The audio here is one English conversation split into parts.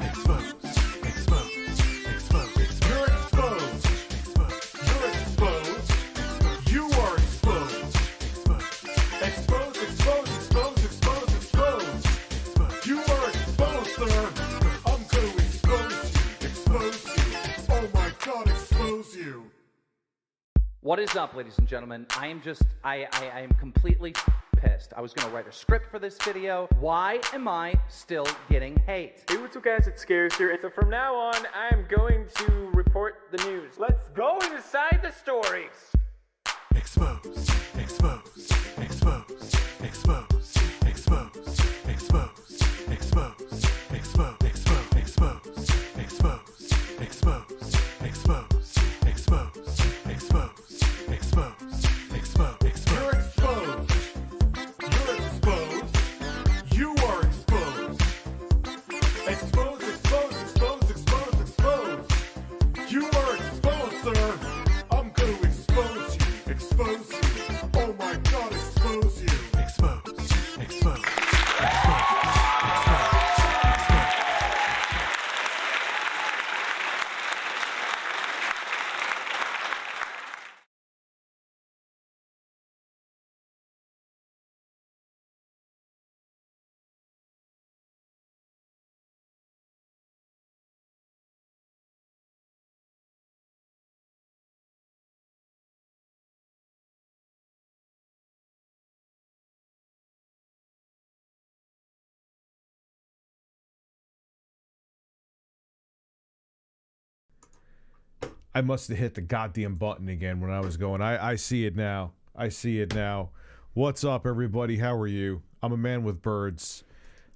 exposed, What is up, ladies and gentlemen? I am completely pissed. I was going to write a script for this video. Why am I still getting hate? Hey, what's up guys, it's Scares here. So from now on, I'm going to report the news. Let's go inside the stories. Expose, expose, expose, expose, expose, expose, expose, expose, expose, expose, expose, expose, expose, expose, expose, expose, expose. You're exposed. You're exposed. You are exposed. Exposed, exposed, exposed, exposed, exposed. You are exposed, sir. I'm going to expose you. Expose you. Oh my God, expose you. Expose, expose, expose, expose. I must have hit the goddamn button again when I was going. I see it now. I see it now. What's up, everybody? How are you? I'm a man with birds.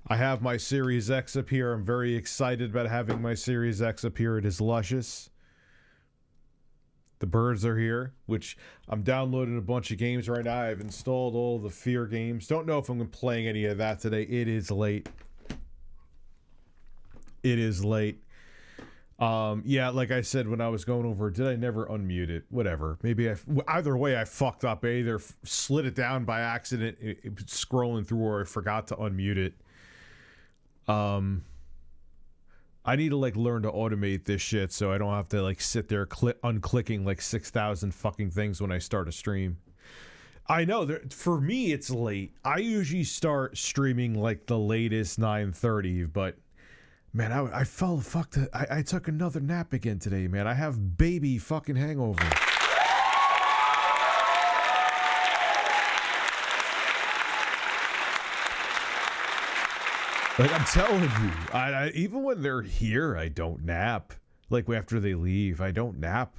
I have my Series X up here. I'm very excited about having my Series X up here. It is luscious. The birds are here, which I'm downloading a bunch of games right now. I've installed all the Fear games. Don't know if I'm playing any of that today. It is late. It is late. Yeah, like I said when I was going over, did I never unmute it? Whatever. Maybe either way I fucked up. I either slid it down by accident, scrolling through, or I forgot to unmute it. I need to like learn to automate this shit so I don't have to like sit there unclicking like 6,000 fucking things when I start a stream. I know for me it's late. I usually start streaming like the latest 9:30, but man, I fell fucked. I took another nap again today, man. I have baby fucking hangover. Like I'm telling you, I even when they're here, I don't nap. Like after they leave, I don't nap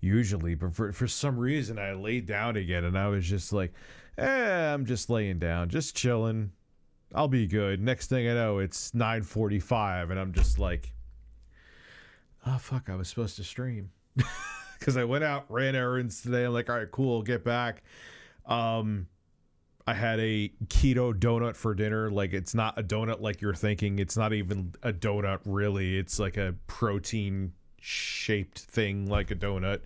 usually. But for some reason, I laid down again, and I was just like, I'm just laying down, just chilling. I'll be good. Next thing I know, it's 9:45, and I'm just like, oh, fuck, I was supposed to stream. Because I went out, ran errands today. I'm like, all right, cool, get back. I had a keto donut for dinner. Like, it's not a donut like you're thinking. It's not even a donut, really. It's like a protein-shaped thing like a donut.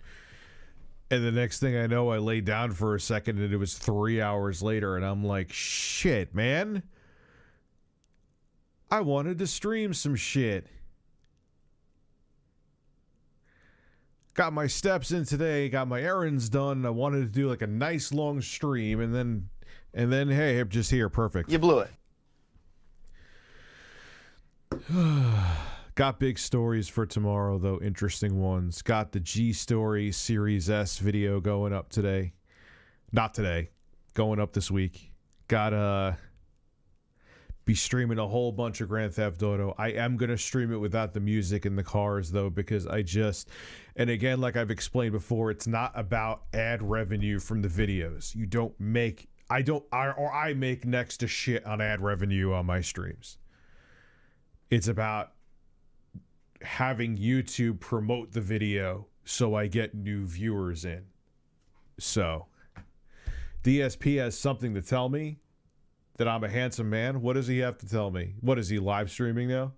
And the next thing I know, I laid down for a second, and it was 3 hours later, and I'm like, shit, man. I wanted to stream some shit. Got my steps in today, got my errands done. I wanted to do like a nice long stream, and then hey, I'm just here, perfect. You blew it. Got big stories for tomorrow, though, interesting ones. Got the G Story Series S video going up today. Not today, going up this week. Got be streaming a whole bunch of Grand Theft Auto. I am going to stream it without the music in the cars, though, because and again, like I've explained before, it's not about ad revenue from the videos. You don't make, I make next to shit on ad revenue on my streams. It's about having YouTube promote the video so I get new viewers in. So, DSP has something to tell me. That I'm a handsome man. What does he have to tell me? What is he live streaming now?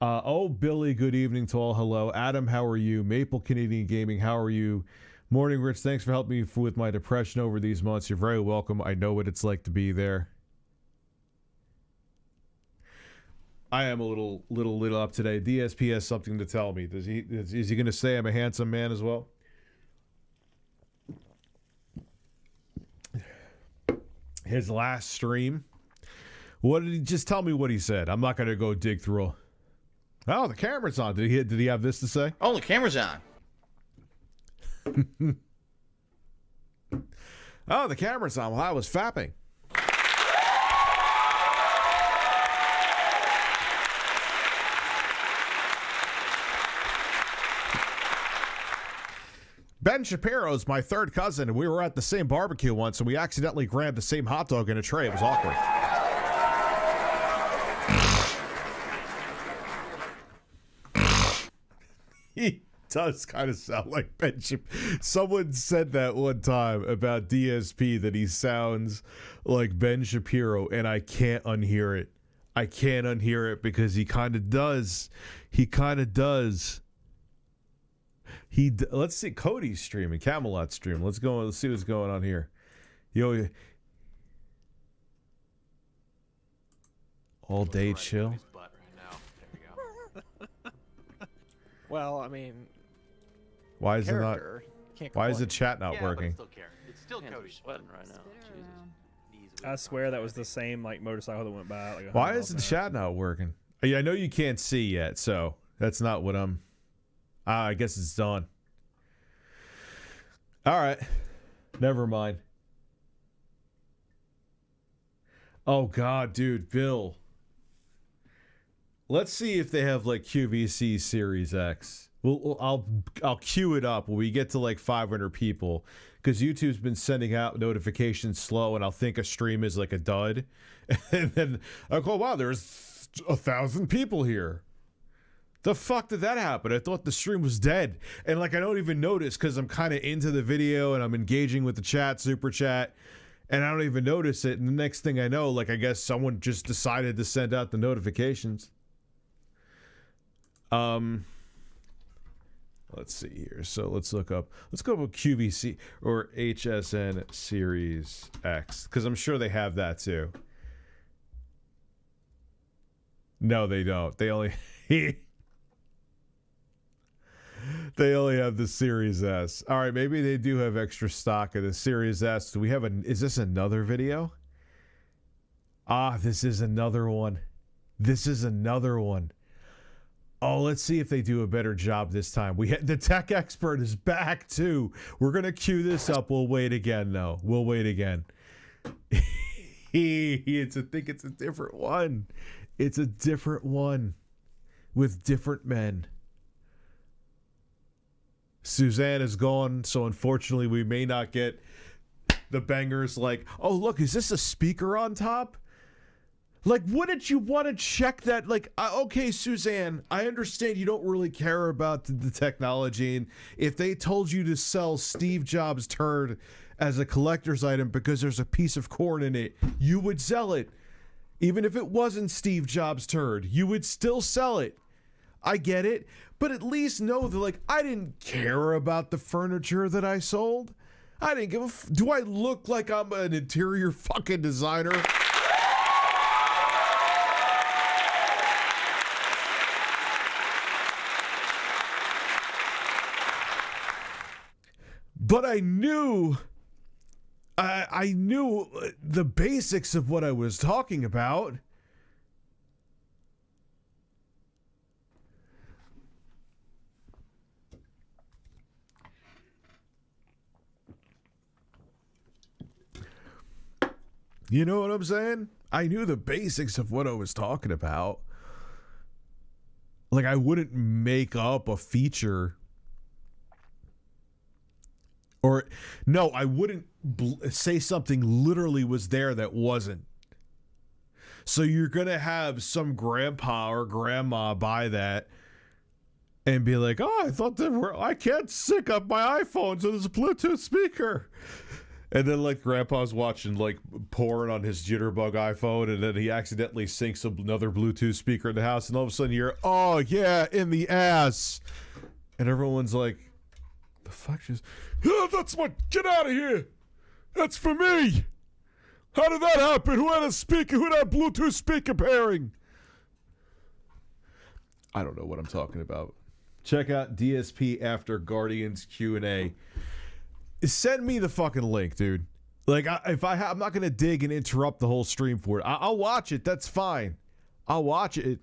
Oh, Billy, good evening to all. Hello. Adam, how are you? Maple Canadian Gaming, how are you? Morning, Rich. Thanks for helping me with my depression over these months. You're very welcome. I know what it's like to be there. I am a little up today. DSP has something to tell me. Is he going to say I'm a handsome man as well? His last stream. What did he just tell me what he said? I'm not going to go dig through all. Oh, the camera's on. Did he have this to say? Oh, the camera's on. Oh, the camera's on while I was fapping. Ben Shapiro's my third cousin, and we were at the same barbecue once, and we accidentally grabbed the same hot dog in a tray. It was awkward. He does kind of sound like Ben Shapiro. Someone said that one time about DSP that he sounds like Ben Shapiro, and I can't unhear it. I can't unhear it because he kind of does. He kind of does. Let's see Cody's streaming, Camelot stream. Let's go. Let's see what's going on here. Yo, all day chill. Well, I mean, Why is it not? Can't Why is the complain. chat not working? It's still Cody's sweating right now. Jesus. I swear that was the same like motorcycle that went by. Like Why is the chat not working? I know you can't see yet, so that's not what I'm. I guess it's done. All right, never mind. Oh God, dude, Bill. Let's see if they have like QVC Series X. I'll queue it up when we get to like 500 people, because YouTube's been sending out notifications slow, and I'll think a stream is like a dud, and then I'll go, wow, there's 1,000 people here. The fuck did that happen? I thought the stream was dead, and like I don't even notice because I'm kind of into the video and I'm engaging with the chat, super chat, and I don't even notice it. And the next thing I know, like I guess someone just decided to send out the notifications. Let's see here. So let's go up QVC or HSN Series X, because I'm sure they have that too. No, they don't. They only they only have the Series S. All right, maybe they do have extra stock of the Series S. Do we have is this another video? Ah, this is another one. This is another one. Oh, let's see if they do a better job this time. The tech expert is back too. We're gonna queue this up. We'll wait again, though. We'll wait again. I think it's a different one. It's a different one with different men. Suzanne is gone, so unfortunately we may not get the bangers like, oh look, is this a speaker on top? Like, wouldn't you want to check that? Like, okay, Suzanne, I understand you don't really care about the technology, and if they told you to sell Steve Jobs' turd as a collector's item because there's a piece of corn in it, you would sell it. Even if it wasn't Steve Jobs' turd, you would still sell it. I get it, but at least know that, like, I didn't care about the furniture that I sold. I didn't give a do I look like I'm an interior fucking designer? But I knew the basics of what I was talking about. You know what I'm saying? I knew the basics of what I was talking about. Like, I wouldn't make up a feature. Or, no, I wouldn't say something literally was there that wasn't. So you're going to have some grandpa or grandma buy that and be like, oh, I thought I can't sync up my iPhone so there's a Bluetooth speaker. And then, like, grandpa's watching, like, porn on his jitterbug iPhone, and then he accidentally syncs another Bluetooth speaker in the house, and all of a sudden you're, oh, yeah, in the ass. And everyone's like, the fuck just... Oh, that's what... Get out of here! That's for me! How did that happen? Who had a speaker? Who had a Bluetooth speaker pairing? I don't know what I'm talking about. Check out DSP After Guardians Q&A. Send me the fucking link, dude. Like, I'm not gonna dig and interrupt the whole stream for it. I'll watch it. That's fine. I'll watch it.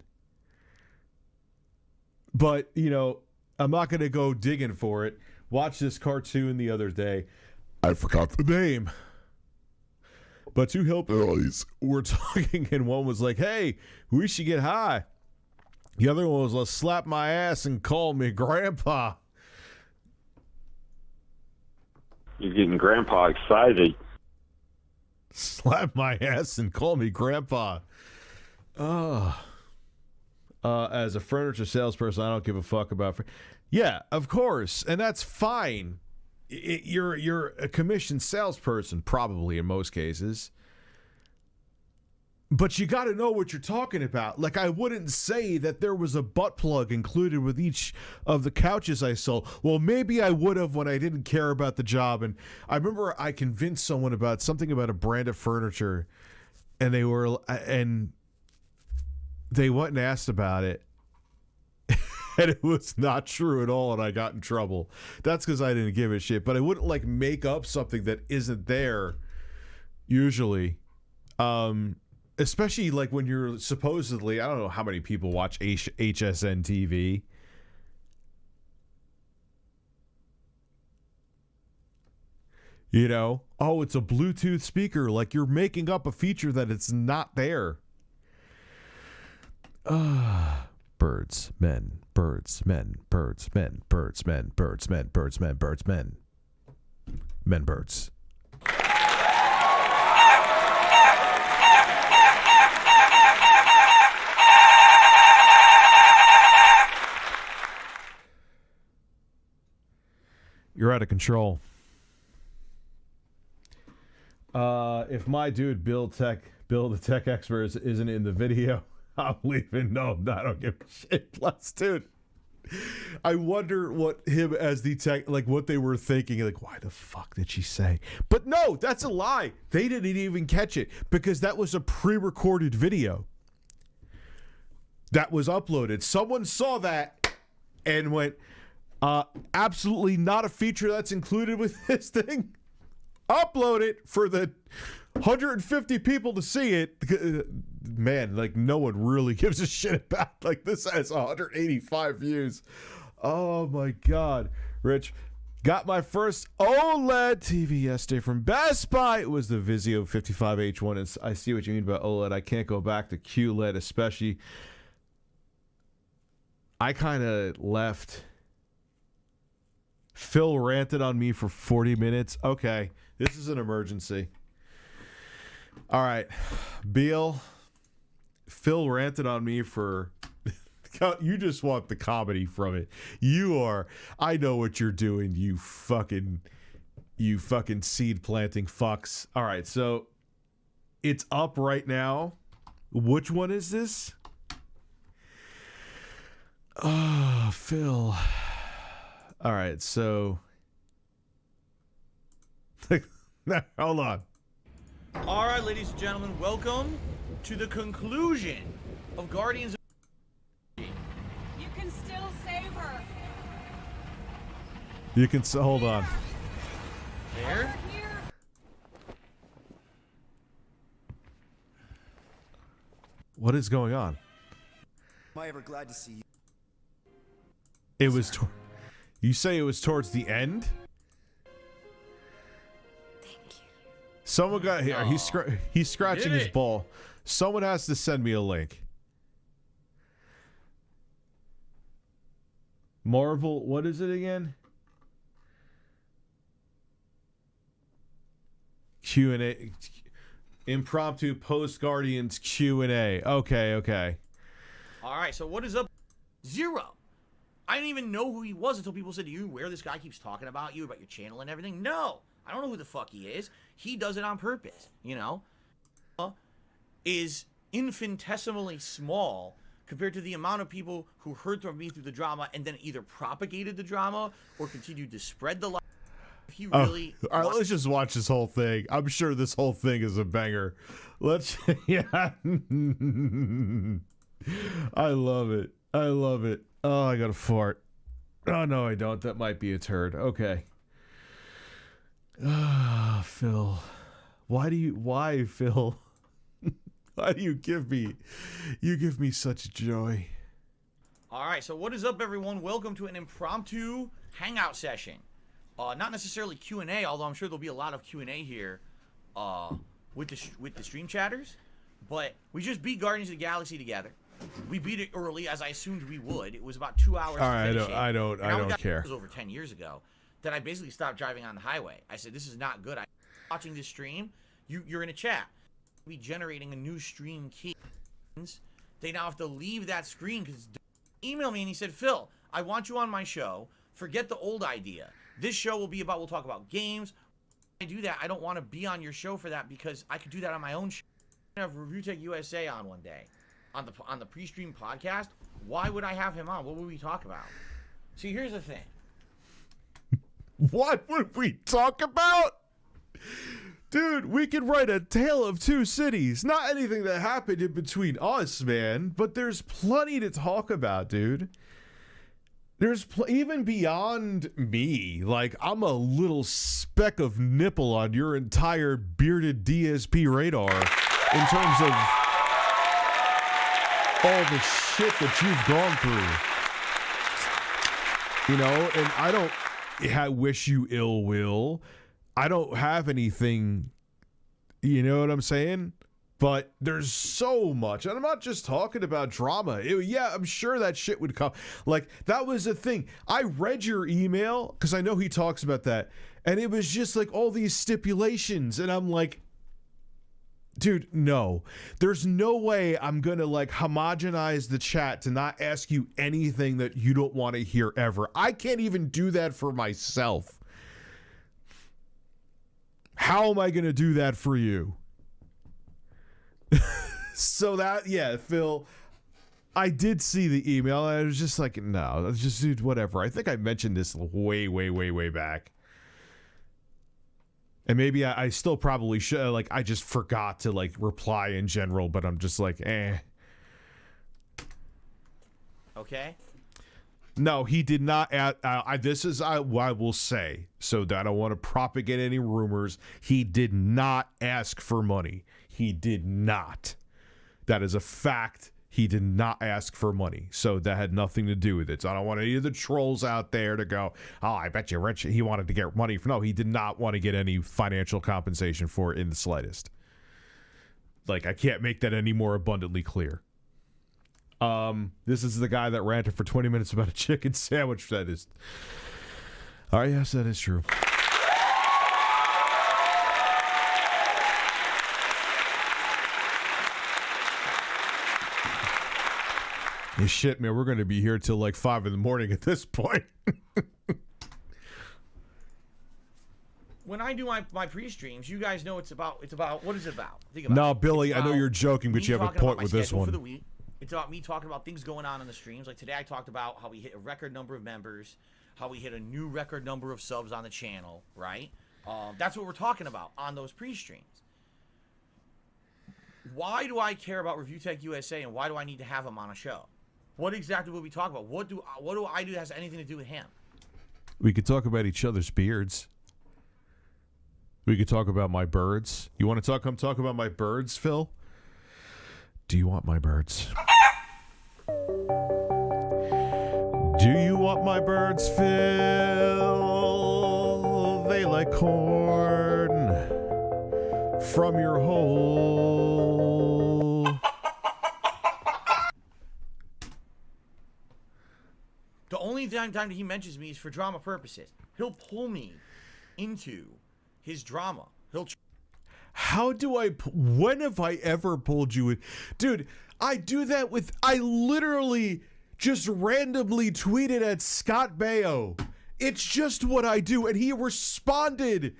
But, you know, I'm not gonna go digging for it watched this cartoon the other day. I forgot the name. But two hillbillies were talking, and one was like, hey, we should get high. The other one was, let's slap my ass and call me grandpa. You're getting grandpa excited. Slap my ass and call me grandpa. As a furniture salesperson, I don't give a fuck about... Yeah, of course, and that's fine. You're a commissioned salesperson, probably in most cases. But you got to know what you're talking about. Like, I wouldn't say that there was a butt plug included with each of the couches I sold. Well, maybe I would have when I didn't care about the job. And I remember I convinced someone about something about a brand of furniture, and they went and asked about it. And it was not true at all, and I got in trouble. That's because I didn't give a shit. But I wouldn't, like, make up something that isn't there, usually. Especially, like, when you're supposedly... I don't know how many people watch HSN TV. You know? Oh, it's a Bluetooth speaker. Like, you're making up a feature that it's not there. Birds, men, birds, men, birds, men, birds, men, birds, men, birds, men, birds, men. Men, birds. You're out of control. If my dude Bill the tech expert isn't in the video, I'm leaving. No, I don't give a shit. Plus, dude, I wonder what him as the tech, like what they were thinking. Like, why the fuck did she say? But no, that's a lie. They didn't even catch it because that was a pre-recorded video that was uploaded. Someone saw that and went, absolutely not a feature that's included with this thing. Upload it for the 150 people to see it. Man, like, no one really gives a shit about, like, this has 185 views. Oh my god. Rich, got my first OLED TV yesterday from Best Buy. It was the Vizio 55H1. And I see what you mean about OLED. I can't go back to QLED, especially. I kind of left. Phil ranted on me for 40 minutes. Okay, this is an emergency. All right, Beal. Phil ranted on me for... You just want the comedy from it. You are... I know what you're doing, you fucking seed planting fucks. All right, so it's up right now. Which one is this? Oh, Phil. All right, so... Hold on. All right, ladies and gentlemen, welcome to the conclusion of Guardians of... You can still save her. You can... Hold on. There? What is going on? Am I ever glad to see you? It was... You say it was towards the end? Thank you. Someone got here. He's scratching his ball. Someone has to send me a link. Marvel, what is it again? Q&A. Impromptu post Guardians Q&A. Okay. All right, so what is up? Zero. I didn't even know who he was until people said, you aware this guy keeps talking about you, about your channel and everything? No, I don't know who the fuck he is. He does it on purpose, you know? Is infinitesimally small compared to the amount of people who heard from me through the drama and then either propagated the drama or continued to spread the lie. If you really... all right, let's just watch this whole thing. I'm sure this whole thing is a banger. Let's... Yeah. I love it. Oh, I got a fart. Oh, no, I don't. That might be a turd. Okay. Ah, Phil. Why, Phil? Why do you give me such joy? All right, so what is up, everyone? Welcome to an impromptu hangout session. not necessarily Q&A, although I'm sure there'll be a lot of Q&A here with the stream chatters. But we just beat Guardians of the Galaxy together. We beat it early, as I assumed we would. It was about 2 hours. All right, to finish I don't care. It was over 10 years ago that I basically stopped driving on the highway. I said, this is not good. I'm watching this stream. You're in a chat. Be generating a new stream key. They now have to leave that screen because emailed me and he said, Phil, I want you on my show. Forget the old idea. This show will be about, we'll talk about games. I do that. I don't want to be on your show for that because I could do that on my own show. I have ReviewTechUSA on one day on the pre-stream podcast. Why would I have him on? What would we talk about? See, here's the thing. What would we talk about? Dude, we could write a tale of two cities. Not anything that happened in between us, man, but there's plenty to talk about, dude. There's even beyond me. Like, I'm a little speck of nipple on your entire bearded DSP radar in terms of all the shit that you've gone through. You know, and I wish you ill will. I don't have anything, you know what I'm saying? But there's so much. And I'm not just talking about drama. Yeah, I'm sure that shit would come. Like, that was the thing. I read your email, because I know he talks about that. And it was just like all these stipulations. And I'm like, dude, no. There's no way I'm going to like homogenize the chat to not ask you anything that you don't want to hear ever. I can't even do that for myself. How am I going to do that for you? So that, yeah, Phil, I did see the email. And I was just like, no, just dude, whatever. I think I mentioned this way back. And maybe I still probably should, like, I just forgot to, like, reply in general, but I'm just like, eh. Okay. No, he did not. This is what I will say, so that I don't want to propagate any rumors. He did not ask for money. He did not. That is a fact. He did not ask for money, so that had nothing to do with it. So I don't want any of the trolls out there to go, oh, I bet you Rich, he wanted to get money. No, he did not want to get any financial compensation for it in the slightest. Like, I can't make that any more abundantly clear. This is the guy that ranted for 20 minutes about a chicken sandwich. That is... All right, yes, that is true. Yeah, shit, man, we're going to be here till like 5 in the morning at this point. When I do my pre-streams, you guys know it's about what is it about? Think about no, it. Billy, I know you're joking, but you have a point with this one. For the week. It's about me talking about things going on in the streams. Like today I talked about how we hit a record number of members, how we hit a new record number of subs on the channel, right? That's what we're talking about on those pre-streams. Why do I care about ReviewTechUSA and why do I need to have him on a show? What exactly will we talk about? What do I do that has anything to do with him? We could talk about each other's beards. We could talk about my birds. You want to come talk about my birds, Phil? Do you want my birds? Do you want my birds, Phil? They like corn from your hole. The only time that he mentions me is for drama purposes. He'll pull me into his drama. How do I... When have I ever pulled you in? Dude, I do that with... I literally just randomly tweeted at Scott Baio. It's just what I do. And he responded.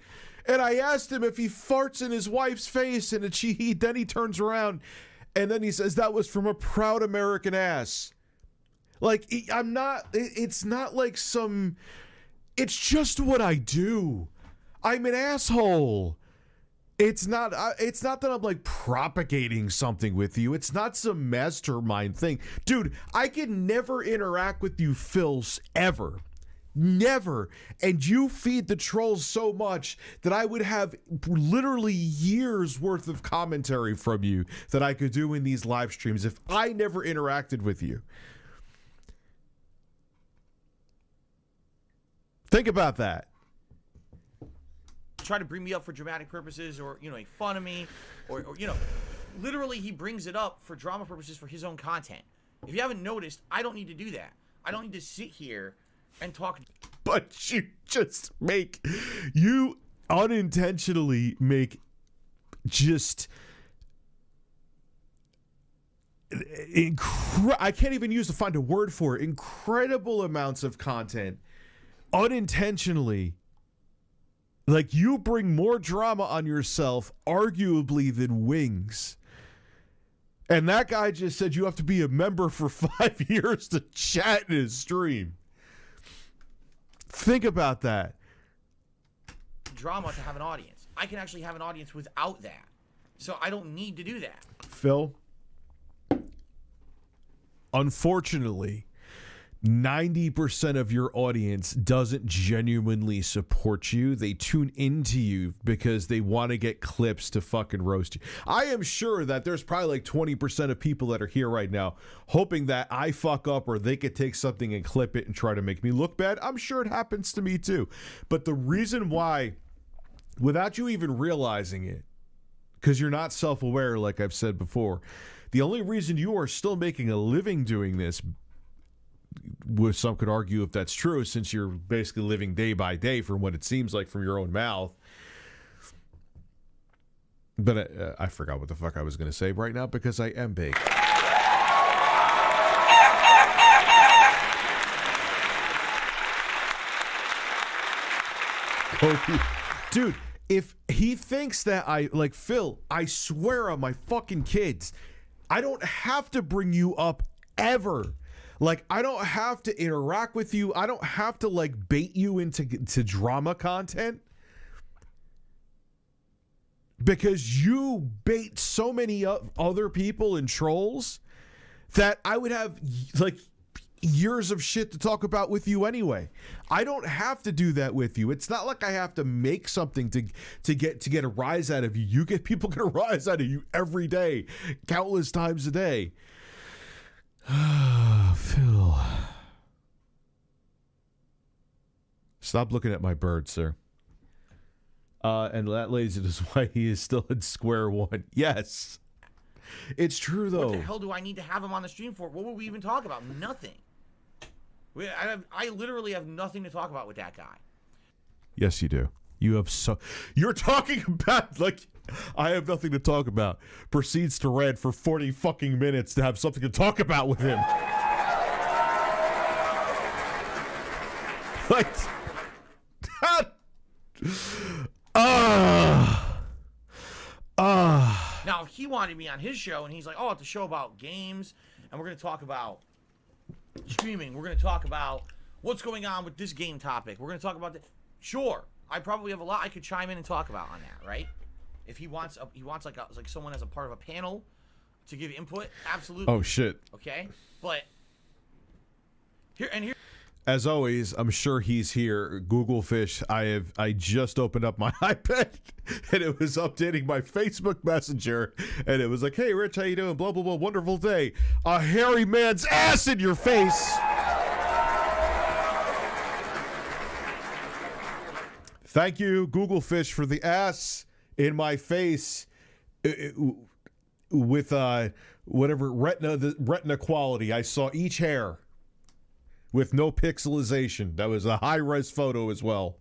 And I asked him if he farts in his wife's face. And then he turns around. And then he says, that was from a proud American ass. Like, I'm not... It's not like some... It's just what I do. I'm an asshole. It's not that I'm like propagating something with you. It's not some mastermind thing. Dude, I can never interact with you, Phils, ever. Never. And you feed the trolls so much that I would have literally years worth of commentary from you that I could do in these live streams if I never interacted with you. Think about that. try to bring me up for dramatic purposes, or make fun of me, or literally he brings it up for drama purposes for his own content. If you haven't noticed, I don't need to do that. I don't need to sit here and talk. But you unintentionally make just I can't even find a word for it. Incredible amounts of content unintentionally. Like, you bring more drama on yourself, arguably, than Wings. And that guy just said you have to be a member for 5 years to chat in his stream. Think about that. Drama to have an audience. I can actually have an audience without that. So I don't need to do that. Phil, unfortunately, 90% of your audience doesn't genuinely support you. They tune into you because they want to get clips to fucking roast you. I am sure that there's probably like 20% of people that are here right now hoping that I fuck up or they could take something and clip it and try to make me look bad. I'm sure it happens to me too. But the reason why, without you even realizing it, because you're not self-aware, like I've said before, the only reason you are still making a living doing this, which some could argue if that's true, since you're basically living day by day from what it seems like from your own mouth. But I forgot what the fuck I was going to say right now because I am big. Dude, if he thinks that Phil, I swear on my fucking kids, I don't have to bring you up ever. Like, I don't have to interact with you. I don't have to, bait you into drama content. Because you bait so many other people and trolls that I would have, years of shit to talk about with you anyway. I don't have to do that with you. It's not like I have to make something to get a rise out of you. People get a rise out of you every day, countless times a day. Phil. Stop looking at my bird, sir. And that, ladies, is why he is still at square one. Yes. It's true, though. What the hell do I need to have him on the stream for? What would we even talk about? Nothing. I literally have nothing to talk about with that guy. Yes, you do. You're talking about, I have nothing to talk about. Proceeds to rant for 40 fucking minutes to have something to talk about with him. Now, if he wanted me on his show and he's like, it's a show about games and we're going to talk about streaming, we're going to talk about what's going on with this game topic, we're going to talk about this. Sure, I probably have a lot I could chime in and talk about on that, right? If he wants like someone as a part of a panel to give input, absolutely. Oh shit. Okay, but here. As always, I'm sure he's here. Google Fish. I just opened up my iPad and it was updating my Facebook Messenger and it was like, "Hey Rich, how you doing? Blah blah blah. Wonderful day. A hairy man's ass in your face." Thank you, Google Fish, for the ass in my face with whatever retina quality. I saw each hair with no pixelization. That was a high-res photo as well.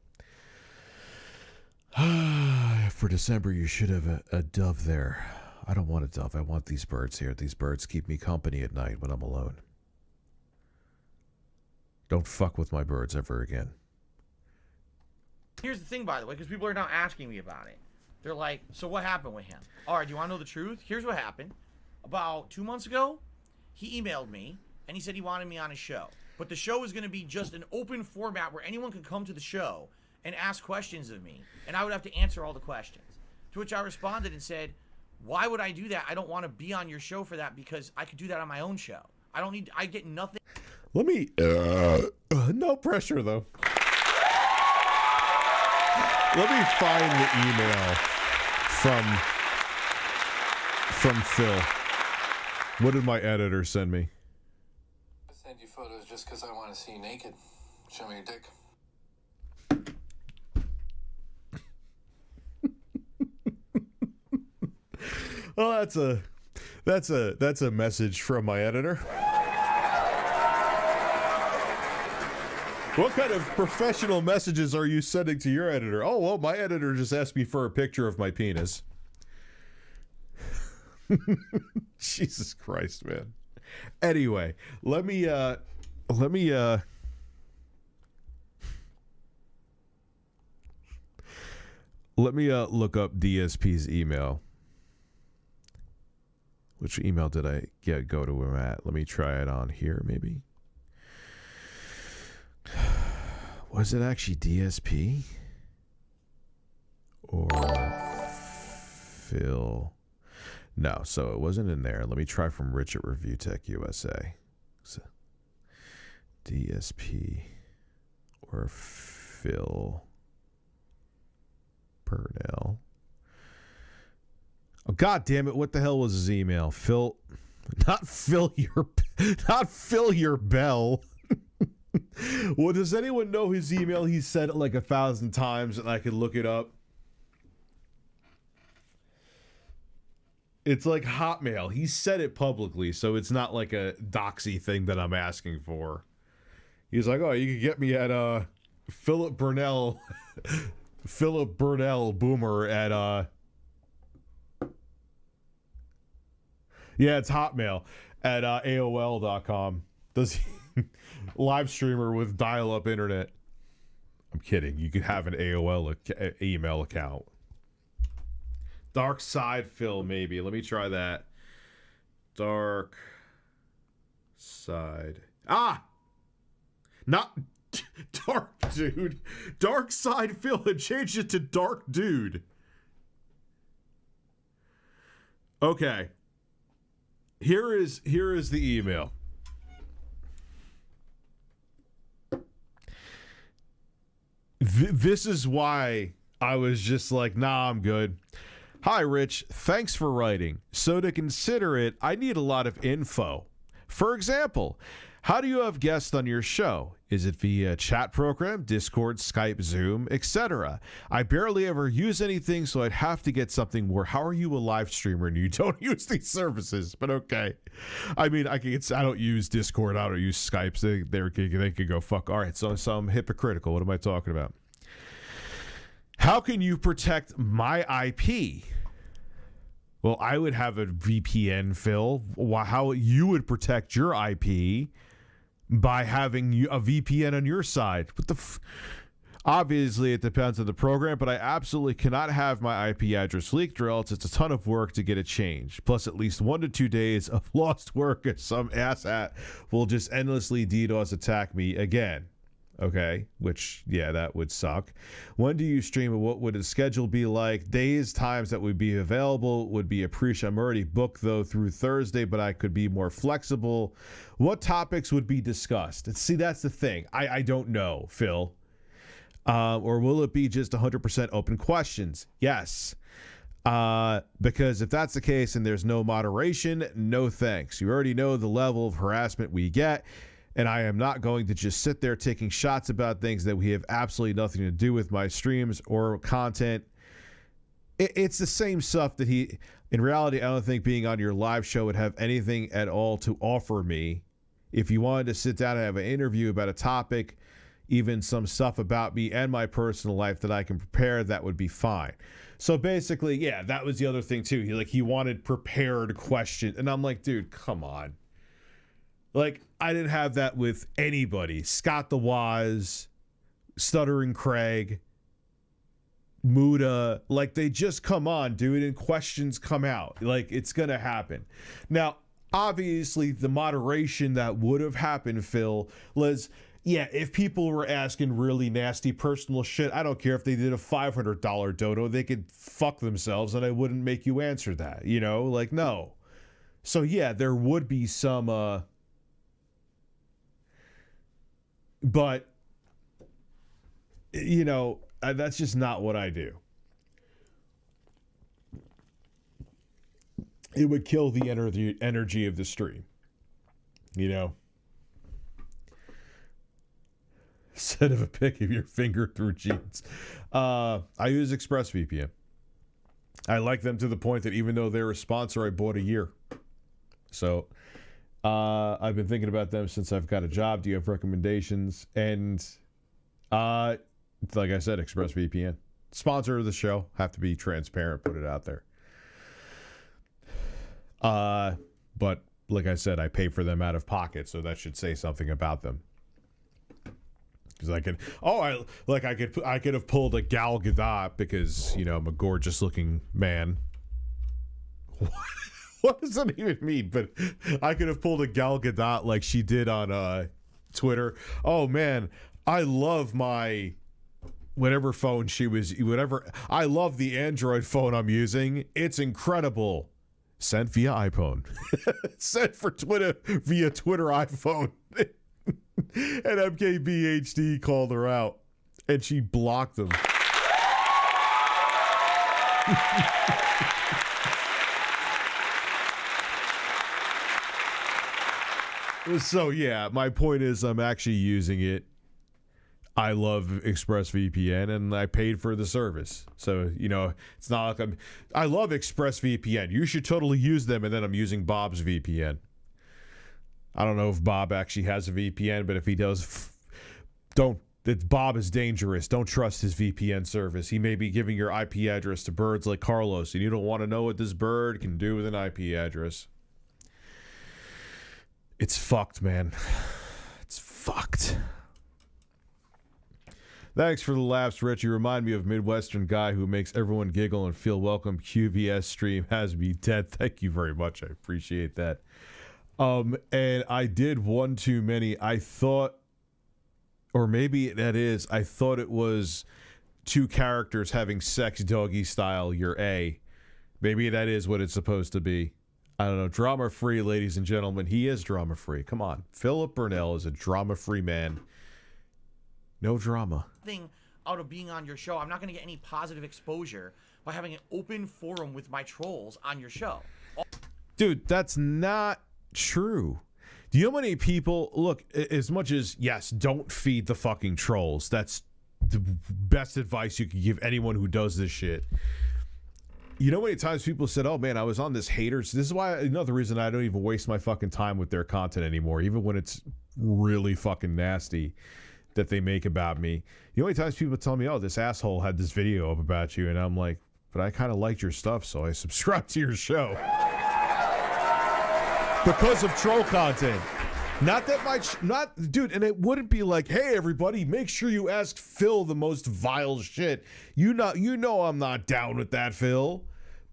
For December, you should have a dove there. I don't want a dove. I want these birds here. These birds keep me company at night when I'm alone. Don't fuck with my birds ever again. Here's the thing, by the way, because people are now asking me about it. They're like, so what happened with him? All right, do you want to know the truth? Here's what happened. About 2 months ago, he emailed me, and he said he wanted me on his show. But the show is going to be just an open format where anyone could come to the show and ask questions of me, and I would have to answer all the questions. To which I responded and said, why would I do that? I don't want to be on your show for that because I could do that on my own show. I get nothing. Let me, no pressure though. Let me find the email from Phil. What did my editor send me? I send you photos just because I want to see you naked. Show me your dick. Well, that's a message from my editor. What kind of professional messages are you sending to your editor? Oh, well, my editor just asked me for a picture of my penis. Jesus Christ, man. Anyway, let me look up DSP's email. Which email did I go to him at? Let me try it on here, maybe. Was it actually DSP? Or Phil? No, so it wasn't in there. Let me try from Rich at ReviewTechUSA. So, DSP or Phil Purnell. Oh, God damn it. What the hell was his email? Phil, not fill your bell. Well, does anyone know his email? He said it like 1,000 times and I could look it up. It's like Hotmail. He said it publicly, so it's not like a doxy thing that I'm asking for. He's like, oh, you can get me at Philip Burnell Boomer at yeah, it's Hotmail at AOL.com. Does he live streamer with dial-up internet? I'm kidding. You could have an AOL email account. Dark Side Phil, maybe. Let me try that. Dark Side. Ah! Not Dark Dude. Dark Side Phil and changed it to Dark Dude. Okay. Here is the email. This is why I was just like, nah, I'm good. Hi, Rich. Thanks for writing. So to consider it, I need a lot of info. For example, how do you have guests on your show? Is it via chat program, Discord, Skype, Zoom, etc.? I barely ever use anything, so I'd have to get something more. How are you a live streamer and you don't use these services? But okay. I mean, I don't use Discord. I don't use Skype. They could go fuck. All right, so I'm hypocritical. What am I talking about? How can you protect my IP? Well, I would have a VPN, Phil. How you would protect your IP by having a VPN on your side? What the obviously, it depends on the program, but I absolutely cannot have my IP address leaked, or else it's a ton of work to get it changed. Plus, at least 1 to 2 days of lost work as some asshat will just endlessly DDoS attack me again. Okay, which, yeah, that would suck. When do you stream? What would the schedule be like? Days, times that would be available would be appreciated. I'm already booked, though, through Thursday, but I could be more flexible. What topics would be discussed? And see, that's the thing. I don't know, Phil. Or will it be just 100% open questions? Yes. Because if that's the case and there's no moderation, no thanks. You already know the level of harassment we get. And I am not going to just sit there taking shots about things that we have absolutely nothing to do with my streams or content. It's the same stuff that in reality, I don't think being on your live show would have anything at all to offer me. If you wanted to sit down and have an interview about a topic, even some stuff about me and my personal life that I can prepare, that would be fine. So basically, yeah, that was the other thing too. He wanted prepared questions. And I'm like, dude, come on. Like, I didn't have that with anybody. Scott the Waz, Stuttering Craig, Muda. Like, they just come on, dude, and questions come out. Like, it's going to happen. Now, obviously, the moderation that would have happened, Phil, was, yeah, if people were asking really nasty personal shit, I don't care if they did a $500 dono, they could fuck themselves and I wouldn't make you answer that, you know? Like, no. So, yeah, there would be some, but, you know, that's just not what I do. It would kill the energy of the stream, you know? Instead of a pic of your finger through jeans. I use ExpressVPN. I like them to the point that even though they're a sponsor, I bought a year. So I've been thinking about them since I've got a job. Do you have recommendations? And like I said, ExpressVPN. Sponsor of the show. Have to be transparent, put it out there. But like I said, I pay for them out of pocket, so that should say something about them. Because I could, I could have pulled a Gal Gadot because, you know, I'm a gorgeous looking man. What does that even mean? But I could have pulled a Gal Gadot like she did on Twitter. Oh man, I love my whatever phone she was, whatever. I love the Android phone I'm using. It's incredible. Sent via iPhone. Sent for Twitter via Twitter iPhone. And MKBHD called her out, and she blocked them. So yeah, my point is I'm actually using it. I love ExpressVPN, and I paid for the service. So, you know, it's not like I love ExpressVPN. You should totally use them, and then I'm using Bob's VPN. I don't know if Bob actually has a VPN, but if he does, Bob is dangerous. Don't trust his VPN service. He may be giving your IP address to birds like Carlos, and you don't want to know what this bird can do with an IP address. It's fucked, man. It's fucked. Thanks for the laughs, Rich. You remind me of a Midwestern guy who makes everyone giggle and feel welcome. QVS stream has me dead. Thank you very much. I appreciate that. And I did one too many. I thought, or maybe I thought it was two characters having sex doggy style. You're A. Maybe that is what it's supposed to be. I don't know. Drama free, ladies and gentlemen. He is drama free. Come on. Philip Burnell is a drama free man. No drama. Thing out of being on your show, I'm not going to get any positive exposure by having an open forum with my trolls on your show. Dude, that's not true. Do you know how many people, look, as much as, yes, don't feed the fucking trolls. That's the best advice you could give anyone who does this shit. You know how many times people said, oh man, I was on this haters. This is why, another reason I don't even waste my fucking time with their content anymore, even when it's really fucking nasty that they make about me. You know how many times people tell me, oh, this asshole had this video up about you, and I'm like, but I kind of liked your stuff, so I subscribed to your show. Because of troll content. Not that much, dude, and it wouldn't be like, hey, everybody, make sure you ask Phil the most vile shit. You know I'm not down with that, Phil.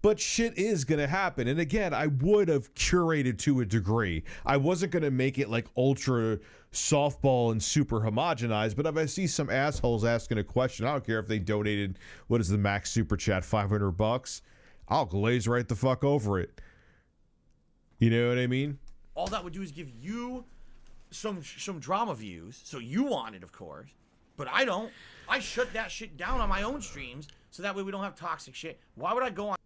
But shit is going to happen. And again, I would have curated to a degree. I wasn't going to make it like ultra softball and super homogenized, but if I see some assholes asking a question, I don't care if they donated, what is the max super chat, $500, I'll glaze right the fuck over it. You know what I mean? All that would do is give you some drama views, so you want it, of course, but I don't. I shut that shit down on my own streams, so that way we don't have toxic shit. Why would I go on?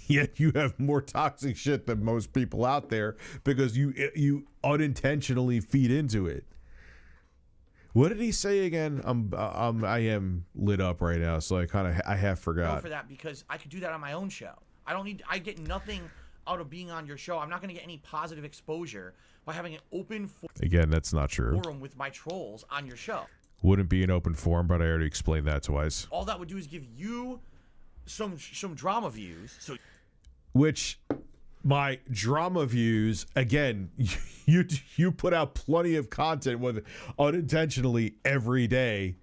Yet you have more toxic shit than most people out there because you unintentionally feed into it. What did he say again? I am lit up right now, so I have forgot. Go for that because I could do that on my own show. I get nothing out of being on your show. I'm not going to get any positive exposure by having an open again, that's not true. Forum with my trolls on your show. Wouldn't be an open forum, but I already explained that twice. All that would do is give you some drama views. So, which my drama views, again, you put out plenty of content with unintentionally every day.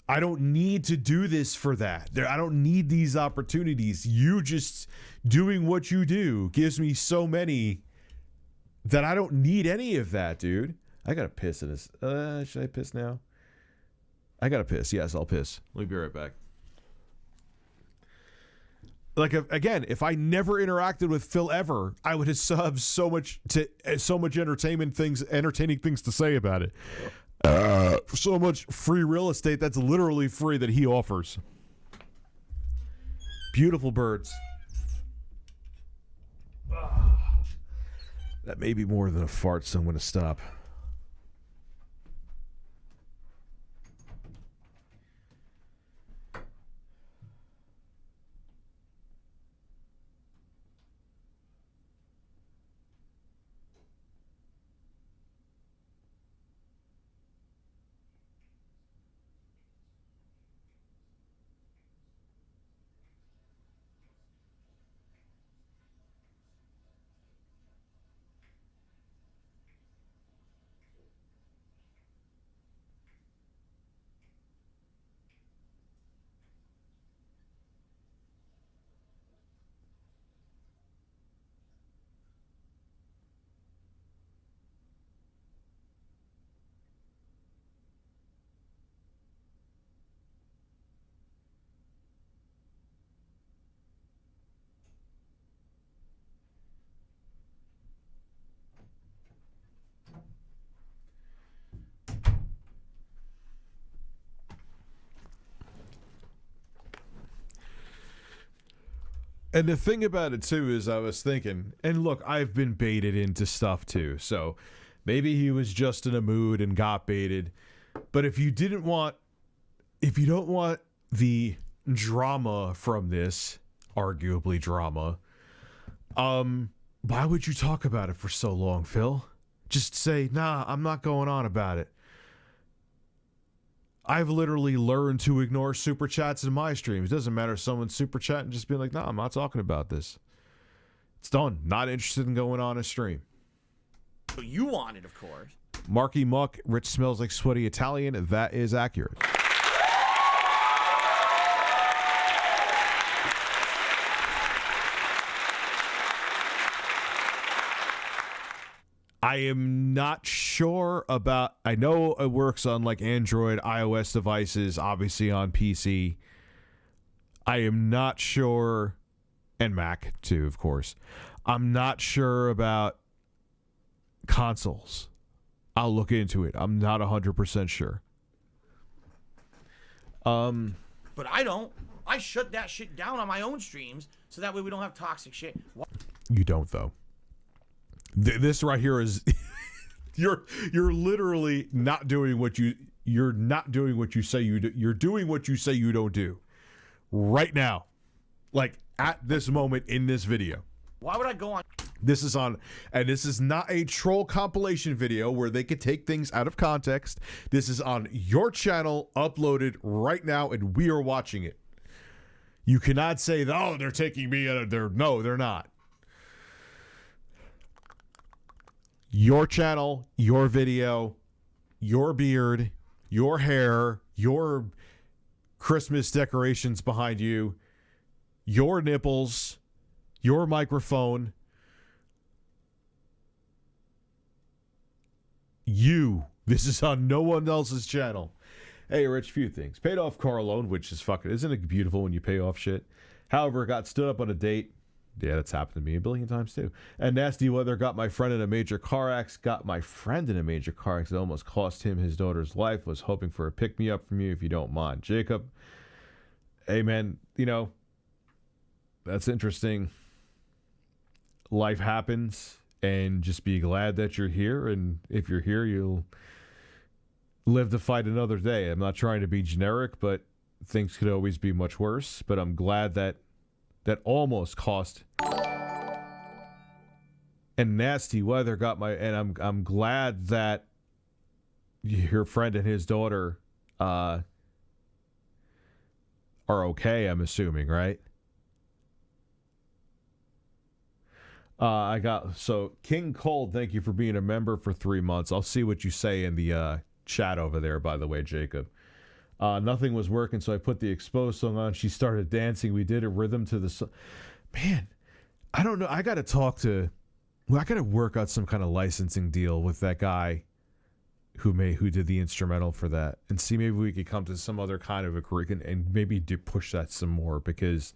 I don't need to do this for that. I don't need these opportunities. You just doing what you do gives me so many that I don't need any of that, dude. I gotta piss in this. Should I piss now? I gotta piss. Yes, I'll piss. Let me be right back. Like, again, if I never interacted with Phil ever, I would have so much entertaining things to say about it. So much free real estate that's literally free that he offers. Beautiful birds. That may be more than a fart, so I'm going to stop. And the thing about it too is I was thinking, and look, I've been baited into stuff too, so maybe he was just in a mood and got baited. But if you don't want the drama from this, arguably drama, why would you talk about it for so long, Phil? Just say, nah, I'm not going on about it. I've literally learned to ignore super chats in my streams. It doesn't matter if someone's super chatting, just being like, nah, I'm not talking about this. It's done. Not interested in going on a stream. You want it, of course. Marky Muck, Rich smells like sweaty Italian. That is accurate. I am not sure about, I know it works on like Android, iOS devices, obviously on PC. I am not sure, and Mac too, of course. I'm not sure about consoles. I'll look into it. I'm not 100% sure. But I don't. I shut that shit down on my own streams so that way we don't have toxic shit. You don't, though. This right here is you're literally not doing what you're not doing what you say you do. You're doing what you say you don't do right now, like at this moment in this video. Why would I go on? This is on, and this is not a troll compilation video where they could take things out of context. This is on your channel, uploaded right now, and we are watching it. You cannot say, oh, they're taking me out of there. No, they're not. Your channel, your video, your beard, your hair, your Christmas decorations behind you, your nipples, your microphone. This is on no one else's channel. Hey, Rich, few things. Paid off car loan, which is fucking, isn't it beautiful when you pay off shit? However, got stood up on a date. Yeah, that's happened to me a billion times too. And nasty weather got my friend in a major car accident. It almost cost him his daughter's life. Was hoping for a pick-me-up from you if you don't mind. Jacob, hey man, you know, that's interesting. Life happens, and just be glad that you're here. And if you're here, you'll live to fight another day. I'm not trying to be generic, but things could always be much worse. But I'm glad that almost cost. And nasty weather got my, and I'm glad that your friend and his daughter are okay, I'm assuming, right? So King Cold, thank you for being a member for 3 months. I'll see what you say in the chat over there, by the way, Jacob. Nothing was working, so I put the Exposed song on. She started dancing. We did a rhythm to the song. Man, I don't know. I got to work out some kind of licensing deal with that guy who did the instrumental for that, and see maybe we could come to some other kind of agreement and maybe push that some more, because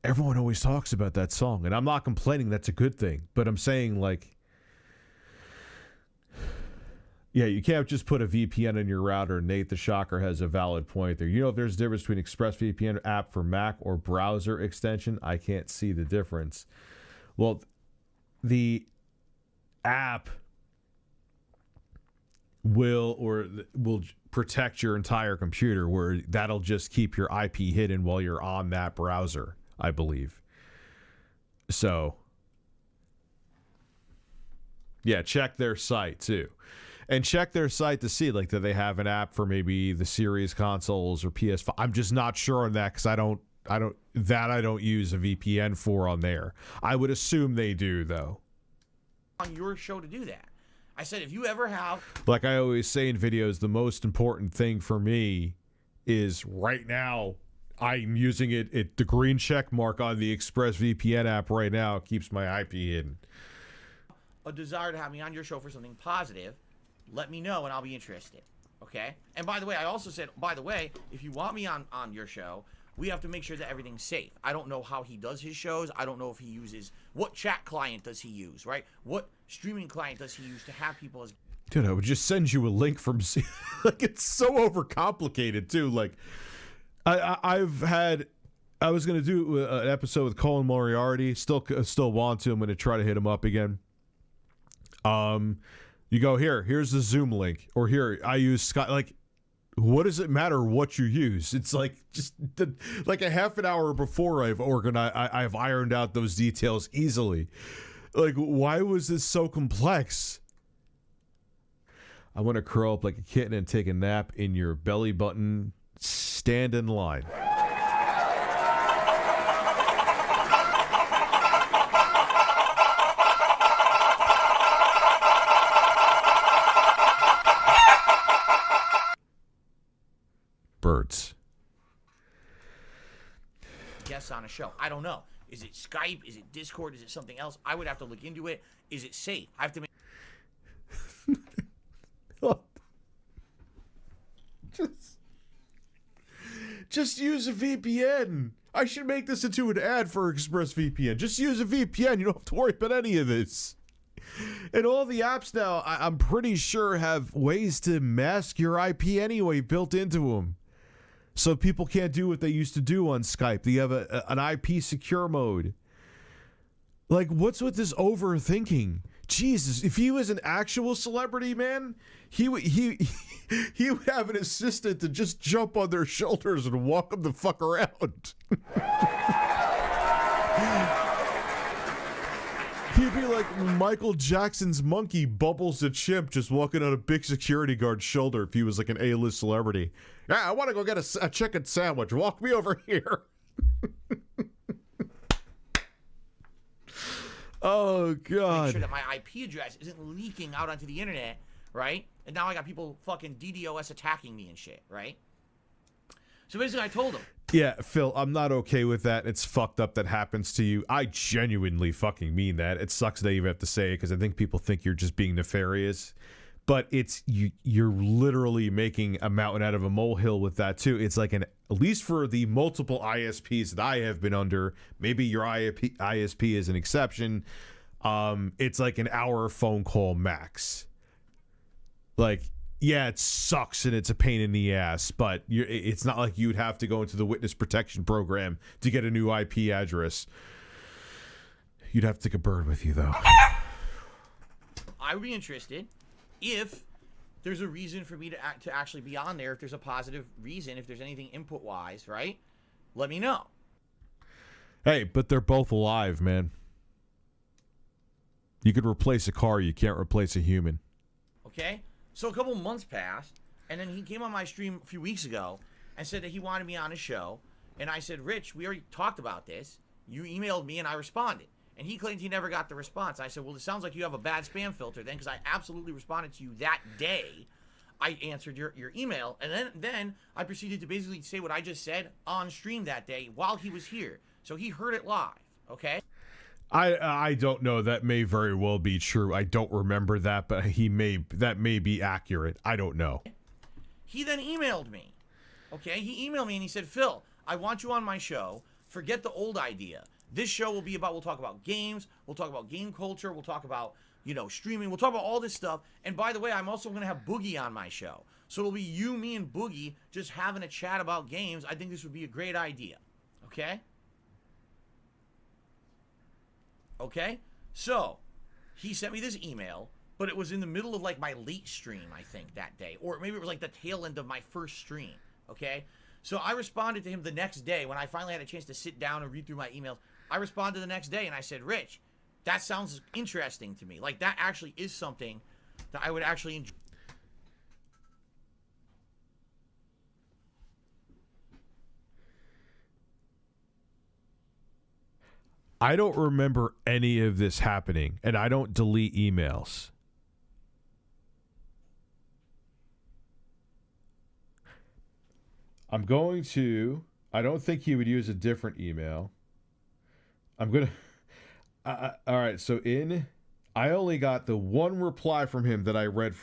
everyone always talks about that song, and I'm not complaining. That's a good thing, but I'm saying, like, yeah, you can't just put a VPN in your router. Nate the Shocker has a valid point there. You know if there's a difference between ExpressVPN app for Mac or browser extension? I can't see the difference. Well, the app will protect your entire computer, where that'll just keep your IP hidden while you're on that browser, I believe. So, yeah, check their site too. And check their site to see, like, do they have an app for maybe the Series consoles or PS5? I'm just not sure on that, because I don't use a VPN for on there. I would assume they do, though. On your show to do that. I said, if you ever have, like I always say in videos, the most important thing for me is right now I'm using it. The green check mark on the ExpressVPN app right now keeps my IP hidden. A desire to have me on your show for something positive, let me know and I'll be interested. Okay? And by the way, I also said, by the way, if you want me on your show, we have to make sure that everything's safe. I don't know how he does his shows. I don't know if he uses, what chat client does he use, right? What streaming client does he use to have people as... Dude, I would just send you a link from... like, it's so overcomplicated, too. Like, I've had I was gonna do an episode with Colin Moriarty. Still want to. I'm gonna try to hit him up again. You go here's the Zoom link, or here I use Skype. Like, what does it matter what you use? It's like just like a half an hour before I've ironed out those details easily. Like, why was this so complex? I want to curl up like a kitten and take a nap in your belly button. Stand in line. Birds. Guests on a show. I don't know. Is it Skype? Is it Discord? Is it something else? I would have to look into it. Is it safe? I have to make... Just use a VPN. I should make this into an ad for ExpressVPN. Just use a VPN. You don't have to worry about any of this. And all the apps now, I'm pretty sure, have ways to mask your IP anyway built into them. So people can't do what they used to do on Skype. They have an IP secure mode. Like, what's with this overthinking? Jesus, if he was an actual celebrity, man, he would have an assistant to just jump on their shoulders and walk them the fuck around. He'd be like Michael Jackson's monkey, Bubbles the chimp, just walking on a big security guard's shoulder if he was like an A-list celebrity. Yeah, I want to go get a chicken sandwich. Walk me over here. Oh, God. Make sure that my IP address isn't leaking out onto the internet, right? And now I got people fucking DDoS attacking me and shit, right? So basically I told him. Yeah, Phil, I'm not okay with that. It's fucked up that happens to you. I genuinely fucking mean that. It sucks that I even have to say it because I think people think you're just being nefarious. But it's you're literally making a mountain out of a molehill with that too. It's like at least for the multiple ISPs that I have been under, maybe your ISP is an exception. It's like an hour phone call max. Like, yeah, it sucks and it's a pain in the ass, but it's not like you'd have to go into the witness protection program to get a new IP address. You'd have to take a bird with you, though. I would be interested if there's a reason for me to actually be on there, if there's a positive reason, if there's anything input-wise, right? Let me know. Hey, but they're both alive, man. You could replace a car, you can't replace a human. Okay? So a couple months passed, and then he came on my stream a few weeks ago and said that he wanted me on his show. And I said, Rich, we already talked about this. You emailed me and I responded. And he claimed he never got the response. I said, well, it sounds like you have a bad spam filter then, because I absolutely responded to you that day. I answered your email, and then I proceeded to basically say what I just said on stream that day while he was here. So he heard it live, okay? I don't know. That may very well be true. I don't remember that, but that may be accurate. I don't know. He then emailed me. Okay, he emailed me and he said, Phil, I want you on my show. Forget the old idea. This show will be about, we'll talk about games, we'll talk about game culture, we'll talk about, streaming, we'll talk about all this stuff. And by the way, I'm also going to have Boogie on my show. So it'll be you, me, and Boogie just having a chat about games. I think this would be a great idea. Okay? Okay? So, he sent me this email, but it was in the middle of like my late stream, I think, that day. Or maybe it was like the tail end of my first stream. Okay? So I responded to him the next day when I finally had a chance to sit down and read through my emails. I responded the next day and I said, Rich, that sounds interesting to me. Like, that actually is something that I would actually enjoy. I don't remember any of this happening, and I don't delete emails. I don't think he would use a different email. All right, so I only got the one reply from him that I read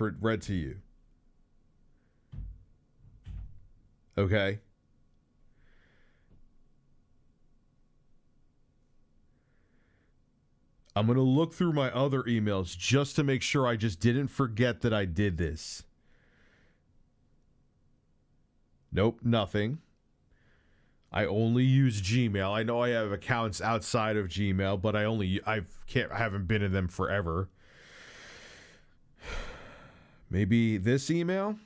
to you. Okay? I'm going to look through my other emails just to make sure I just didn't forget that I did this. Nope, nothing. I only use Gmail. I know I have accounts outside of Gmail, but I haven't been in them forever. Maybe this email?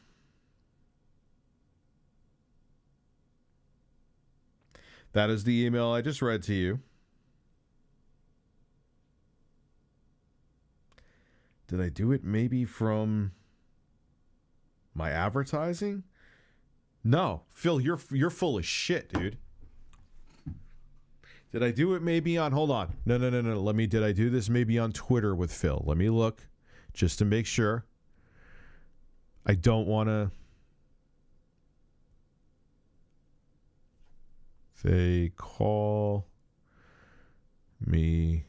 That is the email I just read to you. Did I do it maybe from my advertising? No, Phil, you're full of shit, dude. Did I do it maybe on, hold on. No. Did I do this maybe on Twitter with Phil? Let me look just to make sure. I don't want to. They call me.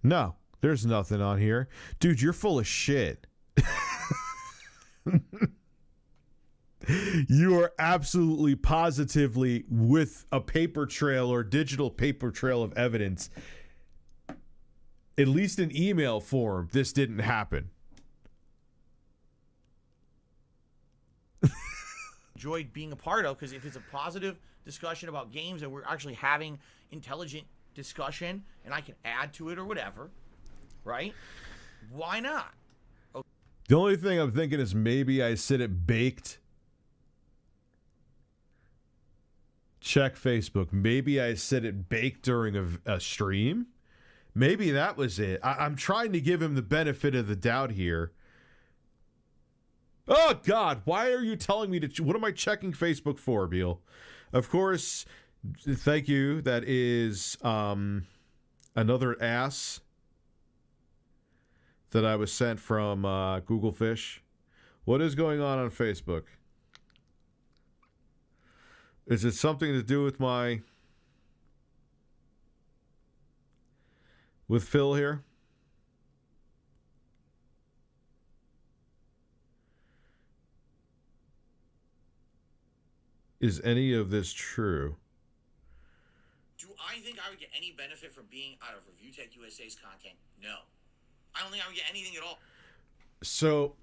No, there's nothing on here. Dude, you're full of shit. You are absolutely positively with a paper trail or digital paper trail of evidence, at least in email form, this didn't happen. Enjoyed being a part of, because if it's a positive discussion about games and we're actually having intelligent discussion and I can add to it or whatever, right? Why not? Okay. The only thing I'm thinking is maybe I said it baked. Check Facebook. Maybe I said it baked during a stream. Maybe that was it. I'm trying to give him the benefit of the doubt here. Oh, God. Why are you telling me to... What am I checking Facebook for, Beal? Of course, thank you. That is another ass that I was sent from Google Fish. What is going on Facebook? Is it something to do with with Phil here? Is any of this true? Do I think I would get any benefit from being out of ReviewTechUSA's content? No. I don't think I would get anything at all. So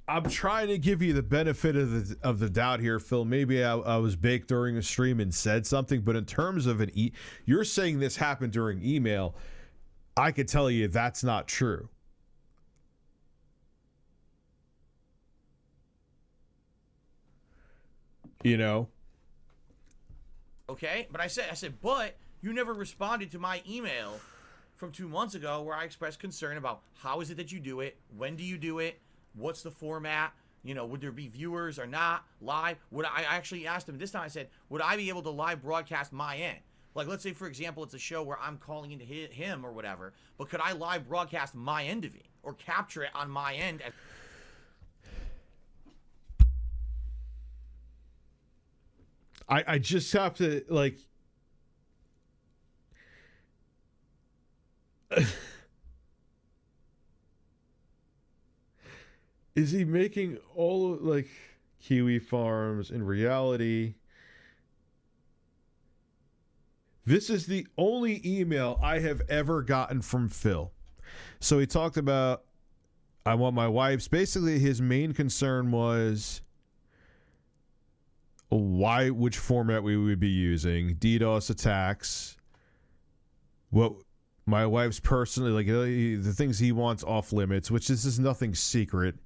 I'm trying to give you the benefit of the doubt here, Phil. Maybe I was baked during a stream and said something, but in terms of you're saying this happened during email. I could tell you that's not true. You know? Okay, but I said, but you never responded to my email from 2 months ago where I expressed concern about how is it that you do it? When do you do it? What's the format? You know, would there be viewers or not? Live? Would I actually asked him this time? I said, would I be able to live broadcast my end? Like, let's say, for example, it's a show where I'm calling into him or whatever, but could I live broadcast my end of it or capture it on my end? I just have to, like... Is he making all of, like, Kiwi Farms in reality? This is the only email I have ever gotten from Phil. So he talked about, I want my wife's, basically his main concern was which format we would be using, DDoS attacks, what my wife's personally, like the things he wants off limits, which this is nothing secret.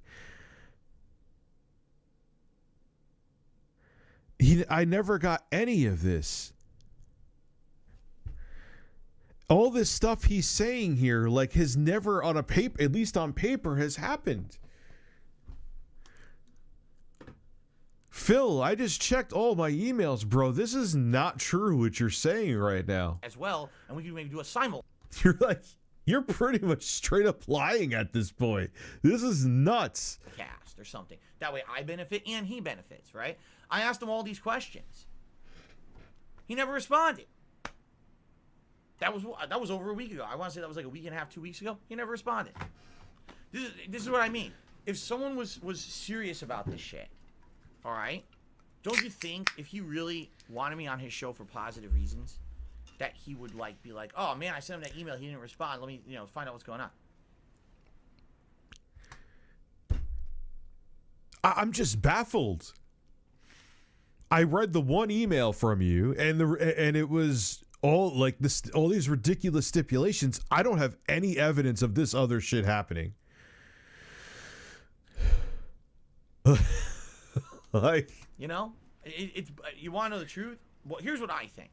I never got any of this. All this stuff he's saying here, like, has never on a paper, at least on paper, has happened. Phil, I just checked all my emails, bro. This is not true what you're saying right now. As well, and we can maybe do a simul. You're pretty much straight up lying at this point. This is nuts. Cast or something. That way I benefit and he benefits, right? I asked him all these questions. He never responded. That was over a week ago. I want to say that was like a week and a half, 2 weeks ago. He never responded. This is what I mean. If someone was serious about this shit, all right, don't you think if he really wanted me on his show for positive reasons, that he would be like, oh man, I sent him that email, he didn't respond. Let me, find out what's going on. I'm just baffled. I read the one email from you, and it was all like this, all these ridiculous stipulations. I don't have any evidence of this other shit happening. Like, you know, it's you want to know the truth? Well, here's what I think.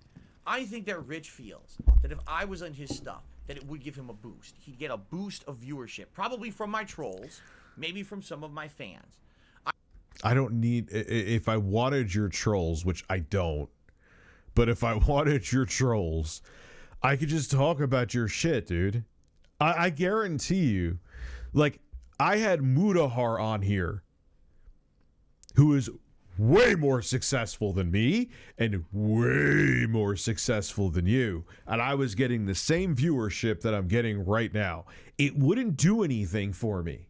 I think that Rich feels that if I was on his stuff, that it would give him a boost. He'd get a boost of viewership, probably from my trolls, maybe from some of my fans. I don't need, if I wanted your trolls, which I don't, but if I wanted your trolls, I could just talk about your shit, dude. I guarantee you, like, I had Mudahar on here, who is way more successful than me and way more successful than you, and I was getting the same viewership that I'm getting right now. It wouldn't do anything for me.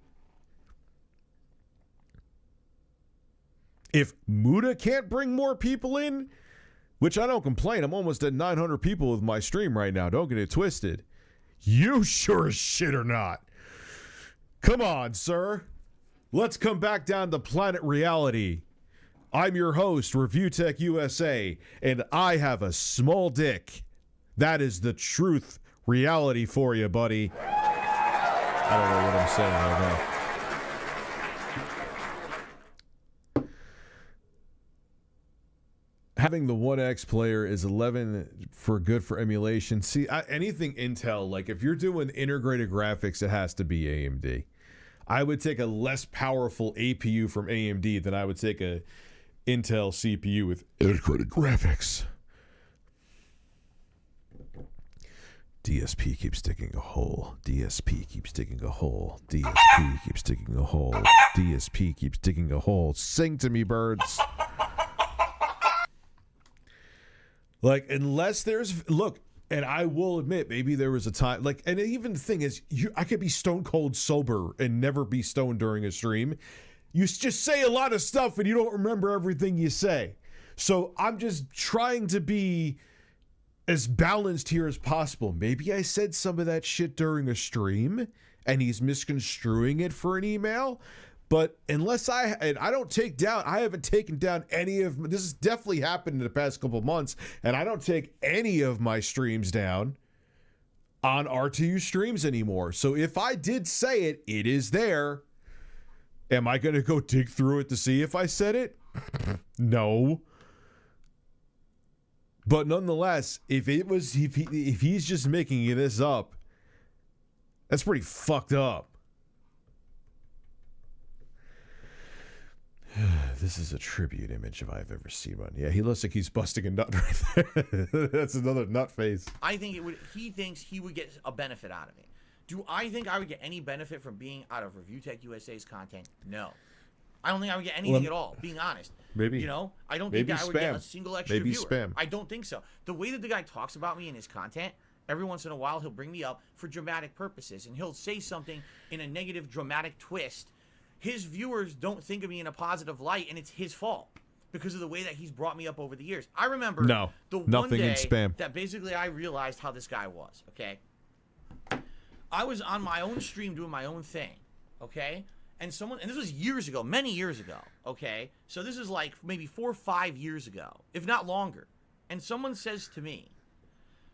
If Muda can't bring more people in, which I don't complain, I'm almost at 900 people with my stream right now, don't get it twisted, you sure as shit are not. Come on, sir. Let's come back down to planet reality. I'm your host, ReviewTechUSA, and I have a small dick. That is the truth reality for you, buddy. I don't know what I'm saying right now. Having the 1X player is 11 for good for emulation. See, anything Intel, like if you're doing integrated graphics, it has to be AMD. I would take a less powerful APU from AMD than I would take a Intel CPU with integrated graphics. DSP keeps digging a hole. DSP keeps digging a hole. DSP keeps digging a hole. DSP keeps digging a hole. Sing to me, birds. Like, unless there's, look, and I will admit, maybe there was a time, like, and even the thing is, I could be stone cold sober and never be stoned during a stream. You just say a lot of stuff and you don't remember everything you say. So I'm just trying to be as balanced here as possible. Maybe I said some of that shit during a stream and he's misconstruing it for an email. But unless I don't take down, I haven't taken down any of, this has definitely happened in the past couple of months, and I don't take any of my streams down on RTU streams anymore. So if I did say it, it is there. Am I going to go dig through it to see if I said it? No. But nonetheless, if he's just making this up, that's pretty fucked up. This is a tribute image if I've ever seen one. Yeah, he looks like he's busting a nut right there. That's another nut face. I think it would. He thinks he would get a benefit out of it. Do I think I would get any benefit from being out of ReviewTechUSA's content? No. I don't think I would get anything at all, being honest. Maybe. You know, I don't think I would get a single extra maybe viewer. Spam. I don't think so. The way that the guy talks about me in his content, every once in a while he'll bring me up for dramatic purposes, and he'll say something in a negative dramatic twist. His viewers don't think of me in a positive light, and it's his fault because of the way that he's brought me up over the years. I remember the one day in spam. that basically I realized how this guy was, okay? I was on my own stream doing my own thing, okay? And this was years ago, many years ago, okay? So this is like maybe 4 or 5 years ago, if not longer. And someone says to me,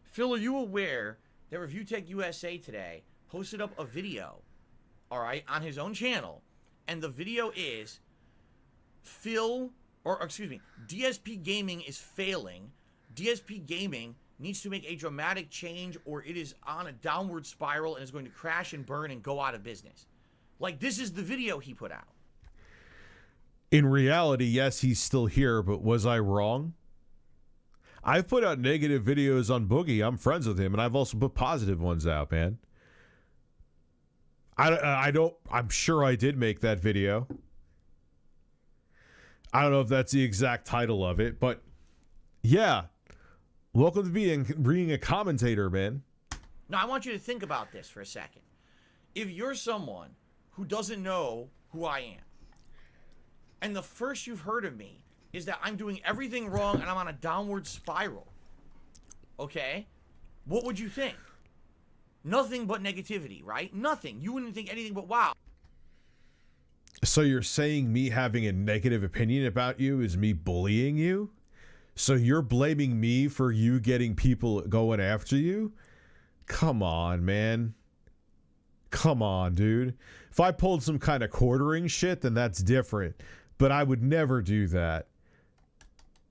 Phil, are you aware that ReviewTechUSA today posted up a video, all right, on his own channel, and the video is DSP Gaming is failing. DSP Gaming needs to make a dramatic change or it is on a downward spiral and is going to crash and burn and go out of business. Like, this is the video he put out. In reality, yes, he's still here, but was I wrong? I've put out negative videos on Boogie. I'm friends with him, and I've also put positive ones out, man. I'm sure I did make that video. I don't know if that's the exact title of it, but yeah. Welcome to being a commentator, man. Now, I want you to think about this for a second. If you're someone who doesn't know who I am, and the first you've heard of me is that I'm doing everything wrong and I'm on a downward spiral, okay? What would you think? Nothing but negativity, right? Nothing. You wouldn't think anything but wow. So you're saying me having a negative opinion about you is me bullying you? So you're blaming me for you getting people going after you? Come on, man. Come on, dude. If I pulled some kind of quartering shit, then that's different. But I would never do that.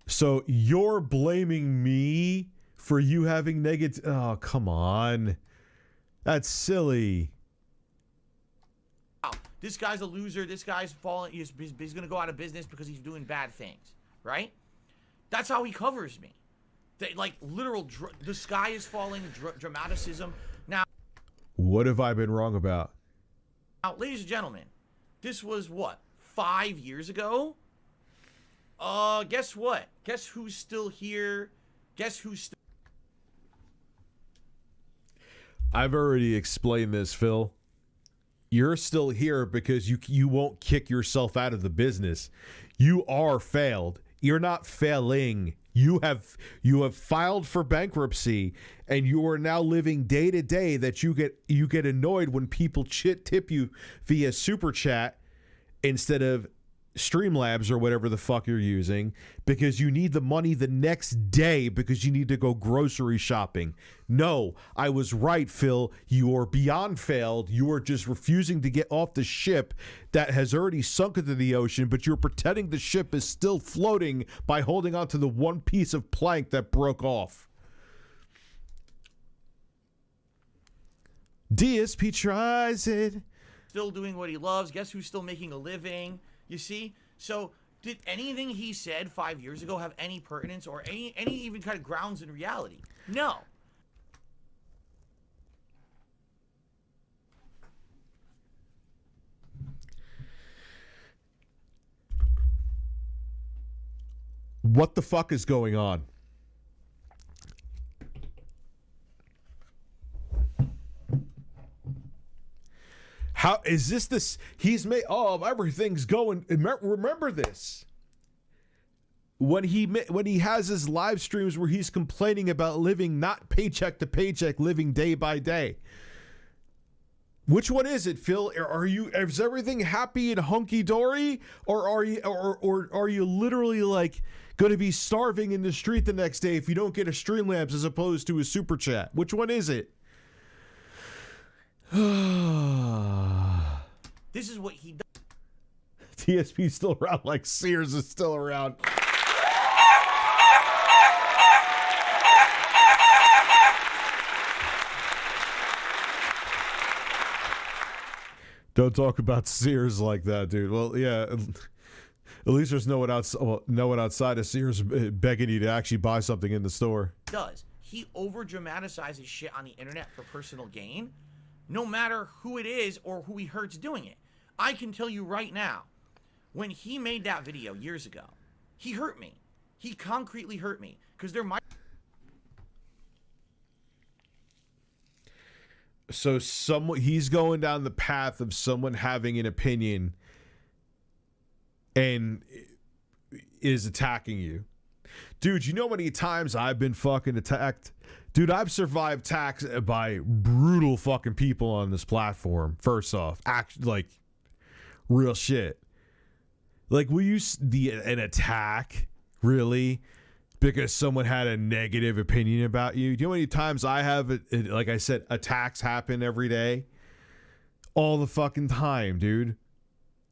So you're blaming me for you having negative... Oh, come on. That's silly. This guy's a loser. This guy's falling. He's going to go out of business because he's doing bad things, right? That's how he covers me. Like, literal, the sky is falling, dramaticism. Now, what have I been wrong about? Now, ladies and gentlemen, this was, what, 5 years ago? Guess what? Guess who's still here? Guess who's still... I've already explained this, Phil. You're still here because you won't kick yourself out of the business. You are failed. You're not failing. You have filed for bankruptcy, and you are now living day to day that you get annoyed when people tip you via super chat instead of StreamLabs or whatever the fuck you're using, because you need the money the next day because you need to go grocery shopping. No, I was right, Phil. You are beyond failed. You are just refusing to get off the ship that has already sunk into the ocean, but you're pretending the ship is still floating by holding on to the one piece of plank that broke off. DSP tries it. Still doing what he loves. Guess who's still making a living? You see? So, did anything he said 5 years ago have any pertinence or any even kind of grounds in reality? No. What the fuck is going on? How is this? He's made. Oh, everything's going. Remember this. When he has his live streams where he's complaining about living not paycheck to paycheck, living day by day. Which one is it, Phil? Is everything happy and hunky dory, or are you literally like going to be starving in the street the next day if you don't get a StreamLabs as opposed to a super chat? Which one is it? This is what he does. TSP's still around like Sears is still around. Don't talk about Sears like that, dude. Well, yeah. At least there's no one outside of Sears begging you to actually buy something in the store. He over dramatizes shit on the internet for personal gain, no matter who it is or who he hurts doing it. I can tell you right now, when he made that video years ago, he hurt me. He concretely hurt me because there might. So he's going down the path of someone having an opinion and is attacking you. Dude, you know how many times I've been fucking attacked? Dude, I've survived attacks by brutal fucking people on this platform. First off, like real shit. Like, will you an attack really? Because someone had a negative opinion about you. Do you know how many times I have, like I said, attacks happen every day? All the fucking time, dude.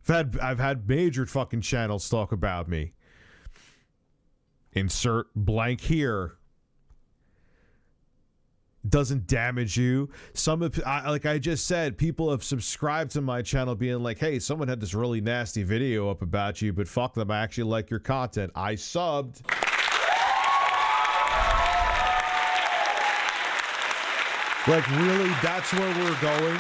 I've had major fucking channels talk about me. Insert blank here. Doesn't damage you. Like I just said, people have subscribed to my channel being like, hey, someone had this really nasty video up about you, but fuck them, I actually like your content. I subbed. Like, really? That's where we're going?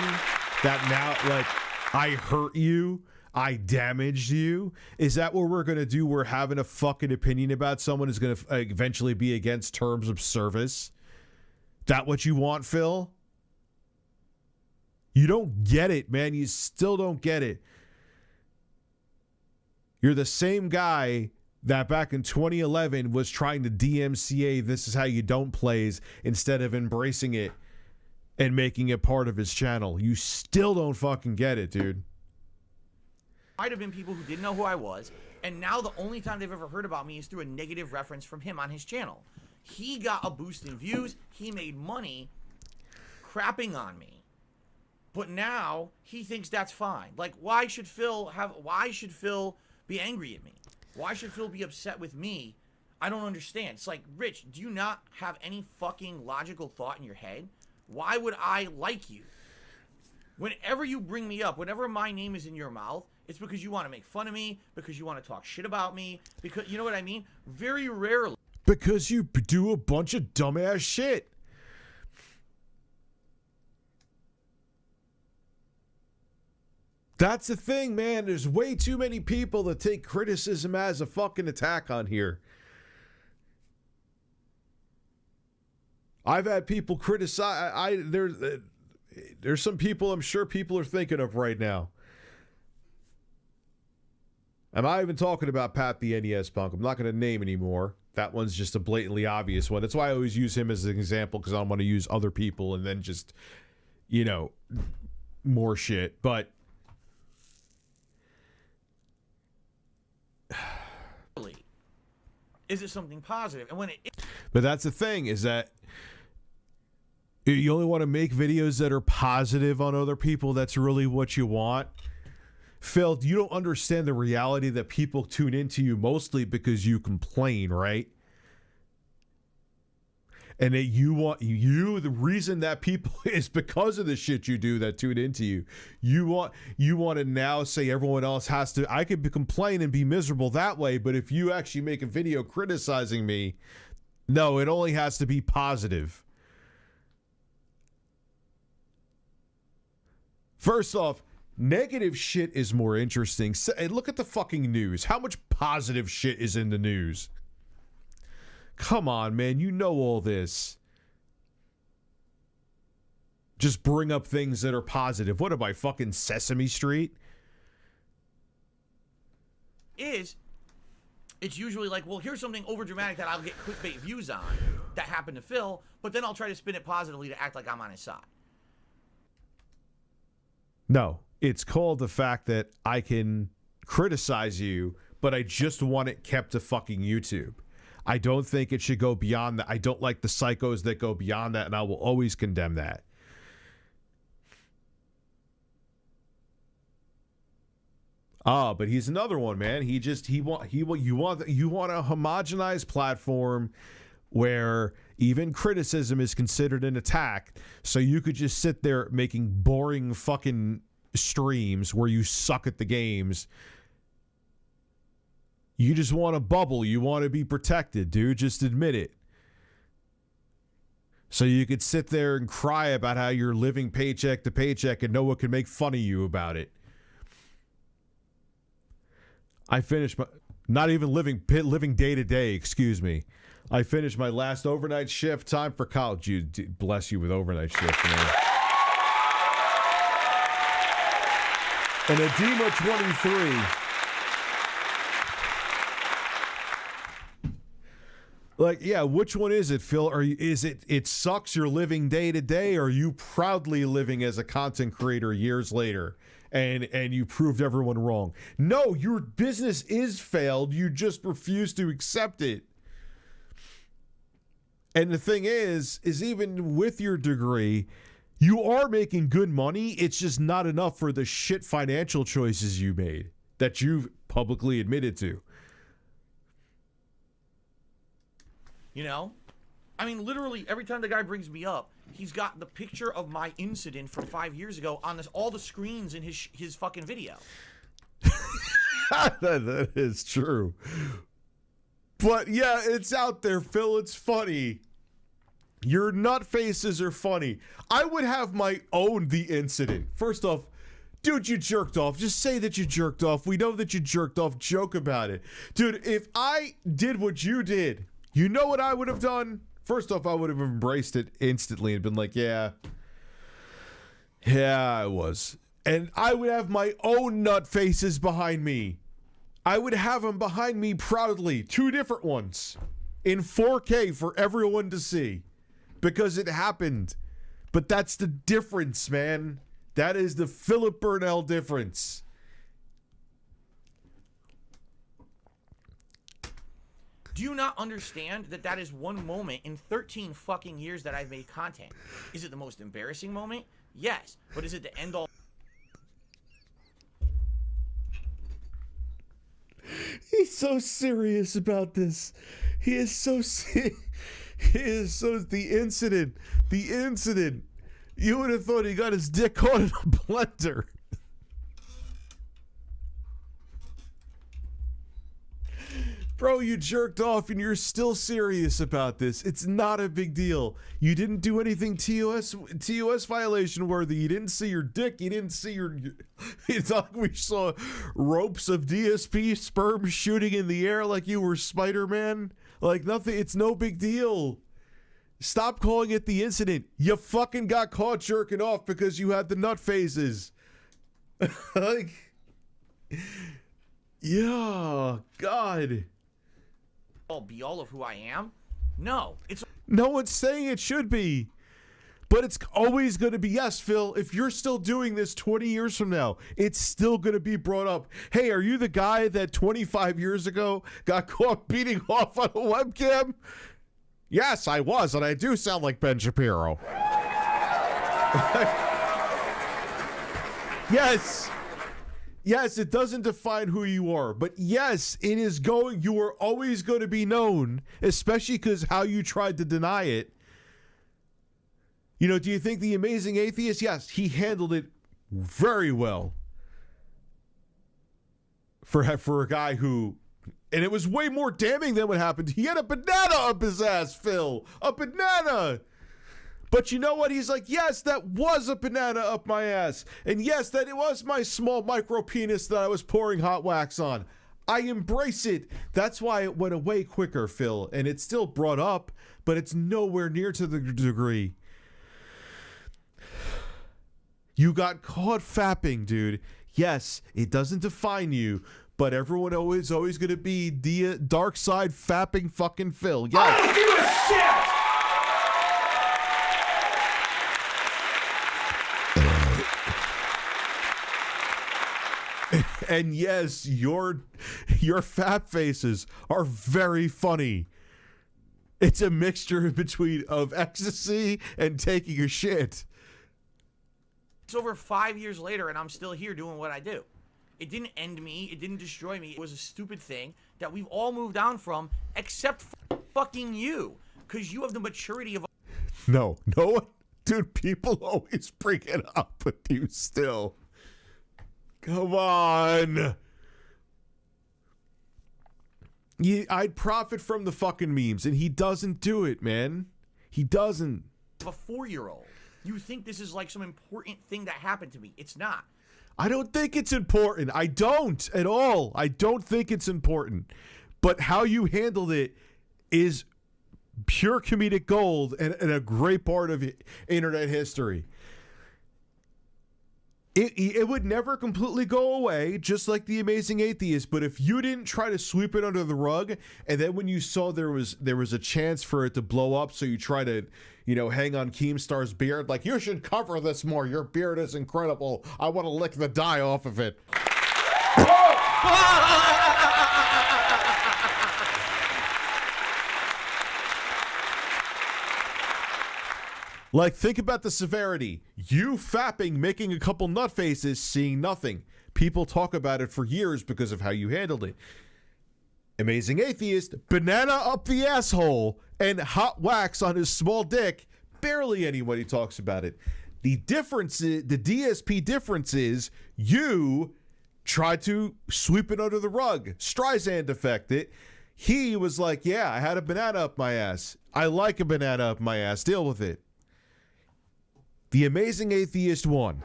That now, like, I hurt you? I damaged you? Is that what we're going to do? We're having a fucking opinion about someone is going to eventually be against terms of service? That what you want, Phil? You don't get it, man. You still don't get it. You're the same guy that back in 2011 was trying to DMCA This Is How You Don't plays instead of embracing it and making it part of his channel. You still don't fucking get it, dude. might have been people who didn't know who I was, and now the only time they've ever heard about me is through a negative reference from him on his channel. He got a boost in views. He made money crapping on me. But now he thinks that's fine. Like, why should Phil be angry at me? Why should Phil be upset with me? I don't understand. It's like, Rich, do you not have any fucking logical thought in your head? Why would I like you? Whenever you bring me up, whenever my name is in your mouth, it's because you want to make fun of me, because you want to talk shit about me, because, you know what I mean? Very rarely. Because you do a bunch of dumbass shit. That's the thing, man. There's way too many people that take criticism as a fucking attack on here. I've had people criticize. There's some people I'm sure people are thinking of right now. I'm not even talking about Pat the NES Punk. I'm not going to name anymore. That one's just a blatantly obvious one. That's why I always use him as an example, because I don't want to use other people and then just, you know, more shit. But is it something positive? And when but that's the thing, is that you only want to make videos that are positive on other people. That's really what you want. Phil, you don't understand the reality that people tune into you mostly because you complain, right? And that the reason that people is because of the shit you do that tune into you. You want to now say everyone else has to. I could complain and be miserable that way, but if you actually make a video criticizing me, no, it only has to be positive. First off, negative shit is more interesting. Look at the fucking news. How much positive shit is in the news? Come on, man. You know all this. Just bring up things that are positive. What am I, fucking Sesame Street? it's usually like, well, here's something overdramatic that I'll get clickbait views on that happened to Phil, but then I'll try to spin it positively to act like I'm on his side. No, it's called the fact that I can criticize you, but I just want it kept to fucking YouTube. I don't think it should go beyond that. I don't like the psychos that go beyond that, and I will always condemn that. But he's another one, man. You want a homogenized platform where even criticism is considered an attack, so you could just sit there making boring fucking streams where you suck at the games. You just want a bubble. You want to be protected, dude. Just admit it. So you could sit there and cry about how you're living paycheck to paycheck and no one can make fun of you about it. I finished my, not even living day to day, excuse me. I finished my last overnight shift. Time for college. You bless you with overnight shifts, man. And Edema 23. Like, yeah, which one is it, Phil? Is it sucks you're living day to day, or are you proudly living as a content creator years later and you proved everyone wrong? No, your business is failed. You just refuse to accept it. And the thing is even with your degree, you are making good money. It's just not enough for the shit financial choices you made that you've publicly admitted to. You know? I mean, literally, every time the guy brings me up, he's got the picture of my incident from 5 years ago on all the screens in his fucking video. That is true. But yeah, it's out there, Phil. It's funny. Your nut faces are funny. I would have my own the incident. First off, dude, you jerked off. Just say that you jerked off. We know that you jerked off. Joke about it. Dude, if I did what you did, you know what I would have done? First off, I would have embraced it instantly and been like, yeah, I was. And I would have my own nut faces behind me. I would have them behind me proudly. 2 different ones in 4K for everyone to see because it happened. But that's the difference, man. That is the Philip Burnell difference. Do you not understand that that is one moment in 13 fucking years that I've made content? Is it the most embarrassing moment? Yes. But is it the end all? He's so serious about this. He is so the incident. You would have thought he got his dick caught in a blender. Bro, you jerked off and you're still serious about this. It's not a big deal. You didn't do anything TOS violation worthy. You didn't see your dick. You didn't see your... It's like we saw ropes of DSP sperm shooting in the air like you were Spider-Man. Like nothing. It's no big deal. Stop calling it the incident. You fucking got caught jerking off because you had the nut phases. Like... Yeah, God. Be all of who I am? No, it's no one's saying it should be, but it's always going to be. Yes, Phil, if you're still doing this 20 years from now, it's still going to be brought up. Hey, are you the guy that 25 years ago got caught beating off on a webcam? Yes, I was, and I do sound like Ben Shapiro. Yes, it doesn't define who you are, but yes, it is going, you are always going to be known, especially because how you tried to deny it. You know, do you think the Amazing Atheist? Yes, he handled it very well. For a guy who, and it was way more damning than what happened. He had a banana up his ass, Phil. A banana. But you know what? He's like, yes, that was a banana up my ass. And yes, that it was my small micro penis that I was pouring hot wax on. I embrace it. That's why it went away quicker, Phil. And it's still brought up, but it's nowhere near to the degree. You got caught fapping, dude. Yes, it doesn't define you, but everyone always going to be the dark side fapping fucking Phil. Yes. I don't give a shit! And yes, your fat faces are very funny. It's a mixture between of ecstasy and taking a shit. It's over 5 years later, and I'm still here doing what I do. It didn't end me. It didn't destroy me. It was a stupid thing that we've all moved on from, except for fucking you, because you have the maturity of... No one, dude, people always bring it up with you still. Come on. I'd profit from the fucking memes, and he doesn't do it, man. He doesn't. A 4-year-old. You think this is like some important thing that happened to me. It's not. I don't think it's important. I don't at all. I don't think it's important. But how you handled it is pure comedic gold and a great part of internet history. It would never completely go away, just like the Amazing Atheist. But if you didn't try to sweep it under the rug, and then when you saw there was a chance for it to blow up, so you try to, hang on Keemstar's beard, like, you should cover this more. Your beard is incredible. I want to lick the dye off of it. Like, think about the severity. You fapping, making a couple nut faces, seeing nothing. People talk about it for years because of how you handled it. Amazing Atheist, banana up the asshole, and hot wax on his small dick. Barely anybody talks about it. The difference is, the DSP difference is, you tried to sweep it under the rug. Streisand effect it. He was like, yeah, I had a banana up my ass. I like a banana up my ass. Deal with it. The Amazing Atheist won.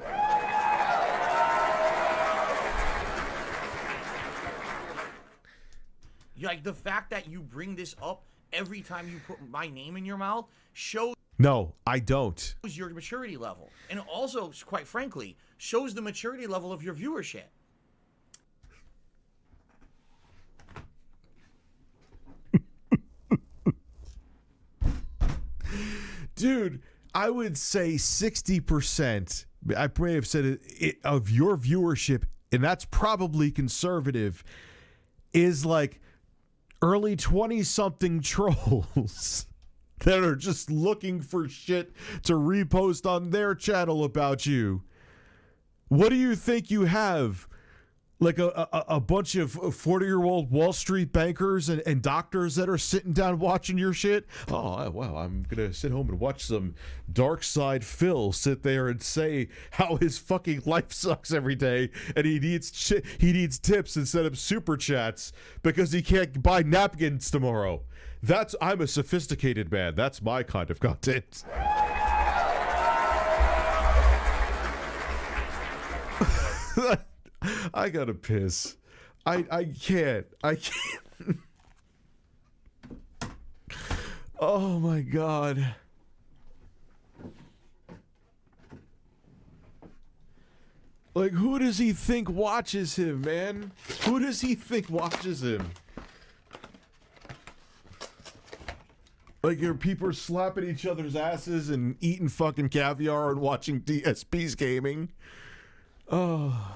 Like, the fact that you bring this up every time you put my name in your mouth shows... No, I don't. ...your maturity level. And also, quite frankly, shows the maturity level of your viewership. Dude... I would say 60%, I may have said it, of your viewership, and that's probably conservative, is like early 20-something trolls that are just looking for shit to repost on their channel about you. What do you think you have? Like a bunch of 40-year-old Wall Street bankers and doctors that are sitting down watching your shit? Oh, well, I'm going to sit home and watch some Dark Side Phil sit there and say how his fucking life sucks every day and he needs tips instead of super chats because he can't buy napkins tomorrow. I'm a sophisticated man. That's my kind of content. I gotta piss. I can't. Oh my god. Like, who does he think watches him, man? Who does he think watches him? Like, your people are slapping each other's asses and eating fucking caviar and watching DSP's gaming. Oh.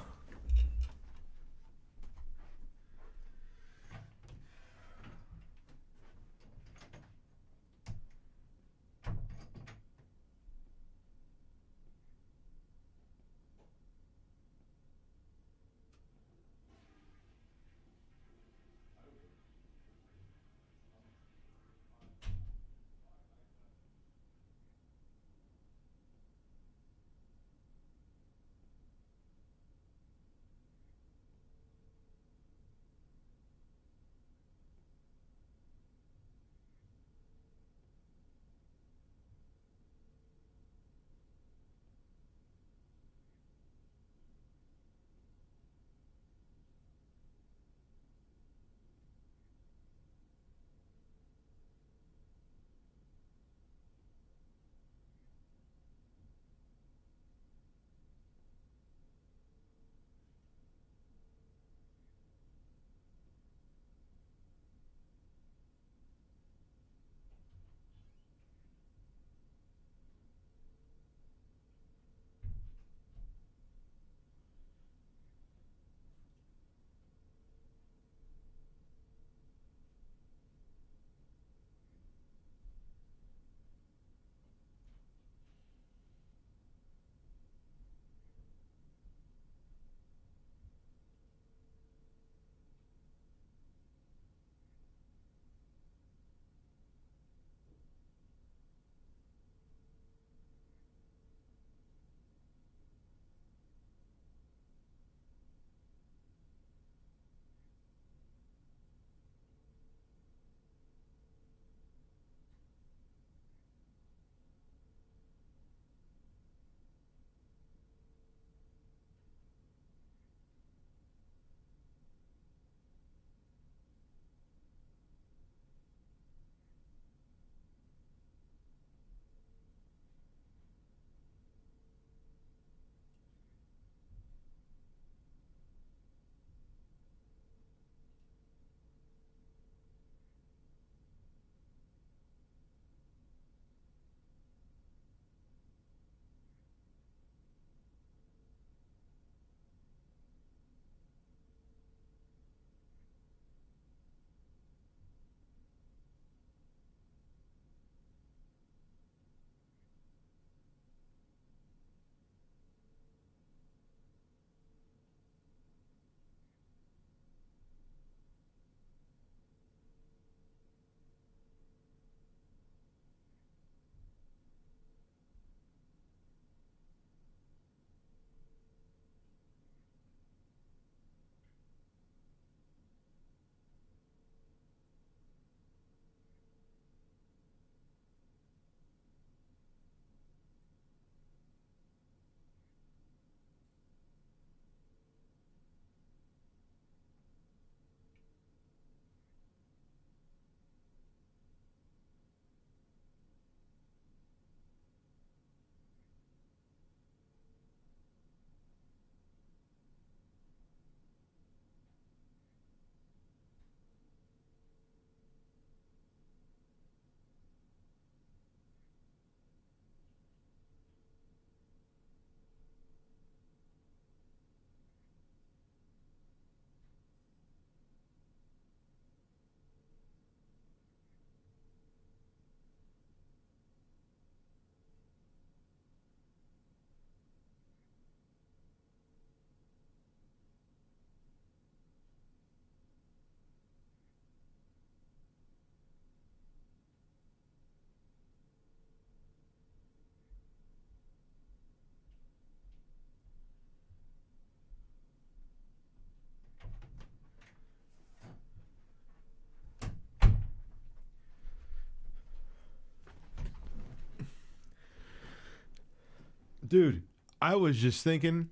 Dude, I was just thinking,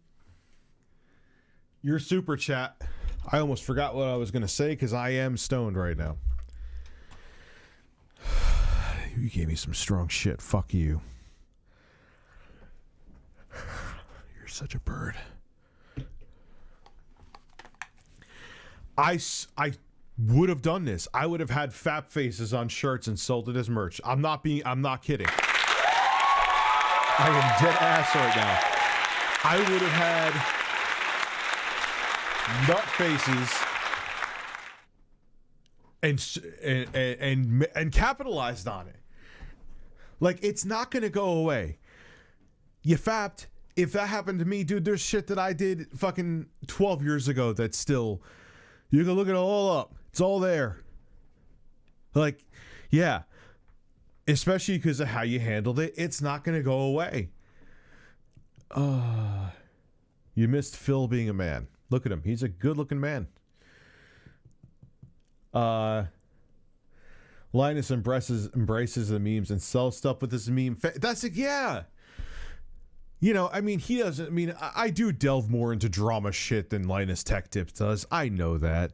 your super chat, I almost forgot what I was going to say because I am stoned right now. You gave me some strong shit. Fuck you. You're such a bird. I would have done this. I would have had fap faces on shirts and sold it as merch. I'm not kidding. I am dead ass right now. I would have had nut faces and capitalized on it. Like, it's not gonna go away. You fapped. If that happened to me, dude, there's shit that I did fucking 12 years ago that's still, you can look it all up. It's all there. Like, yeah. Especially because of how you handled it, it's not going to go away. You missed Phil being a man. Look at him. He's a good-looking man. Linus embraces the memes and sells stuff with his meme. That's it, yeah. You know, I mean, he doesn't. I mean, I do delve more into drama shit than Linus Tech Tips does. I know that.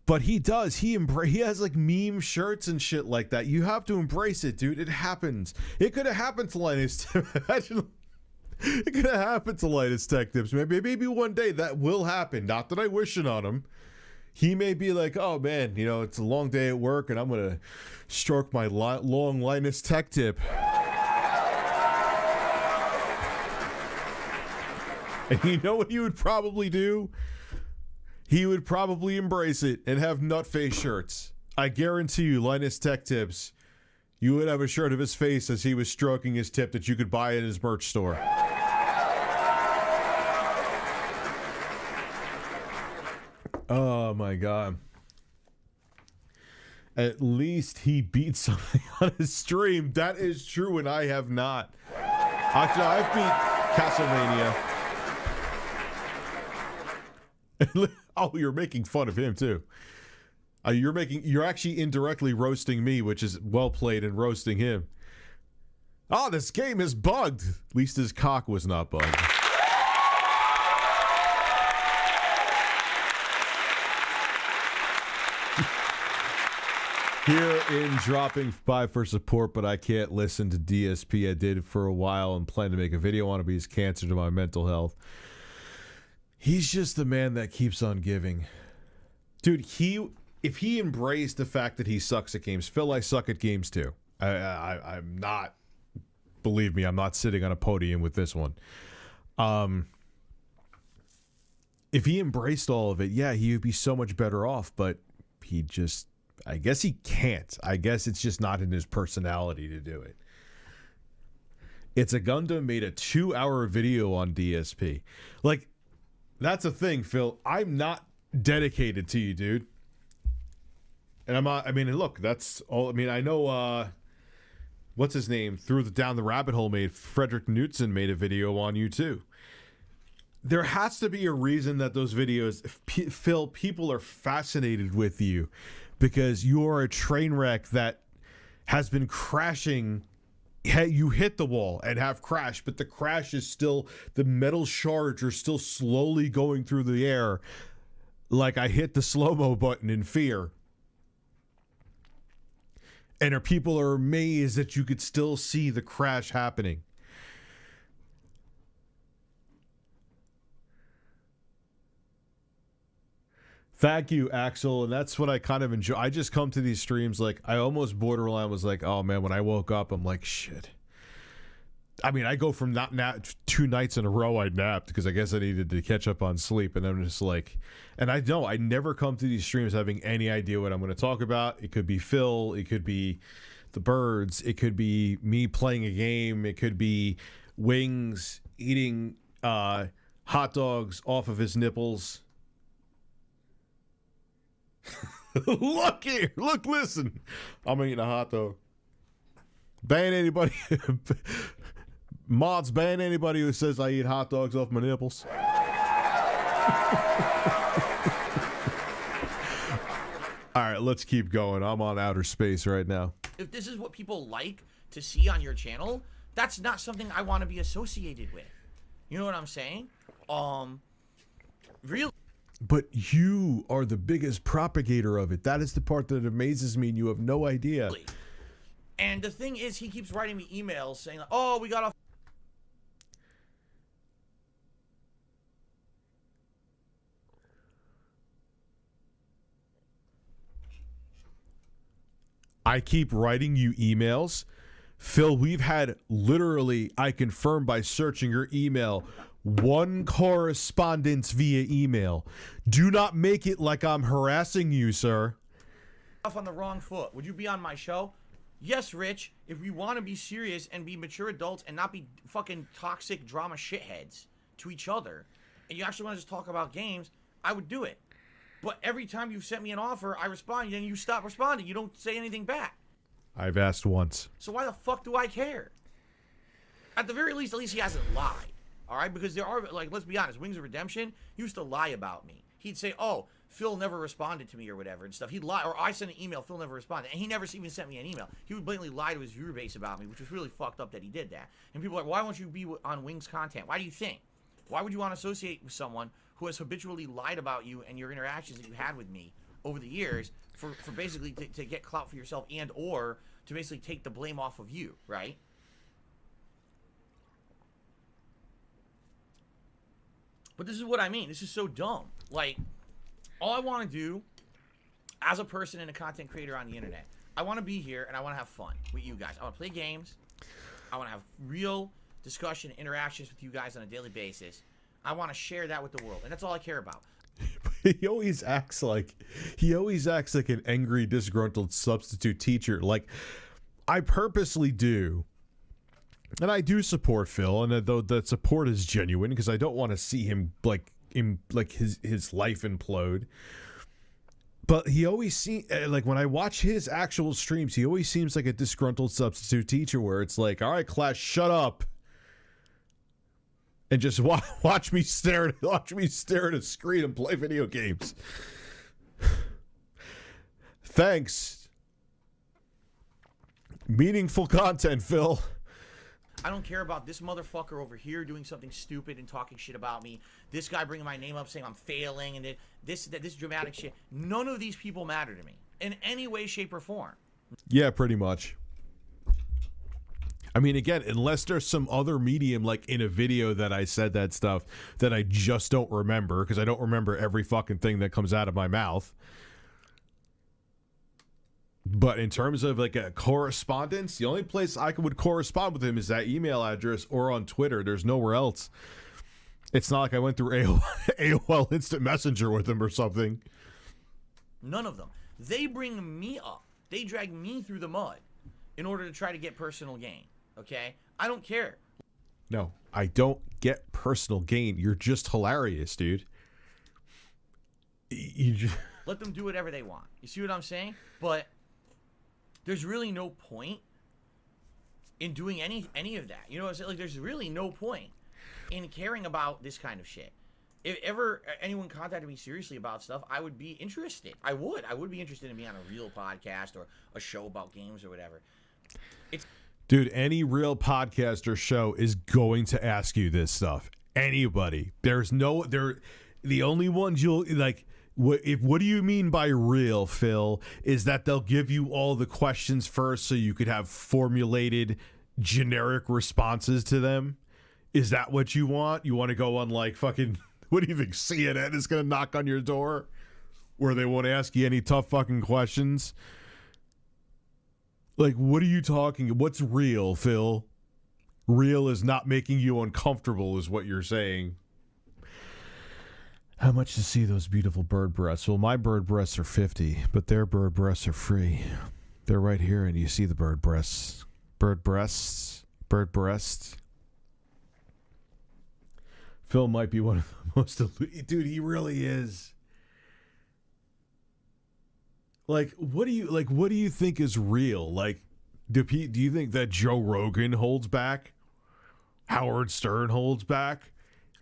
But he does. He has like meme shirts and shit like that. You have to embrace it, dude. It happens. It could have happened to Linus. It could have happened to Linus Tech Tips. Maybe one day that will happen. Not that I wish it on him. He may be like, oh man, you know, it's a long day at work and I'm going to stroke my long Linus Tech Tip. And you know what he would probably do? He would probably embrace it and have nutface shirts. I guarantee you, Linus Tech Tips, you would have a shirt of his face as he was stroking his tip that you could buy at his merch store. Oh my God. At least he beat something on his stream. That is true, and I have not. Actually, I've beat Castlevania. Oh, you're making fun of him too. You're actually indirectly roasting me, which is well played, and roasting him. Oh, this game is bugged. At least his cock was not bugged. Here in dropping 5 for support, but I can't listen to DSP. I did for a while and plan to make a video on it, but he's cancer to my mental health. He's just the man that keeps on giving. Dude, if he embraced the fact that he sucks at games, Phil, I suck at games too. I'm not, believe me, I'm not sitting on a podium with this one. If he embraced all of it, yeah, he would be so much better off, but he just, I guess he can't. I guess it's just not in his personality to do it. It's a Gundam made a 2-hour video on DSP. Like, that's the thing, Phil. I'm not dedicated to you, dude. And I'm not, I mean, look, that's all. I mean, I know, what's his name? Down the Rabbit Hole Frederick Knudsen made a video on you too. There has to be a reason that those videos, Phil, people are fascinated with you because you're a train wreck that has been crashing. You hit the wall and have crashed, but the crash is still, the metal shards are still slowly going through the air like I hit the slow-mo button in Fear. And people are amazed that you could still see the crash happening. Thank you, Axel. And that's what I kind of enjoy. I just come to these streams like, I almost borderline was like, oh man, when I woke up, I'm like, shit. I mean, I go from not 2 nights in a row I napped because I guess I needed to catch up on sleep. And I'm just like, and I never come to these streams having any idea what I'm going to talk about. It could be Phil. It could be the birds. It could be me playing a game. It could be Wings eating hot dogs off of his nipples. Look here. Look, listen. I'm eating a hot dog. Ban anybody. Mods, ban anybody who says I eat hot dogs off my nipples. All right, let's keep going. I'm on outer space right now. If this is what people like to see on your channel, That's not something I want to be associated with. You know what I'm saying? Really. But you are the biggest propagator of it. That is the part that amazes me, and you have no idea. And the thing is, he keeps writing me emails saying, like, oh, we got off. I keep writing you emails. Phil, we've had literally, I confirm by searching your email, 1 correspondence via email. Do not make it like I'm harassing you, sir. Off on the wrong foot. Would you be on my show? Yes, Rich, if we want to be serious and be mature adults and not be fucking toxic drama shitheads to each other, and you actually want to just talk about games, I would do it. But every time you've sent me an offer, I respond, and you stop responding. You don't say anything back. I've asked once. So why the fuck do I care? At the very least, at least he hasn't lied. All right? Because there are, like, let's be honest, Wings of Redemption used to lie about me. He'd say, oh, Phil never responded to me or whatever and stuff. He'd lie, or I sent an email, Phil never responded. And he never even sent me an email. He would blatantly lie to his viewer base about me, which was really fucked up that he did that. And people are like, why won't you be on Wings content? Why do you think? Why would you want to associate with someone who has habitually lied about you and your interactions that you had with me over the years for basically to get clout for yourself and or to basically take the blame off of you, right? But this is what I mean. This is so dumb. Like, all I want to do as a person and a content creator on the internet, I want to be here and I want to have fun with you guys. I want to play games. I want to have real discussion, interactions with you guys on a daily basis. I want to share that with the world, and that's all I care about. He always acts like an angry, disgruntled substitute teacher. Like, I purposely do, and I do support Phil, and though that support is genuine because I don't want to see him his life implode. But he always seems like when I watch his actual streams, he always seems like a disgruntled substitute teacher, where it's like, all right, class, shut up. And just watch me stare at a screen and play video games. Thanks. Meaningful content, Phil. I don't care about this motherfucker over here doing something stupid and talking shit about me. This guy bringing my name up saying I'm failing and this dramatic shit. None of these people matter to me in any way, shape, or form. Yeah, pretty much. I mean, again, unless there's some other medium, like in a video that I said that stuff that I just don't remember, because I don't remember every fucking thing that comes out of my mouth. But in terms of like a correspondence, the only place I would correspond with him is that email address or on Twitter. There's nowhere else. It's not like I went through AOL Instant Messenger with him or something. None of them. They bring me up. They drag me through the mud in order to try to get personal gain. Okay? I don't care. No, I don't get personal gain. You're just hilarious, dude. You just... Let them do whatever they want. You see what I'm saying? But there's really no point in doing any of that. You know what I'm saying? Like, there's really no point in caring about this kind of shit. If ever anyone contacted me seriously about stuff, I would be interested. I would be interested in being on a real podcast or a show about games or whatever. Dude, any real podcast or show is going to ask you this stuff. Anybody. The only ones you'll like. What do you mean by real, Phil? Is that they'll give you all the questions first so you could have formulated generic responses to them? Is that what you want? You want to go on like fucking, what do you think, CNN is going to knock on your door? Where they won't ask you any tough fucking questions? Like, what are you talking? What's real, Phil? Real is not making you uncomfortable is what you're saying. How much to see those beautiful bird breasts? Well, my bird breasts are $50, but their bird breasts are free. They're right here, and you see the bird breasts. Bird breasts. Bird breasts. Phil might be one of the most elite. Dude, he really is. What do you think is real? Like, do you think that Joe Rogan holds back? Howard Stern holds back?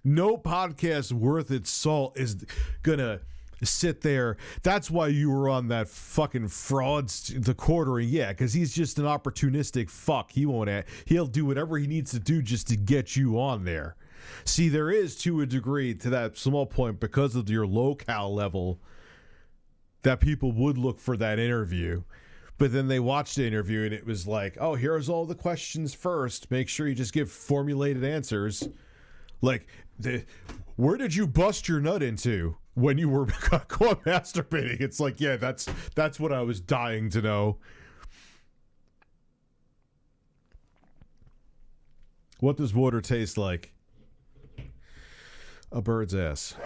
No podcast worth its salt is gonna sit there. That's why you were on that fucking the quartering. Yeah, because he's just an opportunistic fuck. He'll do whatever he needs to do just to get you on there. See, there is, to a degree, to that small point, because of your locale level, that people would look for that interview. But then they watched the interview and it was like, oh, here's all the questions first. Make sure you just give formulated answers. Like, where did you bust your nut into when you were caught masturbating? It's like, yeah, that's what I was dying to know. What does water taste like? A bird's ass.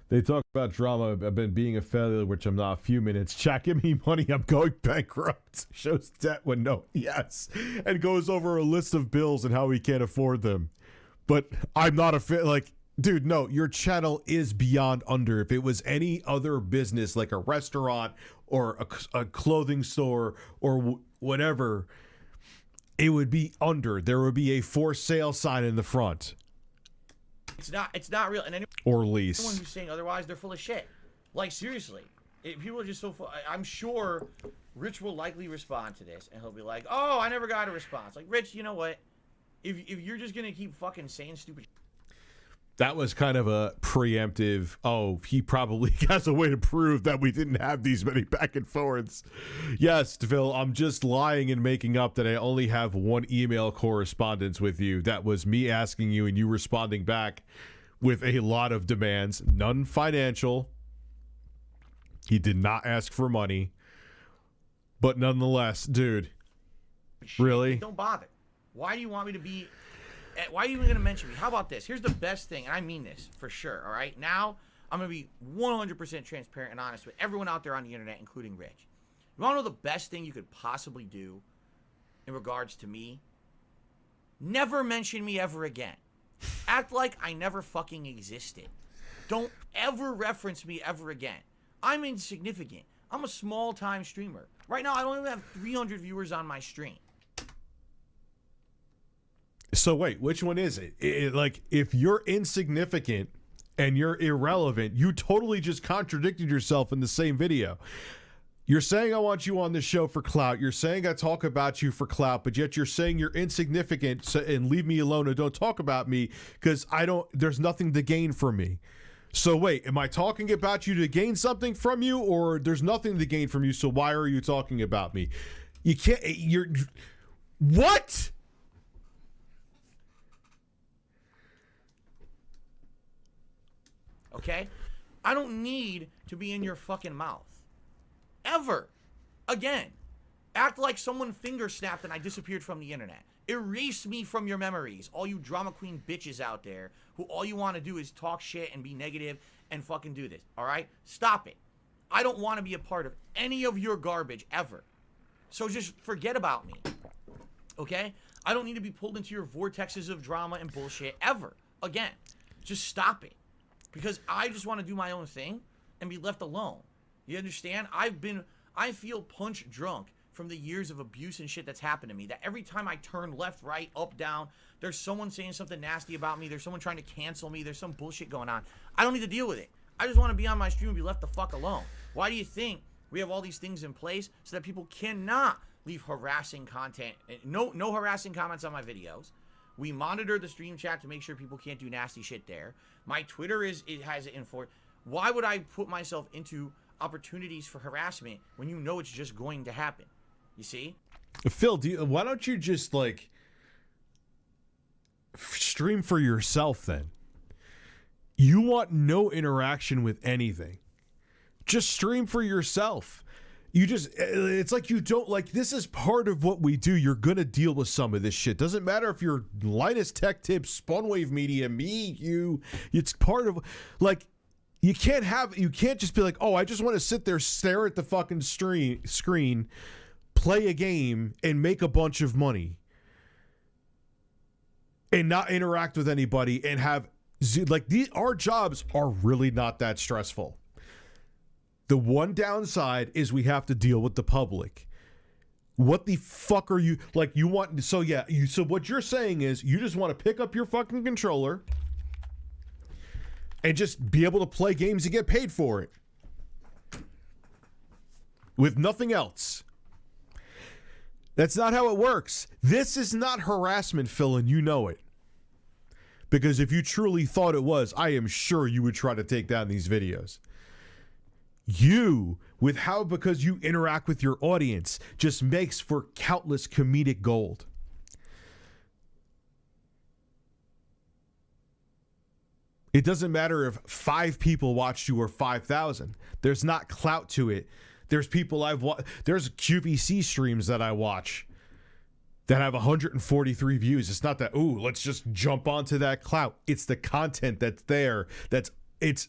They talk about drama. I've been being a failure, which I'm not. A few minutes. Chat, give me money. I'm going bankrupt. Shows debt when no. Yes. And goes over a list of bills and how he can't afford them. But I'm not dude, no, your channel is beyond under. If it was any other business, like a restaurant or a clothing store or whatever, it would be under. There would be a for sale sign in the front. It's not real. And or lease. Anyone who's saying otherwise, they're full of shit. Like, seriously. People are just so full. I'm sure Rich will likely respond to this, and he'll be like, oh, I never got a response. Like, Rich, you know what? If you're just going to keep fucking saying stupid shit. That was kind of a preemptive, oh, he probably has a way to prove that we didn't have these many back and forths. Yes, Phil, I'm just lying and making up that I only have one email correspondence with you. That was me asking you and you responding back with a lot of demands, none financial. He did not ask for money. But nonetheless, dude, really? Don't bother. Why do you want me to be... Why are you even going to mention me? How about this? Here's the best thing, and I mean this for sure, all right? Now, I'm going to be 100% transparent and honest with everyone out there on the internet, including Rich. You want to know the best thing you could possibly do in regards to me? Never mention me ever again. Act like I never fucking existed. Don't ever reference me ever again. I'm insignificant. I'm a small-time streamer. Right now, I don't even have 300 viewers on my stream. So wait, which one is it? Like, if you're insignificant and you're irrelevant, you totally just contradicted yourself in the same video. You're saying I want you on this show for clout. You're saying I talk about you for clout, but yet you're saying you're insignificant and leave me alone and don't talk about me because there's nothing to gain from me. So wait, am I talking about you to gain something from you, or there's nothing to gain from you, so why are you talking about me? You can't, what? Okay? I don't need to be in your fucking mouth. Ever. Again. Act like someone finger snapped and I disappeared from the internet. Erase me from your memories. All you drama queen bitches out there who all you want to do is talk shit and be negative and fucking do this. Alright? Stop it. I don't want to be a part of any of your garbage ever. So just forget about me. Okay? I don't need to be pulled into your vortexes of drama and bullshit ever. Again. Just stop it. Because I just want to do my own thing and be left alone. You understand? I feel punch drunk from the years of abuse and shit that's happened to me. That every time I turn left, right, up, down, there's someone saying something nasty about me. There's someone trying to cancel me. There's some bullshit going on. I don't need to deal with it. I just want to be on my stream and be left the fuck alone. Why do you think we have all these things in place so that people cannot leave harassing content? No harassing comments on my videos. We monitor the stream chat to make sure people can't do nasty shit there. My Twitter has it in for. Why would I put myself into opportunities for harassment when you know it's just going to happen? You see? Phil, why don't you just like stream for yourself then? You want no interaction with anything. Just stream for yourself. It's like you don't, like, this is part of what we do. You're gonna deal with some of this shit. Doesn't matter if you're Linus Tech Tips, Spawnwave Media, me, you. It's part of, like, you can't just be like, oh, I just want to sit there, stare at the fucking screen, play a game, and make a bunch of money, and not interact with anybody, and have, like, our jobs are really not that stressful. The one downside is we have to deal with the public. What the fuck are you like? You want so yeah? So what you're saying is you just want to pick up your fucking controller and just be able to play games and get paid for it with nothing else. That's not how it works. This is not harassment, Phil, and you know it. Because if you truly thought it was, I am sure you would try to take down these videos. You, with how, because you interact with your audience, just makes for countless comedic gold. It doesn't matter if 5 people watched you or 5,000. There's not clout to it. There's people there's QVC streams that I watch that have 143 views. It's not that, ooh, let's just jump onto that clout. It's the content that's there. It's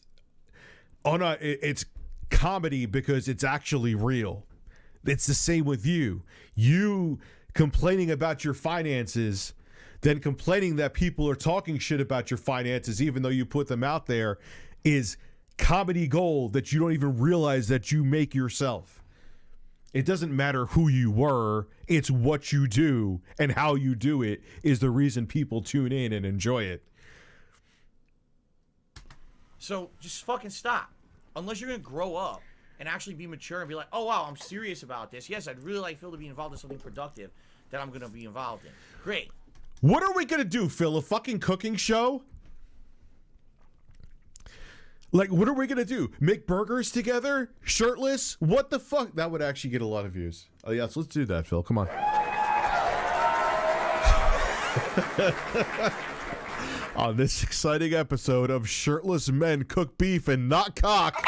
comedy because it's actually real. It's the same with you. You complaining about your finances, then complaining that people are talking shit about your finances even though you put them out there, is comedy gold that you don't even realize that you make yourself. It doesn't matter who you were, it's what you do and how you do it is the reason people tune in and enjoy it. So just fucking stop. Unless you're going to grow up and actually be mature and be like, oh, wow, I'm serious about this. Yes, I'd really like Phil to be involved in something productive that I'm going to be involved in. Great. What are we going to do, Phil? A fucking cooking show? Like, what are we going to do? Make burgers together? Shirtless? What the fuck? That would actually get a lot of views. Oh, yes, let's do that, Phil. Come on. On this exciting episode of Shirtless Men Cook Beef and Not Cock.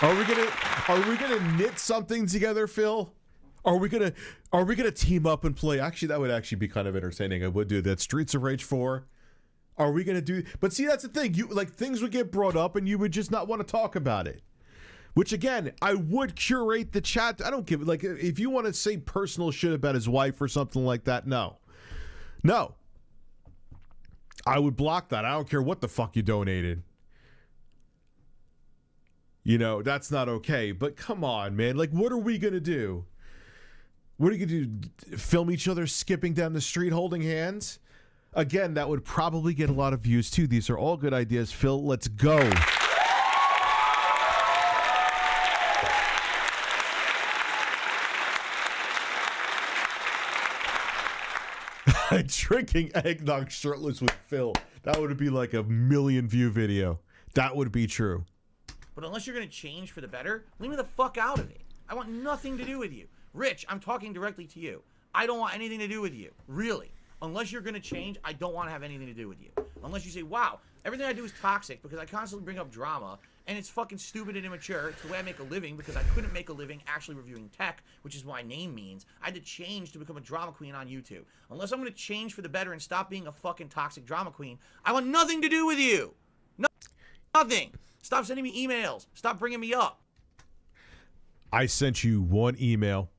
Are we gonna knit something together, Phil? Are we gonna team up and play? Actually, that would actually be kind of entertaining. I would do that. Streets of Rage 4. Are we gonna do? But see, that's the thing. You like things would get brought up, and you would just not want to talk about it. Which again, I would curate the chat. I don't give like if you want to say personal shit about his wife or something like that. No, I would block that. I don't care what the fuck you donated. You know, that's not okay. But come on, man. Like, what are we gonna do? What are you gonna do? Film each other skipping down the street holding hands? Again, that would probably get a lot of views too. These are all good ideas, Phil. Let's go. Drinking eggnog shirtless with Phil. That would be like a 1 million view video. That would be true. But unless you're going to change for the better, leave me the fuck out of it. I want nothing to do with you. Rich, I'm talking directly to you. I don't want anything to do with you. Really. Unless you're going to change, I don't want to have anything to do with you. Unless you say, wow, everything I do is toxic because I constantly bring up drama and it's fucking stupid and immature. It's the way I make a living because I couldn't make a living actually reviewing tech, which is what my name means. I had to change to become a drama queen on YouTube. Unless I'm going to change for the better and stop being a fucking toxic drama queen, I want nothing to do with you. Nothing. Stop sending me emails. Stop bringing me up. I sent you one email.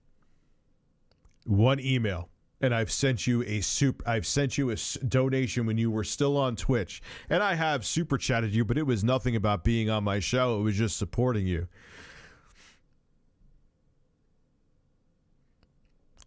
And I've sent you a donation when you were still on Twitch. And I have super chatted you, but it was nothing about being on my show. It was just supporting you.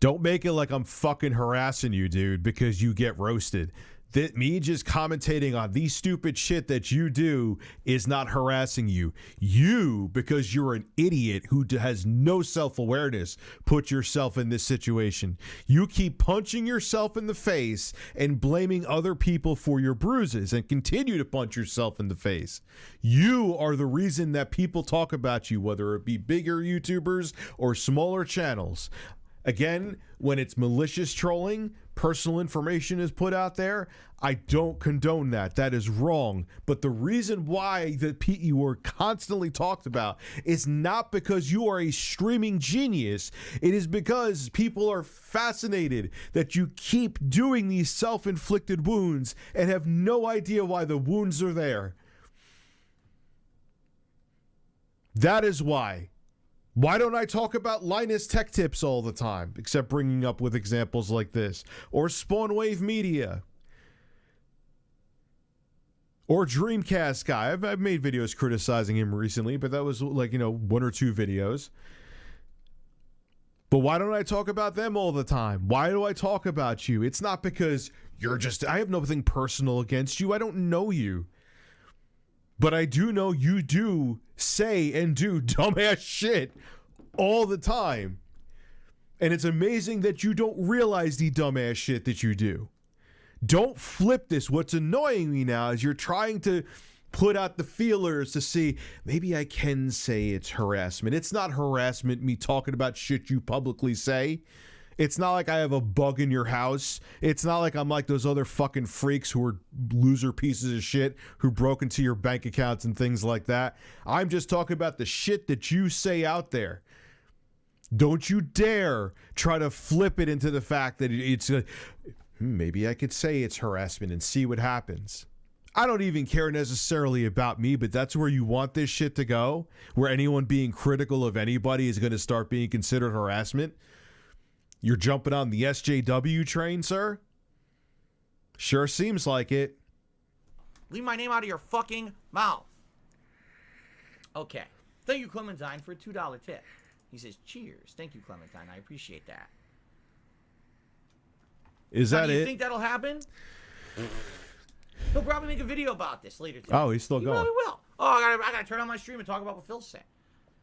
Don't make it like I'm fucking harassing you, dude, because you get roasted. That me just commentating on these stupid shit that you do is not harassing you. You, because you're an idiot who has no self-awareness, put yourself in this situation. You keep punching yourself in the face and blaming other people for your bruises and continue to punch yourself in the face. You are the reason that people talk about you, whether it be bigger YouTubers or smaller channels. Again, when it's malicious trolling, personal information is put out there, I don't condone that. That is wrong. But the reason why that you were constantly talked about is not because you are a streaming genius. It is because people are fascinated that you keep doing these self-inflicted wounds and have no idea why the wounds are there. That is why. Why don't I talk about Linus Tech Tips all the time, except bringing up with examples like this? Or Spawnwave Media? Or Dreamcast guy. I've made videos criticizing him recently, but that was like, 1 or 2 videos. But why don't I talk about them all the time? Why do I talk about you? It's not because I have nothing personal against you. I don't know you. But I do know you do say and do dumbass shit all the time. And it's amazing that you don't realize the dumbass shit that you do. Don't flip this. What's annoying me now is you're trying to put out the feelers to see, maybe I can say it's harassment. It's not harassment, me talking about shit you publicly say. It's not like I have a bug in your house. It's not like I'm like those other fucking freaks who are loser pieces of shit who broke into your bank accounts and things like that. I'm just talking about the shit that you say out there. Don't you dare try to flip it into the fact that it's maybe I could say it's harassment and see what happens. I don't even care necessarily about me, but that's where you want this shit to go, where anyone being critical of anybody is going to start being considered harassment. You're jumping on the SJW train, sir? Sure seems like it. Leave my name out of your fucking mouth. Okay. Thank you, Clementine, for a $2 tip. He says, cheers. Thank you, Clementine. I appreciate that. Is that it? Do you think that'll happen? He'll probably make a video about this later today. Oh, he's still going. He probably will. Oh, I gotta turn on my stream and talk about what Phil's saying.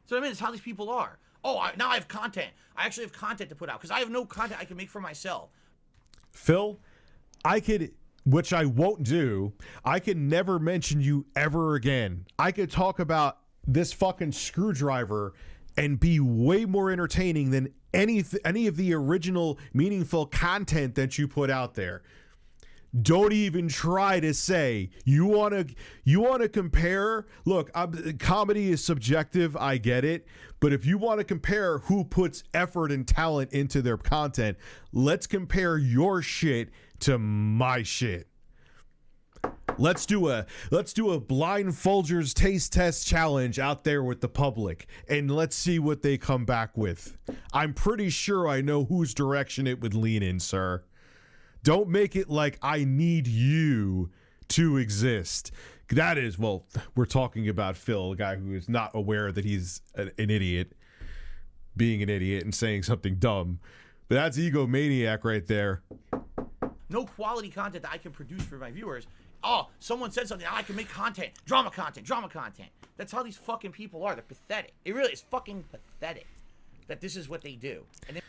So I mean, it's how these people are. Oh, now I have content. I actually have content to put out because I have no content I can make for myself. Phil, I could, which I won't do, I could never mention you ever again. I could talk about this fucking screwdriver and be way more entertaining than any of the original meaningful content that you put out there. Don't even try to say you want to compare. Look, comedy is subjective. I get it. But if you want to compare who puts effort and talent into their content, let's compare your shit to my shit. Let's do a blind Folgers taste test challenge out there with the public, and let's see what they come back with. I'm pretty sure I know whose direction it would lean in, sir. Don't make it like I need you to exist. That is, well, we're talking about Phil, a guy who is not aware that he's an idiot, being an idiot and saying something dumb. But that's egomaniac right there. No quality content that I can produce for my viewers. Oh, someone said something, I can make content. Drama content. That's how these fucking people are. They're pathetic. It really is fucking pathetic that this is what they do. And then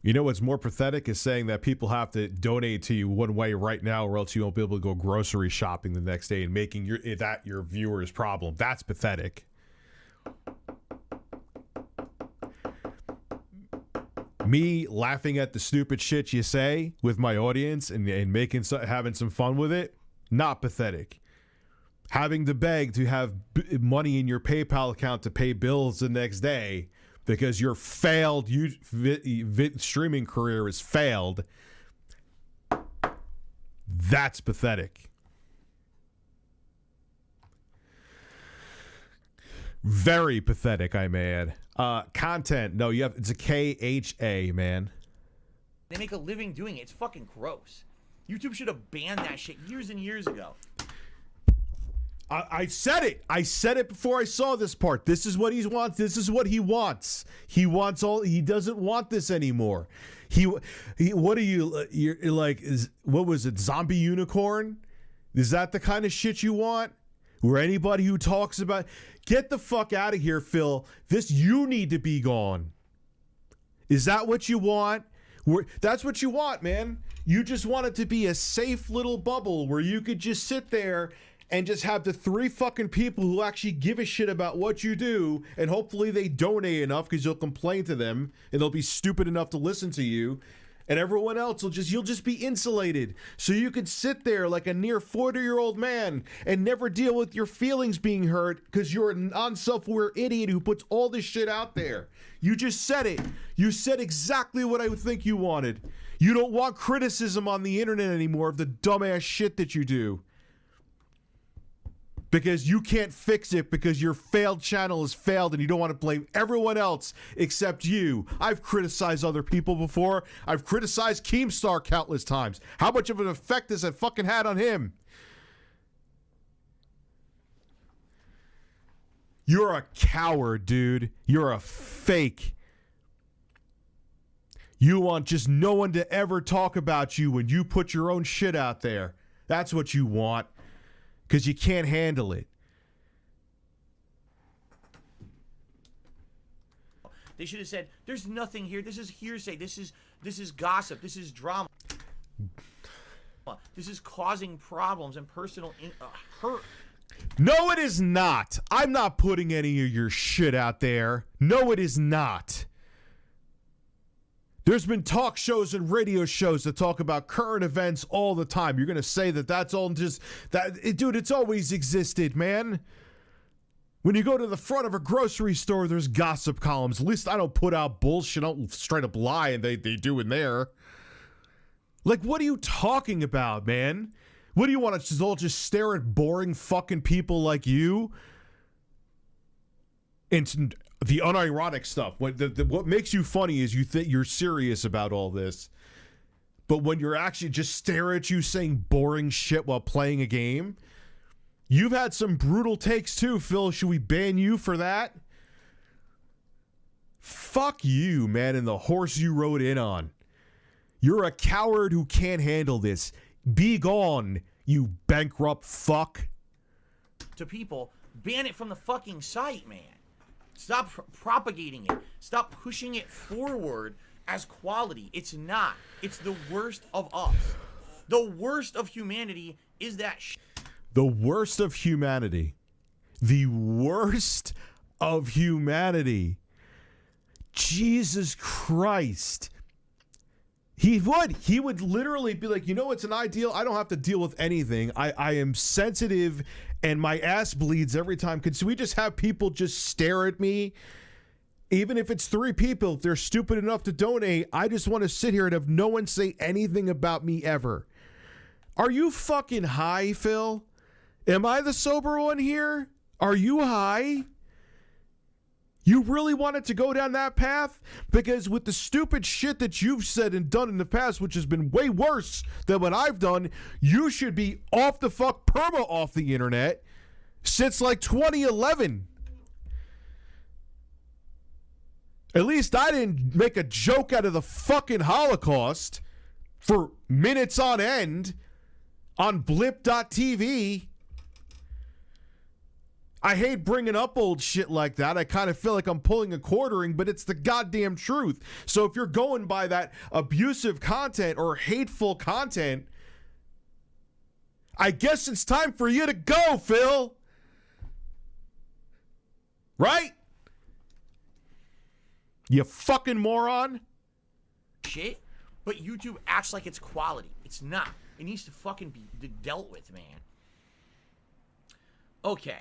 you know what's more pathetic is saying that people have to donate to you one way right now or else you won't be able to go grocery shopping the next day and making your viewer's problem. That's pathetic. Me laughing at the stupid shit you say with my audience and having some fun with it, not pathetic. Having to beg to have money in your PayPal account to pay bills the next day because your failed streaming career is failed, that's pathetic. Very pathetic, I may add. Content, no, it's a KHA, man. they make a living doing it. It's fucking gross. YouTube should have banned that shit years and years ago. I said it. I said it before I saw this part. This is what he wants. This is what he wants. He wants all. He doesn't want this anymore. He what are you? You're like, what was it? Zombie unicorn? Is that the kind of shit you want? Where anybody who talks about, get the fuck out of here, Phil. You need to be gone. Is that what you want? That's what you want, man. You just want it to be a safe little bubble where you could just sit there and just have the 3 fucking people who actually give a shit about what you do, and hopefully they donate enough because you'll complain to them and they'll be stupid enough to listen to you, and everyone else you'll just be insulated so you could sit there like a near 40-year-old man and never deal with your feelings being hurt because you're a non-self-aware idiot who puts all this shit out there. You just said it. You said exactly what I would think you wanted. You don't want criticism on the internet anymore of the dumbass shit that you do. Because you can't fix it because your failed channel has failed and you don't want to blame everyone else except you. I've criticized other people before. I've criticized Keemstar countless times. How much of an effect has that fucking had on him? You're a coward, dude. You're a fake. You want just no one to ever talk about you when you put your own shit out there. That's what you want. Because you can't handle it. They should have said, there's nothing here. This is hearsay. This is gossip. This is drama. This is causing problems and personal hurt. No, it is not. I'm not putting any of your shit out there. No, it is not. There's been talk shows and radio shows that talk about current events all the time. You're going to say that that's all just that, dude, it's always existed, man. When you go to the front of a grocery store, there's gossip columns. At least I don't put out bullshit. I don't straight up lie, and they do in there. Like, what are you talking about, man? What do you want us to all just stare at boring fucking people like you? And the unironic stuff. What makes you funny is you think you're serious about all this. But when you're actually just stare at you saying boring shit while playing a game, you've had some brutal takes too, Phil. Should we ban you for that? Fuck you, man, and the horse you rode in on. You're a coward who can't handle this. Be gone, you bankrupt fuck. To people, ban it from the fucking site, man. Stop propagating it. Stop pushing it forward as quality. It's not. It's the worst of us. The worst of humanity is that The worst of humanity. The worst of humanity. Jesus Christ. He would literally be like, you know, it's an ideal. I don't have to deal with anything. I am sensitive and my ass bleeds every time. Could we just have people just stare at me? Even if it's 3 people, if they're stupid enough to donate, I just want to sit here and have no one say anything about me ever. Are you fucking high, Phil? Am I the sober one here? Are you high? You really wanted to go down that path? Because with the stupid shit that you've said and done in the past, which has been way worse than what I've done, you should be off the fuck perma off the internet since like 2011. At least I didn't make a joke out of the fucking Holocaust for minutes on end on blip.tv. I hate bringing up old shit like that. I kind of feel like I'm pulling a quartering, but it's the goddamn truth. So if you're going by that abusive content or hateful content, I guess it's time for you to go, Phil. Right? You fucking moron. shit, but YouTube acts like it's quality. It's not. It needs to fucking be dealt with, man. Okay.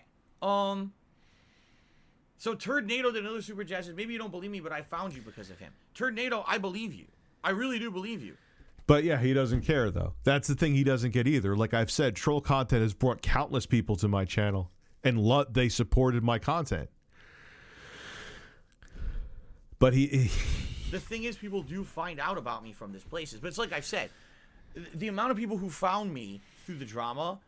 So Turd NATO did another super chat says, maybe you don't believe me, but I found you because of him. Turd NATO, I believe you. I really do believe you. But yeah, he doesn't care though. That's the thing he doesn't get either. Like I've said, troll content has brought countless people to my channel, and they supported my content. But the thing is, people do find out about me from these places. But it's like I've said, the amount of people who found me through the drama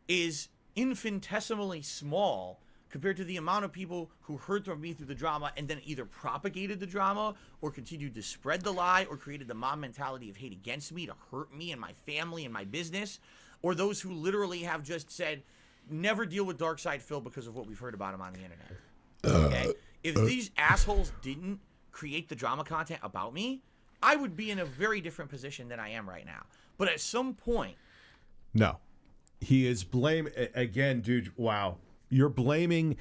is infinitesimally small compared to the amount of people who heard from me through the drama and then either propagated the drama or continued to spread the lie or created the mob mentality of hate against me to hurt me and my family and my business, or those who literally have just said, never deal with Darkside Phil because of what we've heard about him on the internet. Okay? If these assholes didn't create the drama content about me, I would be in a very different position than I am right now. But at some point... No. He is again, dude, wow. You're blaming,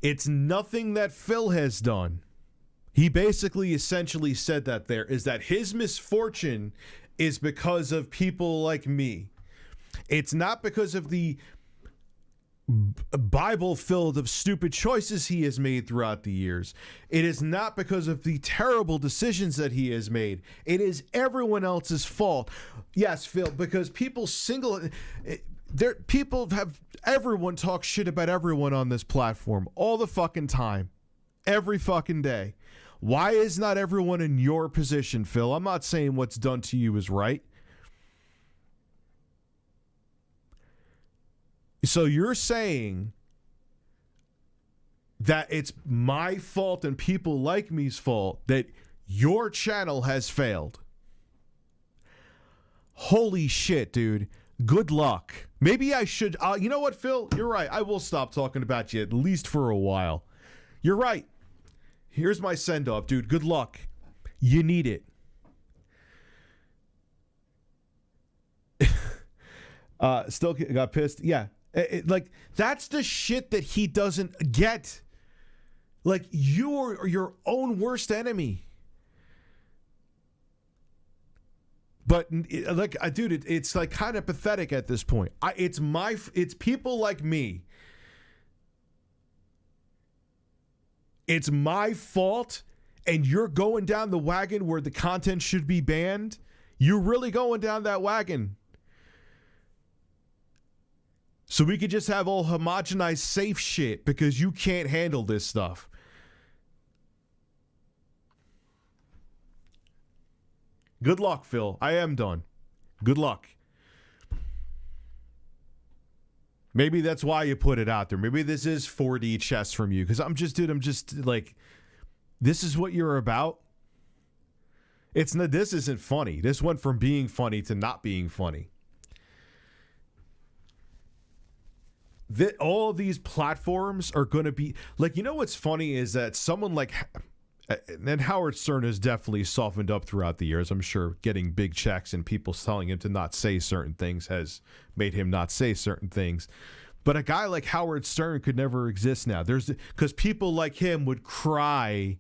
it's nothing that Phil has done. He basically essentially said that there is that his misfortune is because of people like me. It's not because of the Bible filled of stupid choices he has made throughout the years. It is not because of the terrible decisions that he has made. It is everyone else's fault. Yes, Phil, because people everyone talks shit about everyone on this platform all the fucking time, every fucking day. Why is not everyone in your position, Phil? I'm not saying what's done to you is right. So you're saying that it's my fault and people like me's fault that your channel has failed. Holy shit, dude. Good luck. Maybe I should... you know what, Phil? You're right. I will stop talking about you at least for a while. You're right. Here's my send-off, dude. Good luck. You need it. Still got pissed. Yeah. Like, that's the shit that he doesn't get. Like, you're your own worst enemy. But like, dude, it's like kind of pathetic at this point. It's people like me. It's my fault, and you're going down the wagon where the content should be banned. You're really going down that wagon. So we could just have all homogenized safe shit because you can't handle this stuff. Good luck, Phil. I am done. Good luck. Maybe that's why you put it out there. Maybe this is 4D chess from you. Because I'm just like, this is what you're about. This isn't funny. This went from being funny to not being funny. All of these platforms are going to be like, you know what's funny is that someone like, and Howard Stern has definitely softened up throughout the years. I'm sure getting big checks and people telling him to not say certain things has made him not say certain things. But a guy like Howard Stern could never exist now. Because people like him would cry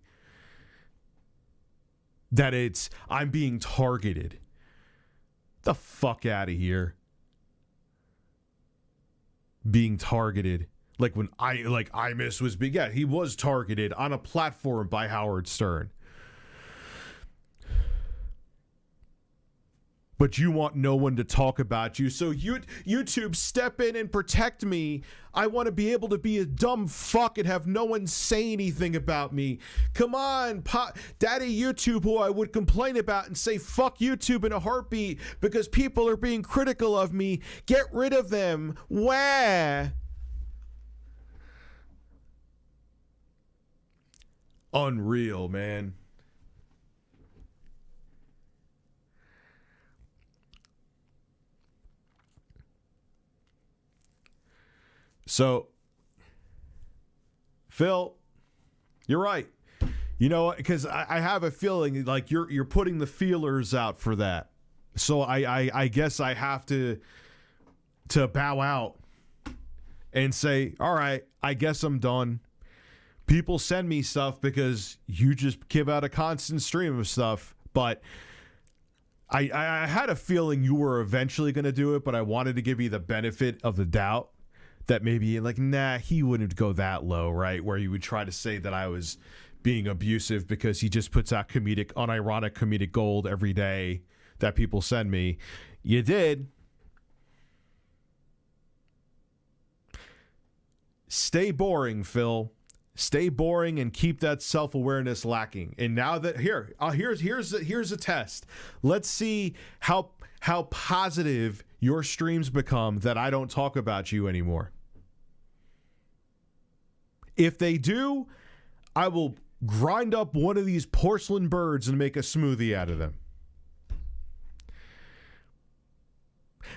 that I'm being targeted. The fuck out of here. Being targeted. Like when Imus was big. Yeah, he was targeted on a platform by Howard Stern. But you want no one to talk about you. So YouTube, step in and protect me. I want to be able to be a dumb fuck and have no one say anything about me. Come on, Daddy YouTube, who I would complain about and say fuck YouTube in a heartbeat because people are being critical of me. Get rid of them. Where? Unreal, man. So, Phil, you're right. You know, because I have a feeling like you're putting the feelers out for that. So I guess I have to bow out and say, all right, I guess I'm done. People send me stuff because you just give out a constant stream of stuff. But I had a feeling you were eventually going to do it, but I wanted to give you the benefit of the doubt that maybe like, nah, he wouldn't go that low, right? Where you would try to say that I was being abusive because he just puts out unironic comedic gold every day that people send me. You did. Stay boring, Phil. Stay boring and keep that self-awareness lacking. And now that here's a test. Let's see how positive your streams become that I don't talk about you anymore. If they do, I will grind up one of these porcelain birds and make a smoothie out of them.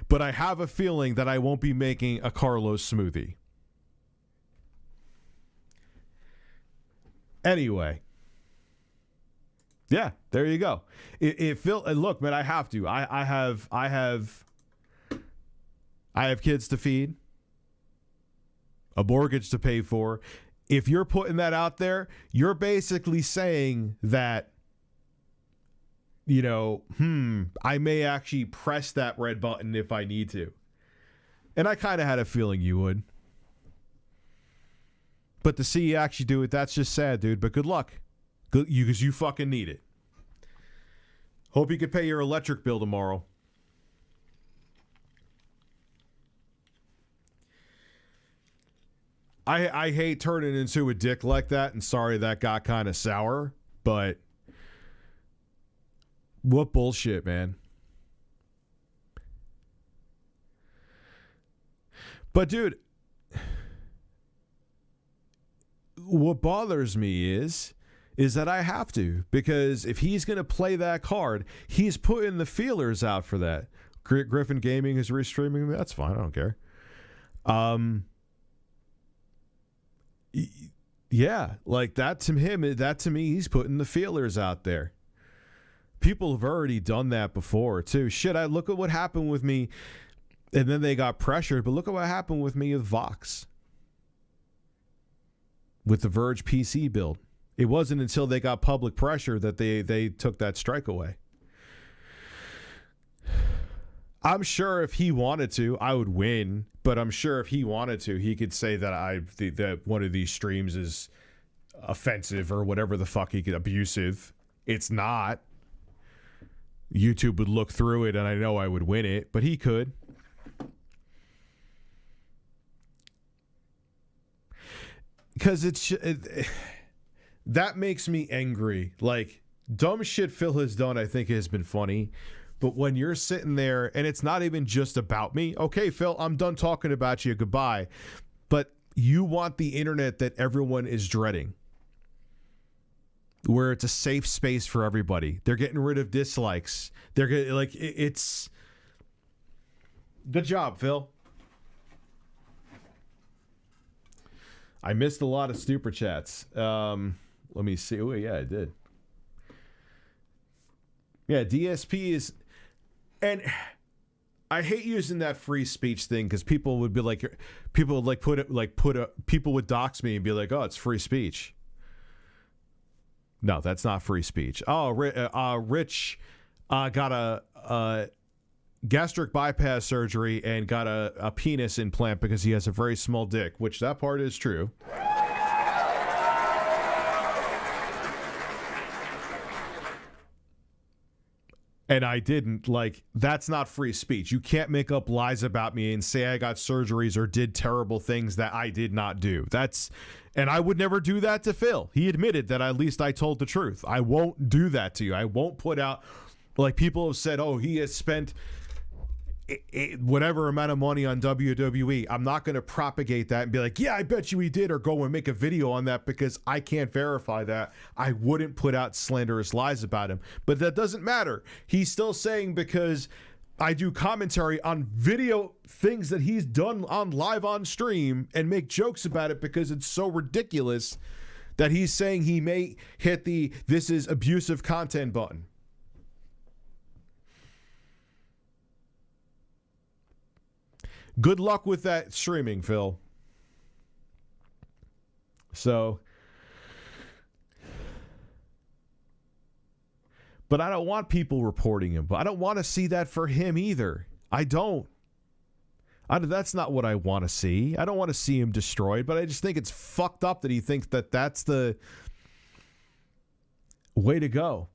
But I have a feeling that I won't be making a Carlos smoothie. Anyway. Yeah, there you go. Look, man, I have to. I have kids to feed, a mortgage to pay for. If you're putting that out there, you're basically saying that, you know, I may actually press that red button if I need to. And I kind of had a feeling you would. But to see you actually do it, that's just sad, dude. But good luck. Because you fucking need it. Hope you can pay your electric bill tomorrow. I hate turning into a dick like that, and sorry that got kind of sour, but what bullshit, man. But dude, what bothers me is that I have to, because if he's going to play that card, he's putting the feelers out for that. Griffin Gaming is restreaming. That's fine. I don't care. Yeah, like that to him, that to me, he's putting the feelers out there. People have already done that before too. Shit, I look at what happened with me, and then they got pressured. But look at what happened with me with Vox, with the Verge PC build. It wasn't until they got public pressure that they took that strike away. I'm sure if he wanted to, I would win. But I'm sure if he wanted to, he could say that that one of these streams is offensive or whatever the fuck he could, abusive. It's not. YouTube would look through it, and I know I would win it, but he could. Because that makes me angry. Like, dumb shit Phil has done, I think, has been funny. But when you're sitting there, and it's not even just about me. Okay, Phil, I'm done talking about you. Goodbye. But you want the internet that everyone is dreading, where it's a safe space for everybody. They're getting rid of dislikes. They're getting, like, it's... Good job, Phil. I missed a lot of super chats. Let me see. Oh, yeah, I did. Yeah, DSP is... And I hate using that free speech thing, because people would be like... People would, like, people would dox me and be like, oh, it's free speech. No, that's not free speech. Oh, Rich got a gastric bypass surgery and got a penis implant because he has a very small dick, which that part is true. And I didn't. Like, that's not free speech. You can't make up lies about me and say I got surgeries or did terrible things that I did not do. And I would never do that to Phil. He admitted that at least I told the truth. I won't do that to you. I won't put out, like, people have said, oh, he has spent whatever amount of money on WWE. I'm not going to propagate that and be like, yeah, I bet you he did, or go and make a video on that, because I can't verify that. I wouldn't put out slanderous lies about him. But that doesn't matter. He's still saying, because I do commentary on video things that he's done on live on stream and make jokes about it because it's so ridiculous, that he's saying he may hit the "this is abusive content" button. Good luck with that streaming, Phil. So, but I don't want people reporting him. But I don't want to see that for him either. I don't. That's not what I want to see. I don't want to see him destroyed, but I just think it's fucked up that he thinks that that's the way to go.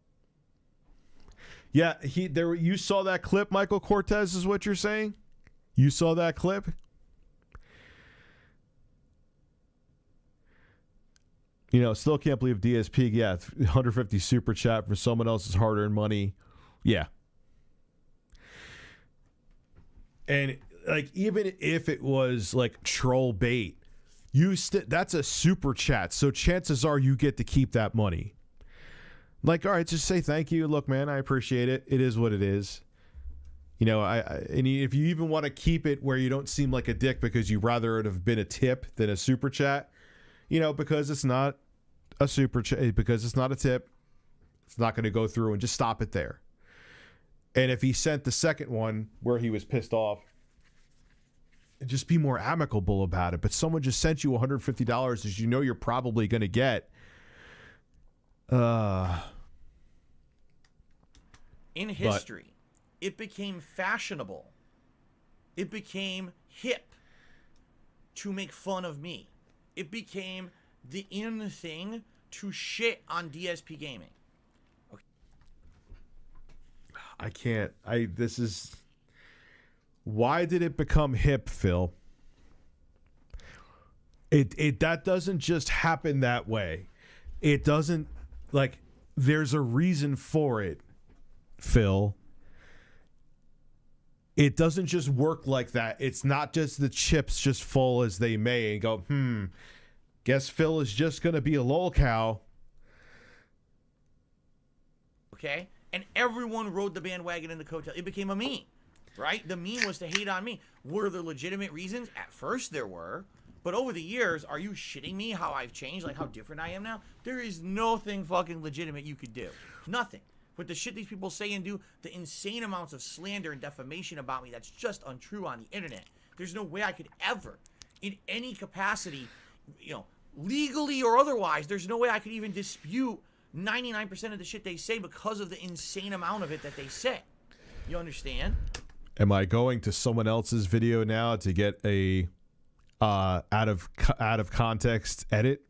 Yeah, you saw that clip, Michael Cortez, is what you're saying? You saw that clip? You know, still can't believe DSP. Yeah, 150 super chat for someone else's hard-earned money. Yeah. And, like, even if it was, like, troll bait, that's a super chat, so chances are you get to keep that money. Like, all right, just say thank you. Look, man, I appreciate it. It is what it is. You know, and if you even want to keep it where you don't seem like a dick because you rather it have been a tip than a super chat, you know, because it's not a super chat, because it's not a tip, it's not going to go through, and just stop it there. And if he sent the second one where he was pissed off, just be more amicable about it. But someone just sent you $150 as you know you're probably going to get. In history, it became fashionable. It became hip to make fun of me. It became the in thing to shit on DSP Gaming. Okay. I can't. Why did it become hip, Phil? That doesn't just happen that way. It doesn't, like, there's a reason for it, Phil. It doesn't just work like that. It's not just the chips just fall as they may and go, Guess Phil is just going to be a lol cow. Okay? And everyone rode the bandwagon in the coattail. It became a meme, right? The meme was to hate on me. Were there legitimate reasons? At first there were. But over the years, are you shitting me how I've changed? Like how different I am now? There is nothing fucking legitimate you could do. Nothing. With the shit these people say and do, the insane amounts of slander and defamation about me that's just untrue on the internet. There's no way I could ever, in any capacity, you know, legally or otherwise, there's no way I could even dispute 99% of the shit they say because of the insane amount of it that they say. You understand? Am I going to someone else's video now to get a out of context edit?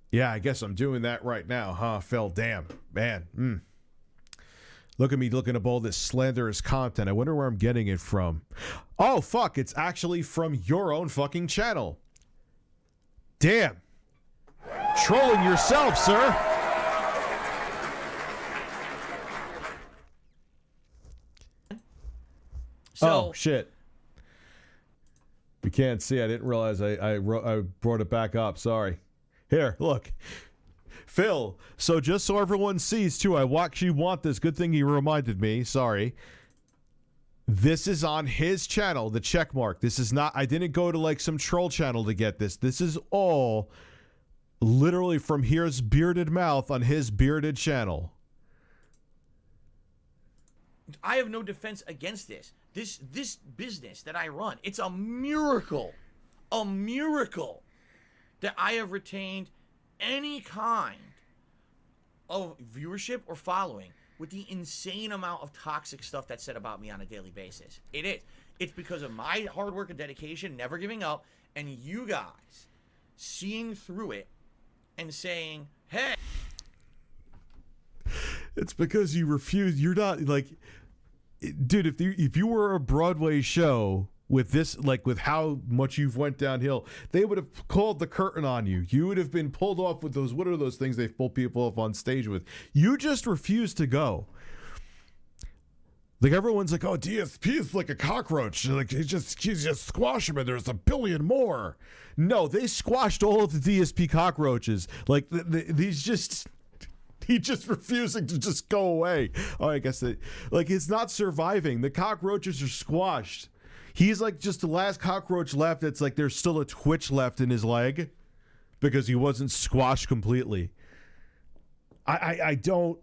Yeah, I guess I'm doing that right now, huh, Phil? Damn, man. Look at me looking up all this slanderous content. I wonder where I'm getting it from. Oh, fuck, it's actually from your own fucking channel. Damn. Trolling yourself, sir. So, oh, shit. We can't see. I didn't realize I brought it back up. Sorry. Here, look. Phil, so just so everyone sees, too, I actually want this. Good thing you reminded me. Sorry. This is on his channel, the check mark. This is not, I didn't go to like some troll channel to get this. This is all literally from here's bearded mouth on his bearded channel. I have no defense against this. This business that I run, it's a miracle that I have retained any kind of viewership or following with the insane amount of toxic stuff that's said about me on a daily basis. It is. It's because of my hard work and dedication, never giving up, and you guys seeing through it and saying, hey. It's because you refuse. You're not like, dude, if you were a Broadway show with this, like with how much you've went downhill, they would have called the curtain on you. You would have been pulled off with those, what are those things they pull people off on stage with? You just refuse to go. Like everyone's like, oh, DSP is like a cockroach. Like you just squash him and there's a billion more. No, they squashed all of the DSP cockroaches. Like he just refusing to just go away. Oh, I guess it's not surviving. The cockroaches are squashed. He's like just the last cockroach left. It's like there's still a twitch left in his leg because he wasn't squashed completely. I don't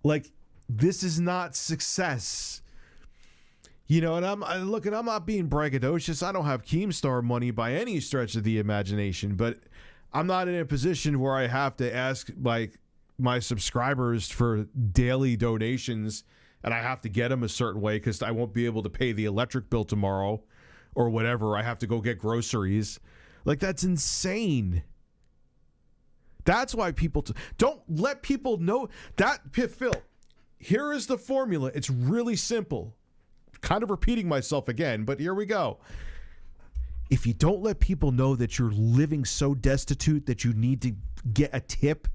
like, this is not success. You know, and I'm not being braggadocious. I don't have Keemstar money by any stretch of the imagination, but I'm not in a position where I have to ask like my subscribers for daily donations and I have to get them a certain way because I won't be able to pay the electric bill tomorrow or whatever. I have to go get groceries. Like, that's insane. That's why people don't let people know that. Phil, here is the formula. It's really simple. Kind of repeating myself again, but here we go. If you don't let people know that you're living so destitute that you need to get a tip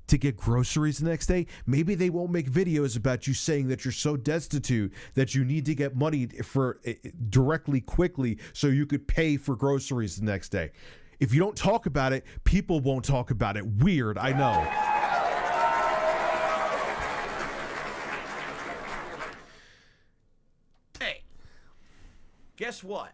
to get groceries the next day, maybe they won't make videos about you saying that you're so destitute that you need to get money for directly quickly so you could pay for groceries the next day. If you don't talk about it, people won't talk about it. Weird, I know. Hey, guess what?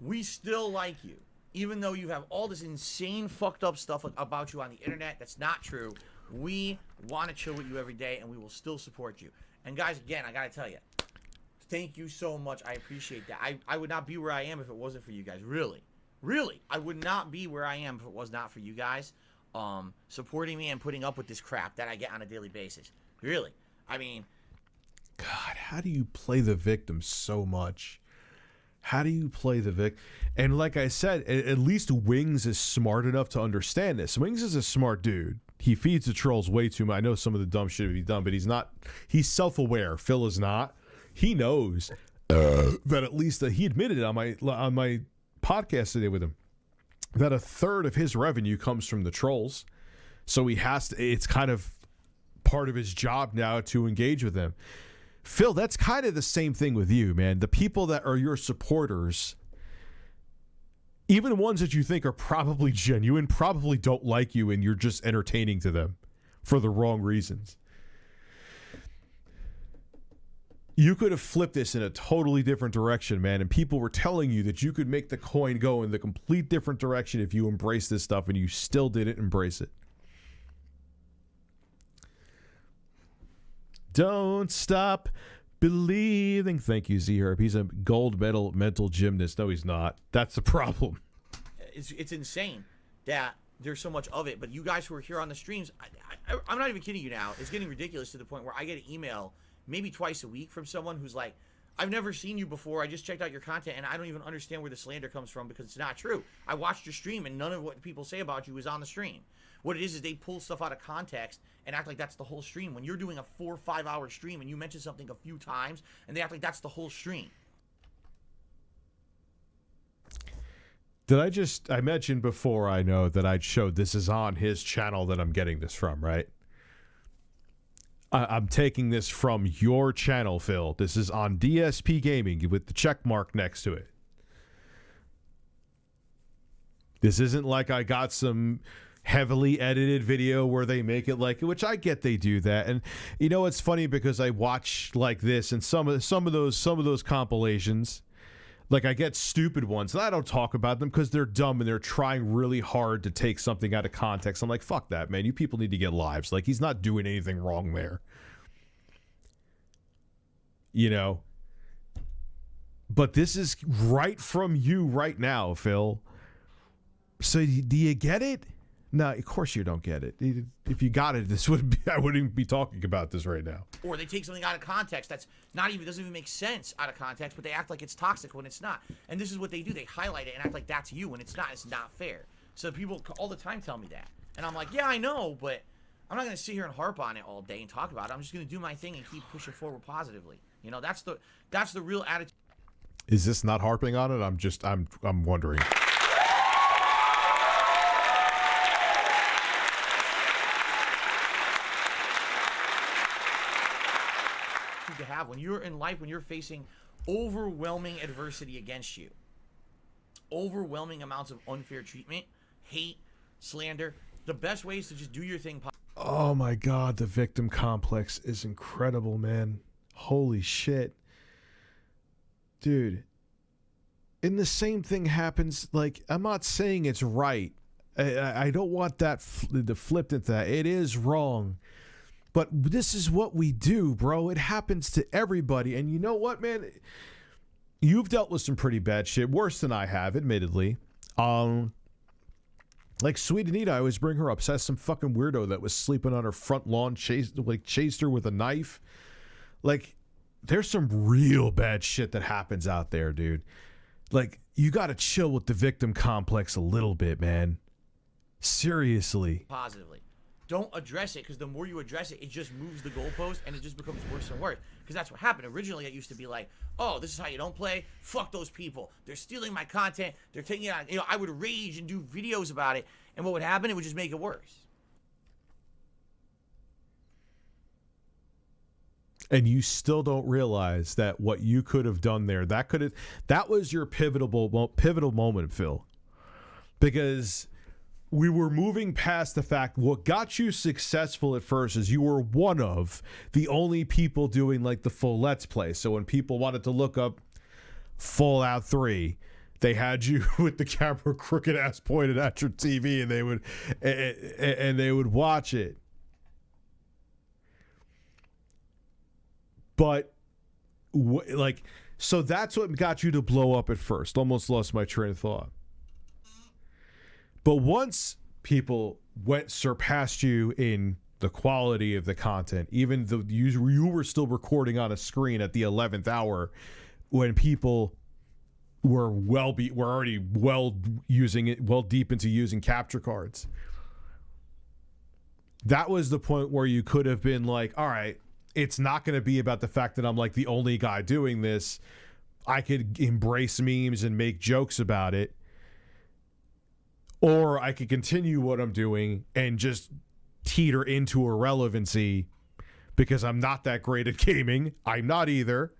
We still like you. Even though you have all this insane fucked up stuff about you on the internet that's not true, we want to chill with you every day and we will still support you. And guys, again, I gotta tell you, thank you so much. I appreciate that. I would not be where I am if it wasn't for you guys. Really, I would not be where I am if it was not for you guys supporting me and putting up with this crap that I get on a daily basis. Really, I mean, God, how do you play the victim so much? How do you play the victim? And like I said, at least Wings is smart enough to understand this. Wings is a smart dude. He feeds the trolls way too much. I know some of the dumb shit he's done, but he's not. He's self-aware. Phil is not. He knows that at least he admitted it on my podcast today with him that a third of his revenue comes from the trolls. So he has to. It's kind of part of his job now to engage with them. Phil, that's kind of the same thing with you, man. The people that are your supporters, Even ones that you think are probably genuine probably don't like you, and you're just entertaining to them for the wrong reasons. You could have flipped this in a totally different direction, man, and people were telling you that you could make the coin go in the complete different direction if you embrace this stuff, and you still didn't embrace it. Don't stop believing. Thank you, Z-Herb. He's a gold medal mental gymnast. No, he's not. That's the problem. It's insane that there's so much of it, but you guys who are here on the streams, I'm not even kidding you now. It's getting ridiculous to the point where I get an email maybe twice a week from someone who's like, I've never seen you before. I just checked out your content, and I don't even understand where the slander comes from because it's not true. I watched your stream, and none of what people say about you is on the stream. What it is they pull stuff out of context and act like that's the whole stream. When you're doing a 4 or 5 hour stream and you mention something a few times, and they act like that's the whole stream. I mentioned before, I know that I showed this is on his channel that I'm getting this from, right? I'm taking this from your channel, Phil. This is on DSP Gaming with the check mark next to it. This isn't like I got some heavily edited video where they make it like, which I get they do that. And you know, it's funny because I watch like this and some of those compilations, like I get stupid ones and I don't talk about them because they're dumb and they're trying really hard to take something out of context. I'm like, fuck that, man. You people need to get lives. Like, he's not doing anything wrong there. You know? But this is right from you right now, Phil. So do you get it? No, of course you don't get it. If you got it, this would be, I wouldn't even be talking about this right now. Or they take something out of context that's not even, doesn't even make sense out of context, but they act like it's toxic when it's not. And this is what they do. They highlight it and act like that's you when it's not. It's not fair. So people all the time tell me that. And I'm like, yeah, I know, but I'm not going to sit here and harp on it all day and talk about it. I'm just going to do my thing and keep pushing forward positively. You know, that's the real attitude. Is this not harping on it? I'm wondering. To have when you're in life, when you're facing overwhelming adversity against you, overwhelming amounts of unfair treatment, hate, slander, the best way is to just do your thing. Oh my God, the victim complex is incredible, man. Holy shit. Dude. And the same thing happens, like, I'm not saying it's right. I don't want that the flipped into that. It is wrong. But this is what we do, bro. It happens to everybody. And you know what, man? You've dealt with some pretty bad shit. Worse than I have, admittedly. Like Sweet Anita, I always bring her up. Says some fucking weirdo that was sleeping on her front lawn, chased her with a knife. Like, there's some real bad shit that happens out there, dude. Like, you got to chill with the victim complex a little bit, man. Seriously. Positively. Don't address it, because the more you address it, it just moves the goalpost and it just becomes worse and worse. Because that's what happened. Originally, it used to be like, oh, this is how you don't play. Fuck those people. They're stealing my content. They're taking it out. You know, I would rage and do videos about it. And what would happen? It would just make it worse. And you still don't realize that what you could have done there, that was your pivotal moment, Phil. Because we were moving past the fact what got you successful at first is you were one of the only people doing like the full Let's Play. So when people wanted to look up Fallout 3, they had you with the camera crooked ass pointed at your TV and they would watch it. But so that's what got you to blow up at first. Almost lost my train of thought. But once people surpassed you in the quality of the content, even though you were still recording on a screen at the 11th hour, when people were already well deep into using capture cards, that was the point where you could have been like, all right, it's not going to be about the fact that I'm like the only guy doing this. I could embrace memes and make jokes about it. Or I could continue what I'm doing and just teeter into irrelevancy because I'm not that great at gaming. I'm not either.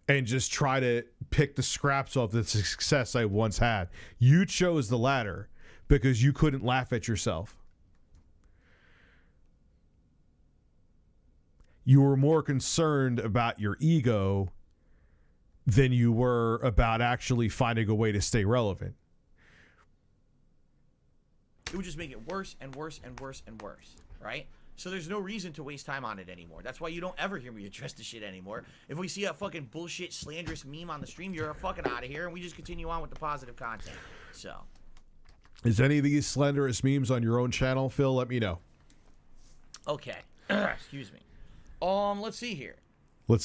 and just try to pick the scraps off the success I once had. You chose the latter because you couldn't laugh at yourself. You were more concerned about your ego than you were about actually finding a way to stay relevant. It would just make it worse and worse and worse and worse, right? So there's no reason to waste time on it anymore. That's why you don't ever hear me address the shit anymore. If we see a fucking bullshit slanderous meme on the stream, you're fucking out of here, and we just continue on with the positive content. So, is any of these slanderous memes on your own channel, Phil? Let me know. Okay. Excuse me. Let's see here.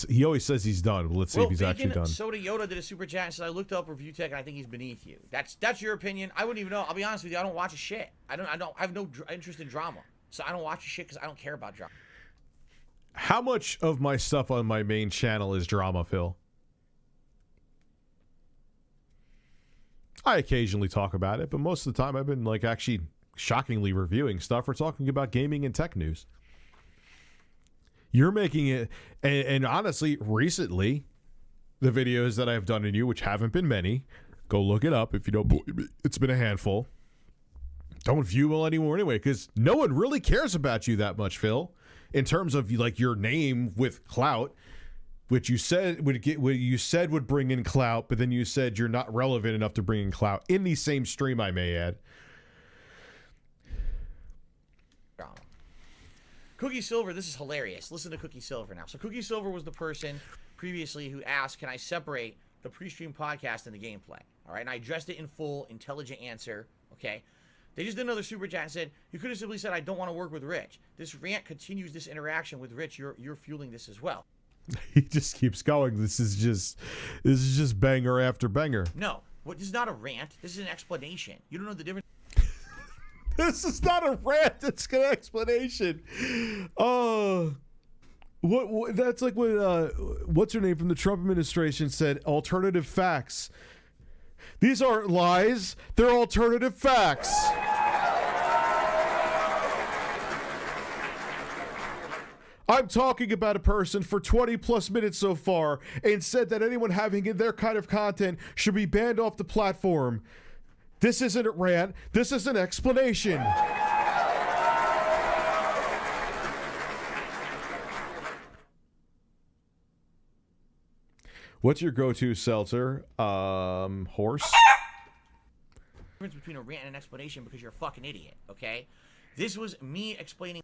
He always says he's done, but let's see if he's actually done. Soda Yoda did a super chat and said, I looked up Review Tech and I think he's beneath you. That's your opinion. I wouldn't even know. I'll be honest with you. I don't watch a shit. I have no interest in drama. So I don't watch a shit because I don't care about drama. How much of my stuff on my main channel is drama, Phil? I occasionally talk about it, but most of the time I've been like actually shockingly reviewing stuff or talking about gaming and tech news. You're making it, and honestly, recently, the videos that I've done in you, which haven't been many, go look it up if you don't believe me. It's been a handful. Don't view well anymore anyway, because no one really cares about you that much, Phil. In terms of like your name with clout, which you said would bring in clout, but then you said you're not relevant enough to bring in clout in the same stream, I may add. Cookie Silver, this is hilarious. Listen to Cookie Silver now. So Cookie Silver was the person previously who asked, can I separate the pre-stream podcast and the gameplay? All right, and I addressed it in full, intelligent answer, okay? They just did another super chat and said, you could have simply said, I don't want to work with Rich. This rant continues this interaction with Rich. You're fueling this as well. He just keeps going. This is just banger after banger. No, this is not a rant. This is an explanation. You don't know the difference. This is not a rant. It's an explanation. What? That's like when what's her name from the Trump administration said alternative facts. These aren't lies. They're alternative facts. I'm talking about a person for 20 plus minutes so far and said that anyone having their kind of content should be banned off the platform. This isn't a rant. This is an explanation. What's your go-to seltzer? Horse? Difference between a rant and an explanation because you're a fucking idiot, okay? This was me explaining.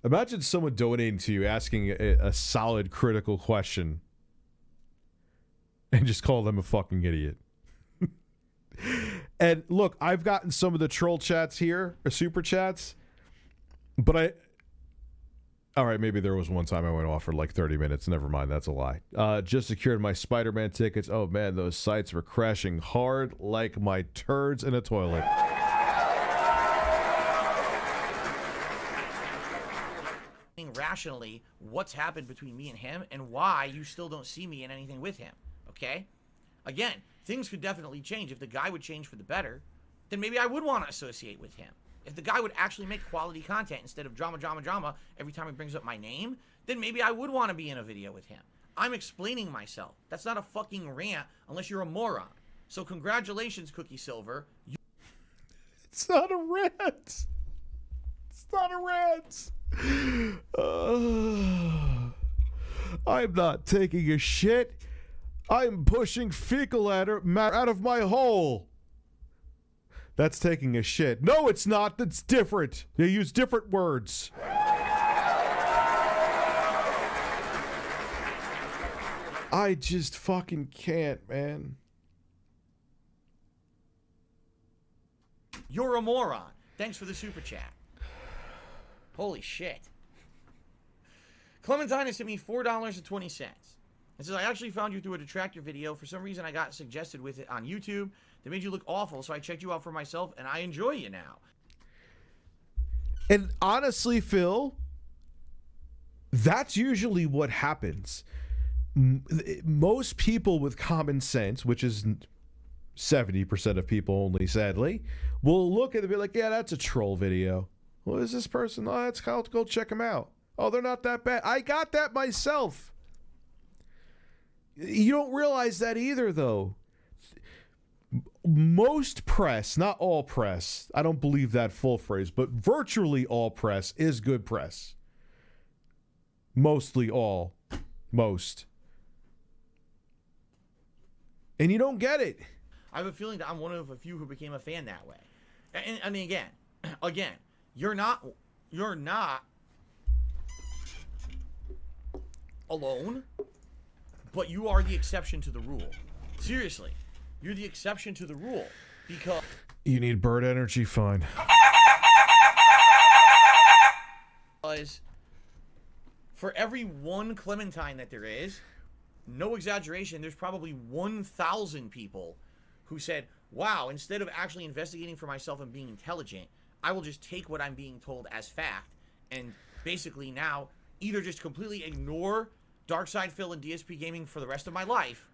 Imagine someone donating to you asking a solid critical question and just call them a fucking idiot. And look, I've gotten some of the troll chats here, or super chats, but all right, maybe there was one time I went off for like 30 minutes. Never mind, that's a lie. Just secured my Spider-Man tickets. Oh man, those sites were crashing hard like my turds in a toilet. Rationally, what's happened between me and him and why you still don't see me in anything with him, okay? Again, things could definitely change. If the guy would change for the better, then maybe I would want to associate with him. If the guy would actually make quality content instead of drama every time he brings up my name, then maybe I would want to be in a video with him. I'm explaining myself. That's not a fucking rant unless you're a moron. So congratulations, Cookie Silver. It's not a rant. It's not a rant. I'm not taking a shit. I'm pushing fecal matter out of my hole. That's taking a shit. No, it's not. That's different. They use different words. I just fucking can't, man. You're a moron. Thanks for the super chat. Holy shit. Clementine has sent me $4.20. It says, I actually found you through a detractor video. For some reason, I got suggested with it on YouTube. They made you look awful, so I checked you out for myself, and I enjoy you now. And honestly, Phil, that's usually what happens. Most people with common sense, which is 70% of people only, sadly, will look at it and be like, yeah, that's a troll video. What is this person? Oh, let's go check them out. Oh, they're not that bad. I got that myself. You don't realize that either, though. Most press, not all press, I don't believe that full phrase, but virtually all press is good press. Mostly all. Most. And you don't get it. I have a feeling that I'm one of a few who became a fan that way. And I mean, again, you're not alone, but you are the exception to the rule. Seriously, you're the exception to the rule because you need bird energy, fine. Because for every one Clementine that there is, no exaggeration, there's probably 1,000 people who said, wow, instead of actually investigating for myself and being intelligent, I will just take what I'm being told as fact and basically now either just completely ignore Darkside Phil and DSP Gaming for the rest of my life,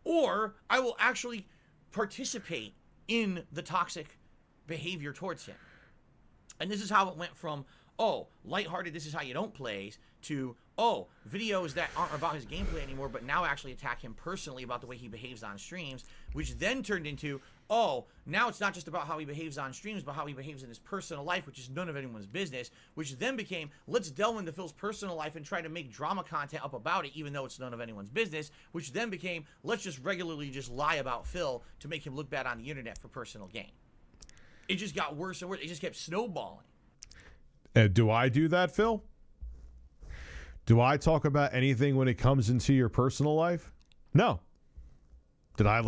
or I will actually participate in the toxic behavior towards him. And this is how it went from, oh, lighthearted, this is how you don't plays, to, oh, videos that aren't about his gameplay anymore, but now actually attack him personally about the way he behaves on streams, which then turned into, oh, now it's not just about how he behaves on streams, but how he behaves in his personal life, which is none of anyone's business, which then became, let's delve into Phil's personal life and try to make drama content up about it, even though it's none of anyone's business, which then became, let's just regularly just lie about Phil to make him look bad on the internet for personal gain. It just got worse and worse. It just kept snowballing. Do I do that, Phil? Do I talk about anything when it comes into your personal life? No. Did I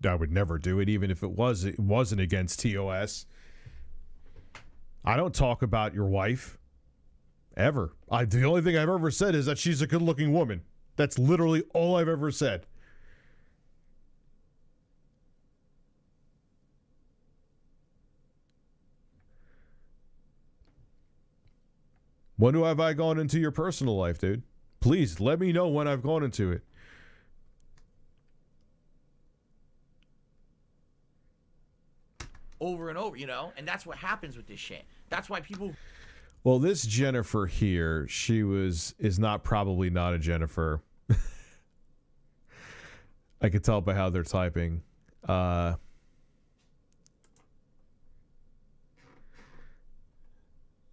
I would never do it, even if it wasn't against TOS. I don't talk about your wife. Ever. The only thing I've ever said is that she's a good-looking woman. That's literally all I've ever said. When have I gone into your personal life, dude? Please, let me know when I've gone into it. Over and over, and that's what happens with this shit. That's why people... Well, this Jennifer here, is probably not a Jennifer. I could tell by how they're typing.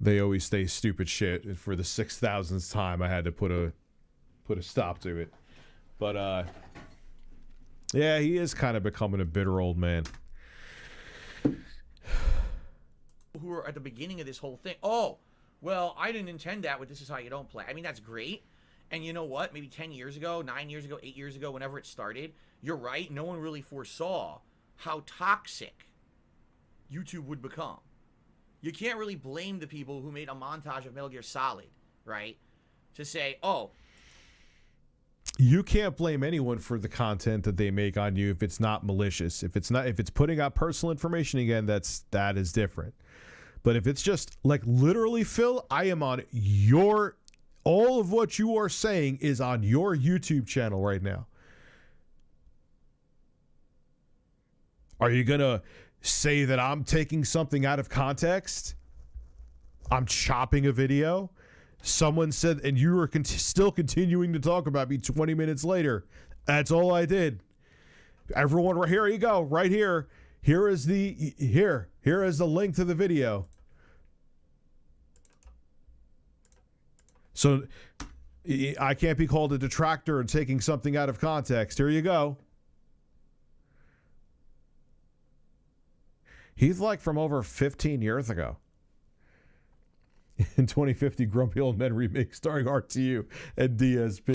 They always say stupid shit, and for the 6,000th time, I had to put a stop to it. But yeah, he is kind of becoming a bitter old man. Who are at the beginning of this whole thing? Oh, well, I didn't intend that. But this is how you don't play. I mean, that's great. And you know what? Maybe 10 years ago, 9 years ago, 8 years ago, whenever it started, you're right. No one really foresaw how toxic YouTube would become. You can't really blame the people who made a montage of Metal Gear Solid, right? To say, oh. You can't blame anyone for the content that they make on you if it's not malicious. If it's putting out personal information again, that is different. But if it's just literally, Phil, I am on all of what you are saying is on your YouTube channel right now. Are you going to say that I'm taking something out of context? I'm chopping a video? Someone said, and you were still continuing to talk about me 20 minutes later. That's all I did. Everyone, here you go, right here. Here is the link to the video. So I can't be called a detractor and taking something out of context. Here you go. He's from over 15 years ago. In 2050, Grumpy Old Men remake starring RTU and DSP.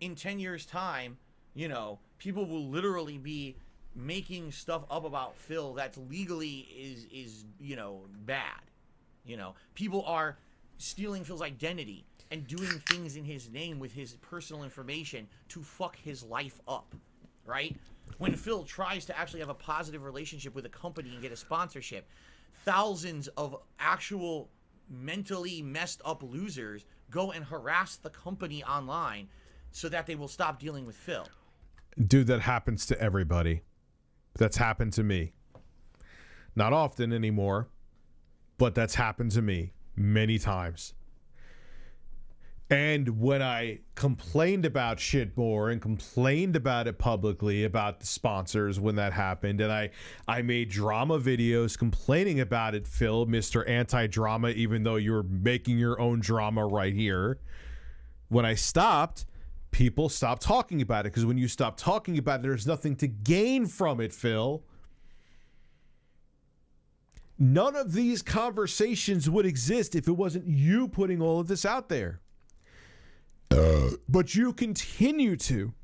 In 10 years' time, people will literally be making stuff up about Phil that's legally is bad. People are stealing Phil's identity and doing things in his name with his personal information to fuck his life up, right? When Phil tries to actually have a positive relationship with a company and get a sponsorship, thousands of actual mentally messed up losers go and harass the company online so that they will stop dealing with Phil. Dude, that happens to everybody. That's happened to me. Not often anymore, but that's happened to me many times. And when I complained about shit more and complained about it publicly, about the sponsors when that happened, and I made drama videos complaining about it, Phil, Mr. Anti-Drama, even though you're making your own drama right here. When I stopped, people stopped talking about it, because when you stop talking about it, there's nothing to gain from it, Phil. None of these conversations would exist if it wasn't you putting all of this out there. But you continue to,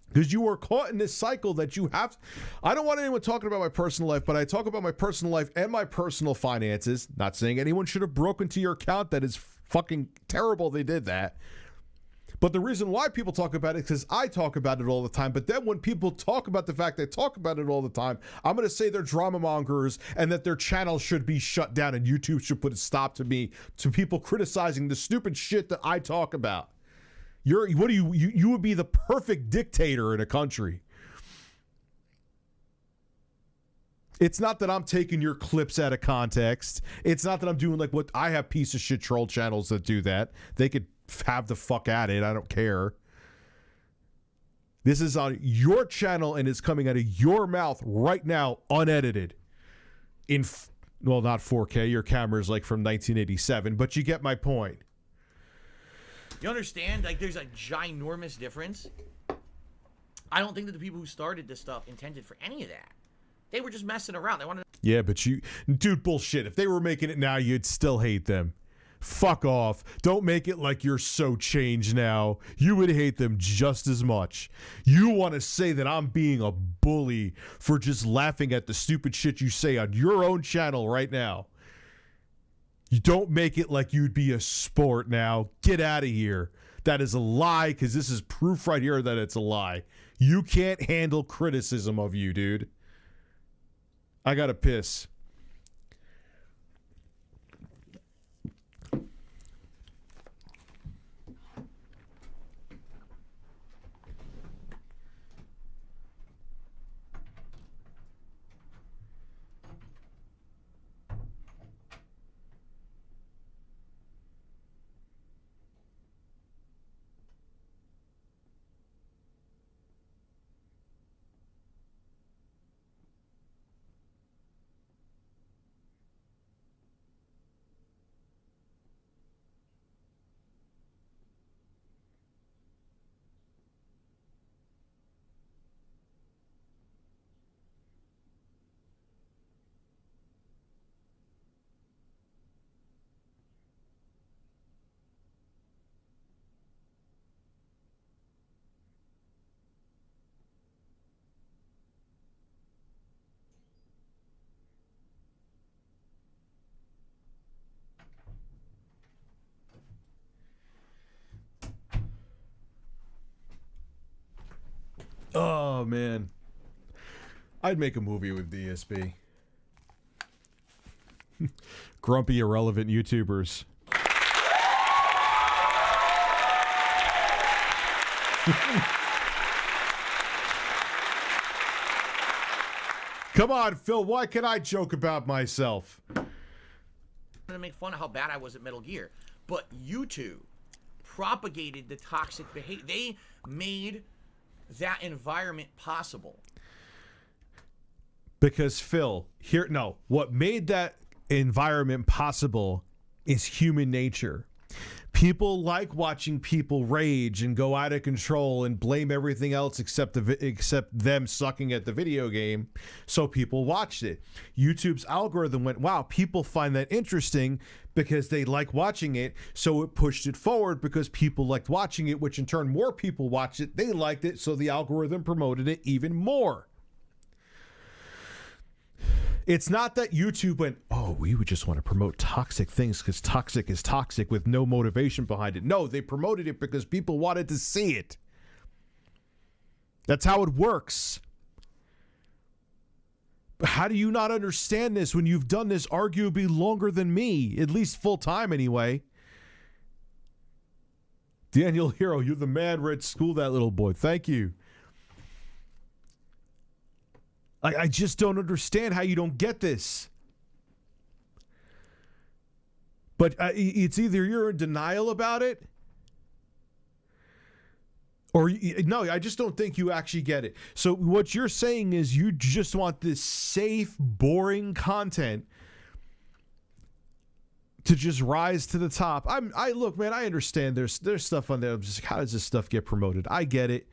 because you are caught in this cycle that you have. I don't want anyone talking about my personal life, but I talk about my personal life and my personal finances. Not saying anyone should have broken into your account. That is fucking terrible they did that. But the reason why people talk about it is because I talk about it all the time. But then when people talk about the fact they talk about it all the time, I'm going to say they're drama mongers and that their channel should be shut down and YouTube should put a stop to people criticizing the stupid shit that I talk about. You would be the perfect dictator in a country. It's not that I'm taking your clips out of context. It's not that I'm doing like what I have piece of shit troll channels that do that. They could have the fuck at it. I don't care. This is on your channel and it's coming out of your mouth right now, unedited. Well, not 4K. Your camera's like from 1987, but you get my point. You understand? Like, there's a ginormous difference. I don't think that the people who started this stuff intended for any of that. They were just messing around. They wanted. Yeah, but dude, bullshit. If they were making it now, you'd still hate them. Fuck off. Don't make it like you're so changed now. You would hate them just as much. You want to say that I'm being a bully for just laughing at the stupid shit you say on your own channel right now. You don't make it like you'd be a sport now. Get out of here. That is a lie, because this is proof right here that it's a lie. You can't handle criticism of you, dude. I gotta piss. Oh, man. I'd make a movie with DSP. Grumpy, irrelevant YouTubers. Come on, Phil. Why can I joke about myself? I'm gonna make fun of how bad I was at Metal Gear, but YouTube propagated the toxic behavior. They made that environment possible. Because Phil, what made that environment possible is human nature. People like watching people rage and go out of control and blame everything else except them sucking at the video game. So people watched it. YouTube's algorithm went, wow, people find that interesting because they like watching it. So it pushed it forward because people liked watching it, which in turn more people watched it. They liked it. So the algorithm promoted it even more. It's not that YouTube went, oh, we would just want to promote toxic things because toxic is toxic with no motivation behind it. No, they promoted it because people wanted to see it. That's how it works. How do you not understand this when you've done this arguably longer than me? At least full time anyway. Daniel Hero, you're the man, Red. School that little boy. Thank you. I just don't understand how you don't get this. But it's either you're in denial about it, or no, I just don't think you actually get it. So what you're saying is you just want this safe, boring content to just rise to the top. Look, man, I understand there's stuff on there. I'm just, how does this stuff get promoted? I get it.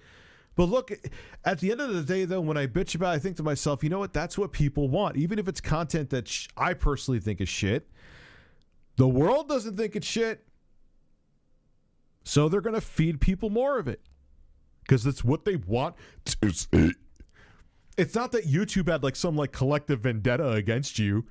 But look, at the end of the day, though, when I bitch about it, I think to myself, you know what? That's what people want. Even if it's content that I personally think is shit, the world doesn't think it's shit. So they're going to feed people more of it. Because it's what they want to see. It's not that YouTube had like some like collective vendetta against you.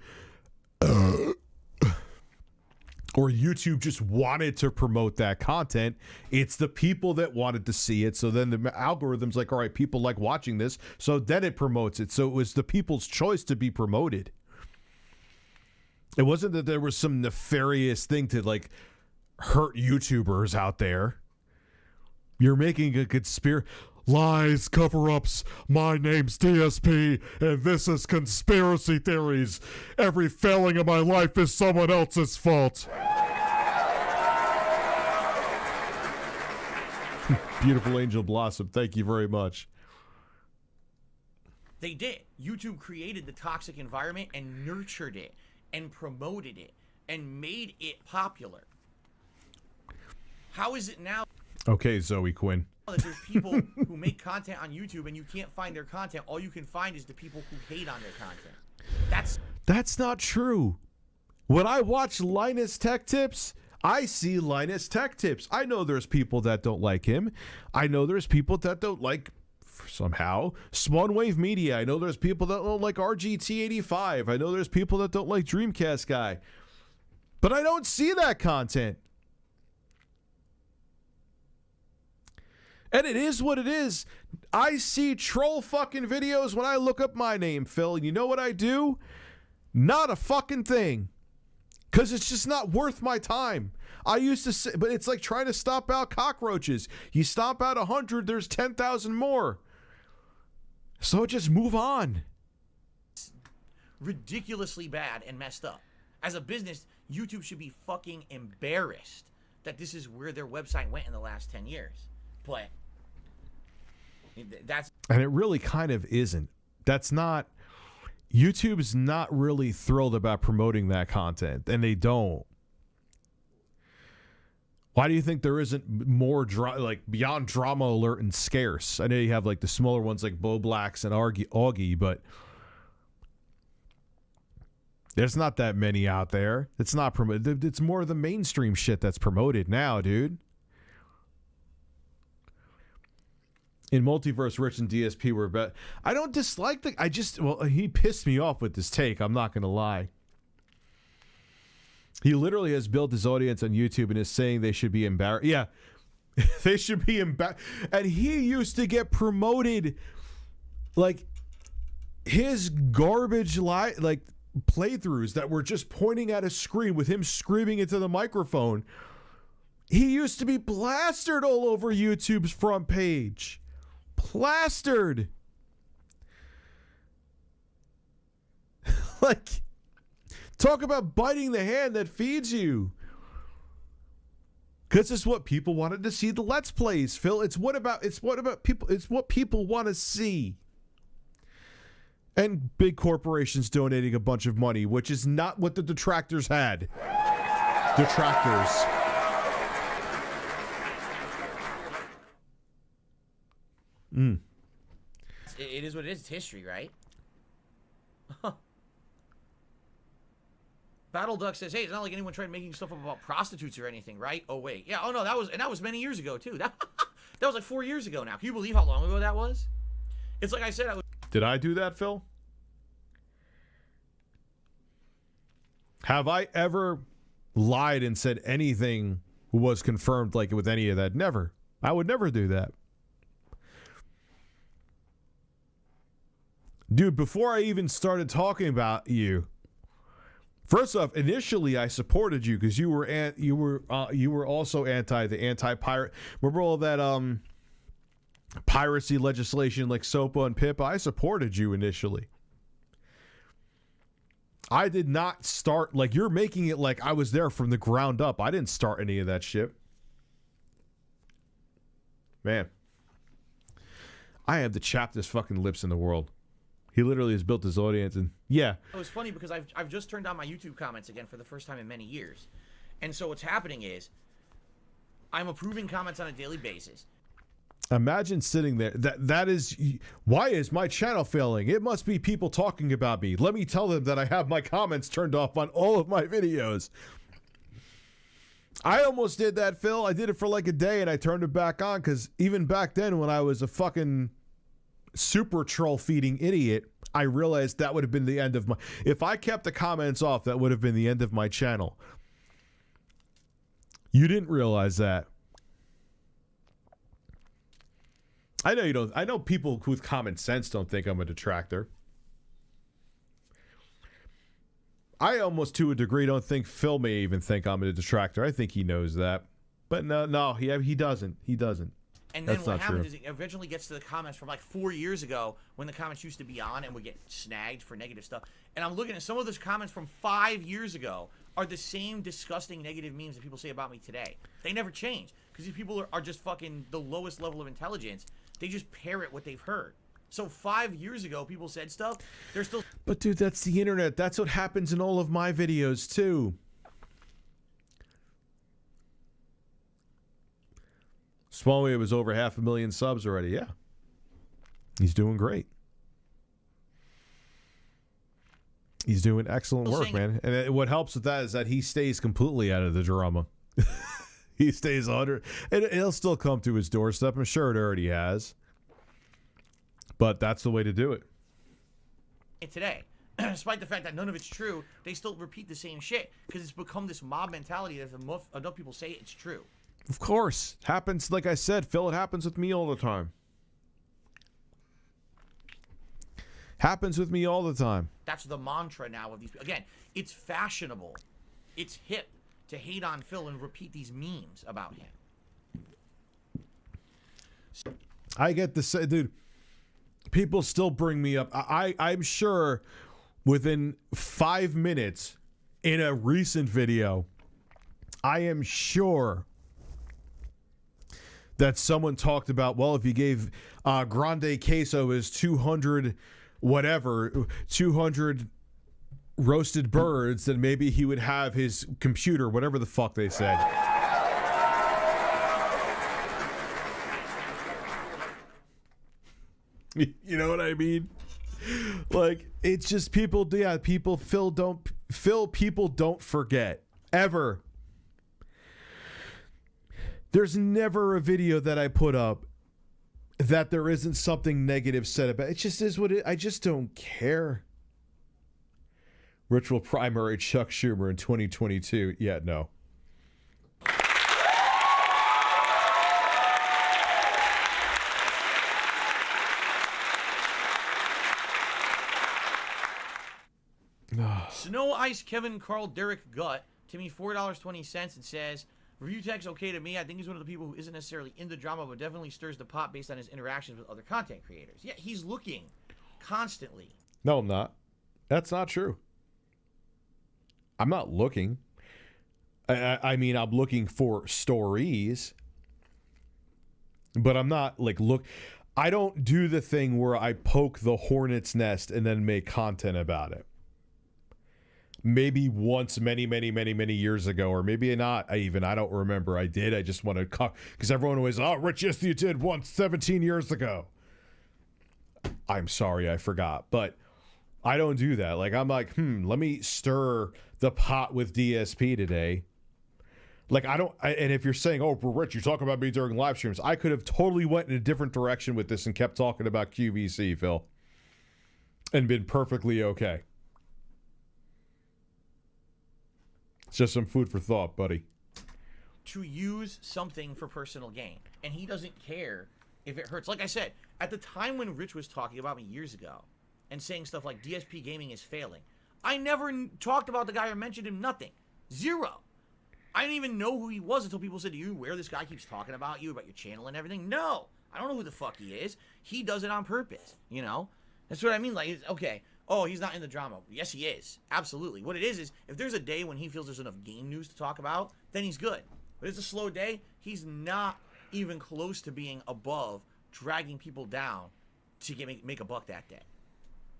Or YouTube just wanted to promote that content. It's the people that wanted to see it. So then the algorithm's like, all right, people like watching this. So then it promotes it. So it was the people's choice to be promoted. It wasn't that there was some nefarious thing to like hurt YouTubers out there. You're making a conspiracy. Lies, cover-ups, my name's DSP, and this is conspiracy theories. Every failing of my life is someone else's fault. Beautiful Angel Blossom, thank you very much. They did. YouTube created the toxic environment and nurtured it and promoted it and made it popular. How is it now? Okay, Zoe Quinn. That there's people who make content on YouTube and you can't find their content. All you can find is the people who hate on their content. That's not true. When I watch Linus Tech Tips, I see Linus Tech Tips. I know there's people that don't like him. I know there's people that don't like, somehow, Spawn Wave Media. I know there's people that don't like RGT85. I know there's people that don't like Dreamcast Guy. But I don't see that content. And it is what it is. I see troll fucking videos when I look up my name, Phil. And you know what I do? Not a fucking thing. Because it's just not worth my time. I used to say, but it's like trying to stomp out cockroaches. You stomp out 100, there's 10,000 more. So just move on. Ridiculously bad and messed up. As a business, YouTube should be fucking embarrassed that this is where their website went in the last 10 years. But that's, and it really kind of isn't. That's not, YouTube's not really thrilled about promoting that content, and they don't. Why do you think there isn't more like beyond Drama Alert and Scarce? I know you have like the smaller ones like Bo Blacks and Augie, but there's not that many out there. It's not promoted. It's more of the mainstream shit that's promoted now, dude. In Multiverse, Rich and DSP were bet. I don't dislike he pissed me off with this take. I'm not going to lie. He literally has built his audience on YouTube and is saying they should be embarrassed. Yeah, they should be embarrassed. And he used to get promoted like his garbage like playthroughs that were just pointing at a screen with him screaming into the microphone. He used to be plastered all over YouTube's front page. Plastered. Like, talk about biting the hand that feeds you. Because it's what people wanted to see the Let's Plays, Phil. It's what people, it's what people want to see. And big corporations donating a bunch of money, which is not what the detractors had. Detractors. It is what it is. It's history, right? Battle Duck says, "Hey, it's not like anyone tried making stuff up about prostitutes or anything, right?" Oh wait, yeah. Oh no, that was many years ago too. That was like 4 years ago now. Can you believe how long ago that was? It's like I said. Did I do that, Phil? Have I ever lied and said anything was confirmed like with any of that? Never. I would never do that. Dude, before I even started talking about you, first off, initially I supported you because you were also anti-pirate. Remember all that piracy legislation like SOPA and PIPA, I supported you initially. I did not start, like, you're making it like I was there from the ground up. I didn't start any of that shit. Man. I have the chappedest fucking lips in the world. He literally has built his audience, and yeah. It was funny because I've just turned on my YouTube comments again for the first time in many years. And so what's happening is I'm approving comments on a daily basis. Imagine sitting there. That is, why is my channel failing? It must be people talking about me. Let me tell them that I have my comments turned off on all of my videos. I almost did that, Phil. I did it for like a day and I turned it back on because even back then when I was a fucking super troll feeding idiot, I realized that would have been the end of my... If I kept the comments off, that would have been the end of my channel. You didn't realize that. I know you don't. I know people with common sense don't think I'm a detractor. I almost, to a degree, don't think Phil may even think I'm a detractor. I think he knows that. But no, he doesn't. He doesn't. And then what happens is it eventually gets to the comments from like 4 years ago when the comments used to be on and would get snagged for negative stuff. And I'm looking at some of those comments from 5 years ago are the same disgusting negative memes that people say about me today. They never change because these people are just fucking the lowest level of intelligence. They just parrot what they've heard. So 5 years ago, people said stuff. They're still... But dude, that's the internet. That's what happens in all of my videos too. Smallway was over 500,000 subs already. Yeah. He's doing great. He's doing excellent work, man. And what helps with that is that he stays completely out of the drama. He stays under, and he'll still come to his doorstep. I'm sure it already has. But that's the way to do it. Today, despite the fact that none of it's true, they still repeat the same shit because it's become this mob mentality that if enough people say it's true. Of course. Happens, like I said, Phil, it happens with me all the time. Happens with me all the time. That's the mantra now of these. Again, it's fashionable. It's hip to hate on Phil and repeat these memes about him. I get the say, dude. People still bring me up. I'm sure within 5 minutes in a recent video, I am sure that someone talked about, well, if you gave Grande Queso his 200 roasted birds, then maybe he would have his computer, whatever the fuck they said. You know what I mean? Like, it's just people, people, people don't forget. Ever. There's never a video that I put up that there isn't something negative said about it. It just is what I just don't care. Ritual primary Chuck Schumer in 2022. Yeah, no. Snow Ice Kevin Carl Derek Gut to me $4.20 and says, Review Tech's okay to me. I think he's one of the people who isn't necessarily into drama, but definitely stirs the pot based on his interactions with other content creators. Yeah, he's looking constantly. No, I'm not. That's not true. I'm not looking. I mean, I'm looking for stories, but I'm not like I don't do the thing where I poke the hornet's nest and then make content about it. Maybe once many years ago, or maybe not. I don't remember. I did. I just want to because everyone always, oh, Rich, yes, you did once 17 years ago. I'm sorry, I forgot, but I don't do that. Like, I'm like, let me stir the pot with DSP today. Like, and if you're saying, oh, Rich, you talk about me during live streams, I could have totally went in a different direction with this and kept talking about QVC, Phil, and been perfectly okay. It's just some food for thought, buddy. To use something for personal gain. And he doesn't care if it hurts. Like I said, at the time when Rich was talking about me years ago and saying stuff like DSP gaming is failing, I never talked about the guy or mentioned him, nothing. Zero. I didn't even know who he was until people said, you where this guy keeps talking about you, about your channel and everything. No, I don't know who the fuck he is. He does it on purpose, you know? That's what I mean. Like, okay, oh, he's not in the drama. Yes, he is. Absolutely. What it is if there's a day when he feels there's enough game news to talk about, then he's good. But it's a slow day, he's not even close to being above dragging people down to make a buck that day.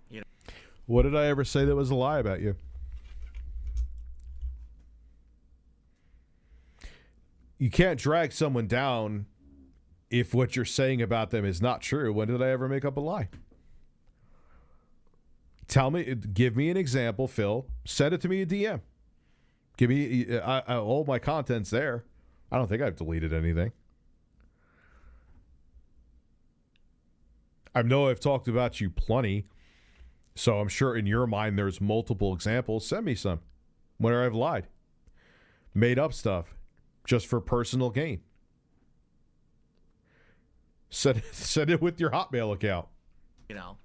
You know? What did I ever say that was a lie about you? You can't drag someone down if what you're saying about them is not true. When did I ever make up a lie? Tell me, give me an example, Phil. Send it to me a DM. Give me all my content's there. I don't think I've deleted anything. I know I've talked about you plenty, so I'm sure in your mind there's multiple examples. Send me some where I've lied, made up stuff just for personal gain. Send it with your Hotmail account. You know.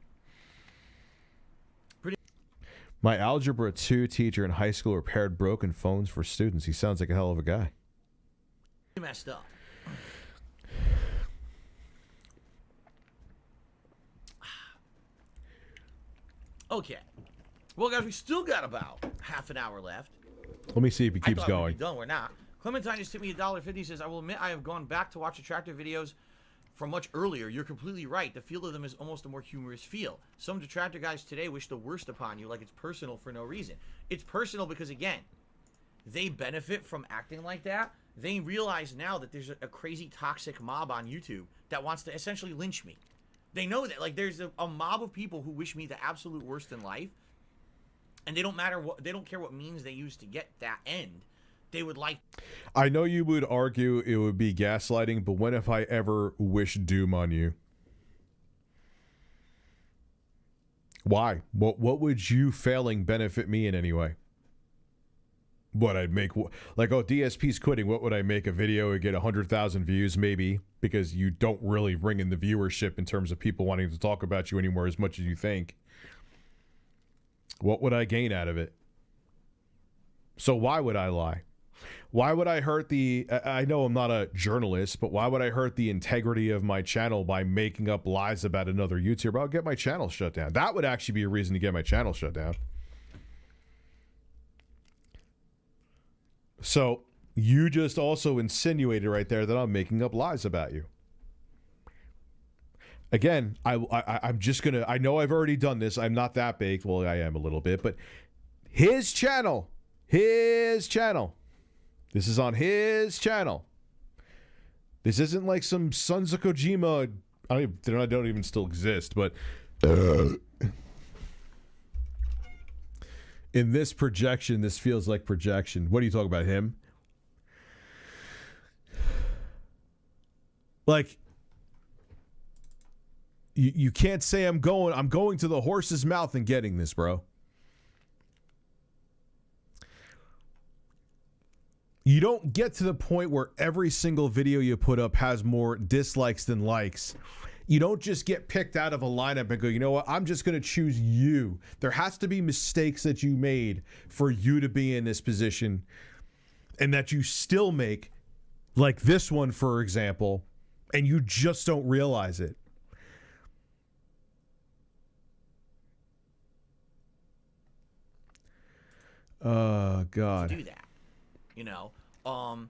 My Algebra 2 teacher in high school repaired broken phones for students. He sounds like a hell of a guy. Messed up. Okay. Well, guys, we still got about half an hour left. Let me see if he keeps I thought going. We'd be done. We're not. Clementine just tipped me $1.50. Says, I will admit I have gone back to watch detractor videos from much earlier. You're completely right. The feel of them is almost a more humorous feel. Some detractor guys today wish the worst upon you, like it's personal for no reason. It's personal because, again, they benefit from acting like that. They realize now that there's a crazy toxic mob on YouTube that wants to essentially lynch me. They know that, like, there's a mob of people who wish me the absolute worst in life, and they don't care what means they use to get that end. They would like. I know you would argue it would be gaslighting, but when have I ever wished doom on you? Why? What would you failing benefit me in any way? What I'd make, like, oh, DSP's quitting. What would I make? A video and get 100,000 views, maybe, because you don't really bring in the viewership in terms of people wanting to talk about you anymore as much as you think. What would I gain out of it? So why would I lie? Why would I hurt I know I'm not a journalist, but why would I hurt the integrity of my channel by making up lies about another YouTuber? I'll get my channel shut down. That would actually be a reason to get my channel shut down. So you just also insinuated right there that I'm making up lies about you. Again, I'm just going to, I know I've already done this. I'm not that big. Well, I am a little bit, but his channel. This is on his channel. This isn't like some Sons of Kojima. They don't even still exist, but in this projection, this feels like projection. What are you talking about, him? Like, you can't say I'm going to the horse's mouth and getting this, bro. You don't get to the point where every single video you put up has more dislikes than likes. You don't just get picked out of a lineup and go, you know what, I'm just going to choose you. There has to be mistakes that you made for you to be in this position, and that you still make, like this one, for example, and you just don't realize it. Oh, God. To do that, you know, and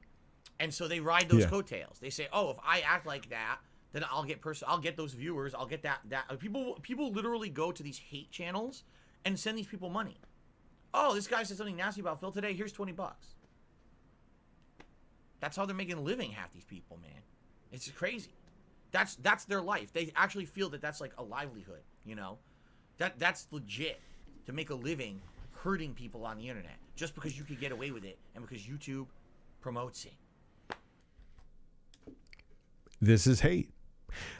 so they ride those coattails. They say, oh, if I act like that, then I'll get those viewers. I'll get that. People literally go to these hate channels and send these people money. Oh, this guy said something nasty about Phil today. Here's $20. That's how they're making a living. Half these people, man, it's crazy. That's their life. They actually feel that that's like a livelihood. You know, that's legit to make a living hurting people on the internet just because you could get away with it and because YouTube promotes it. This is hate.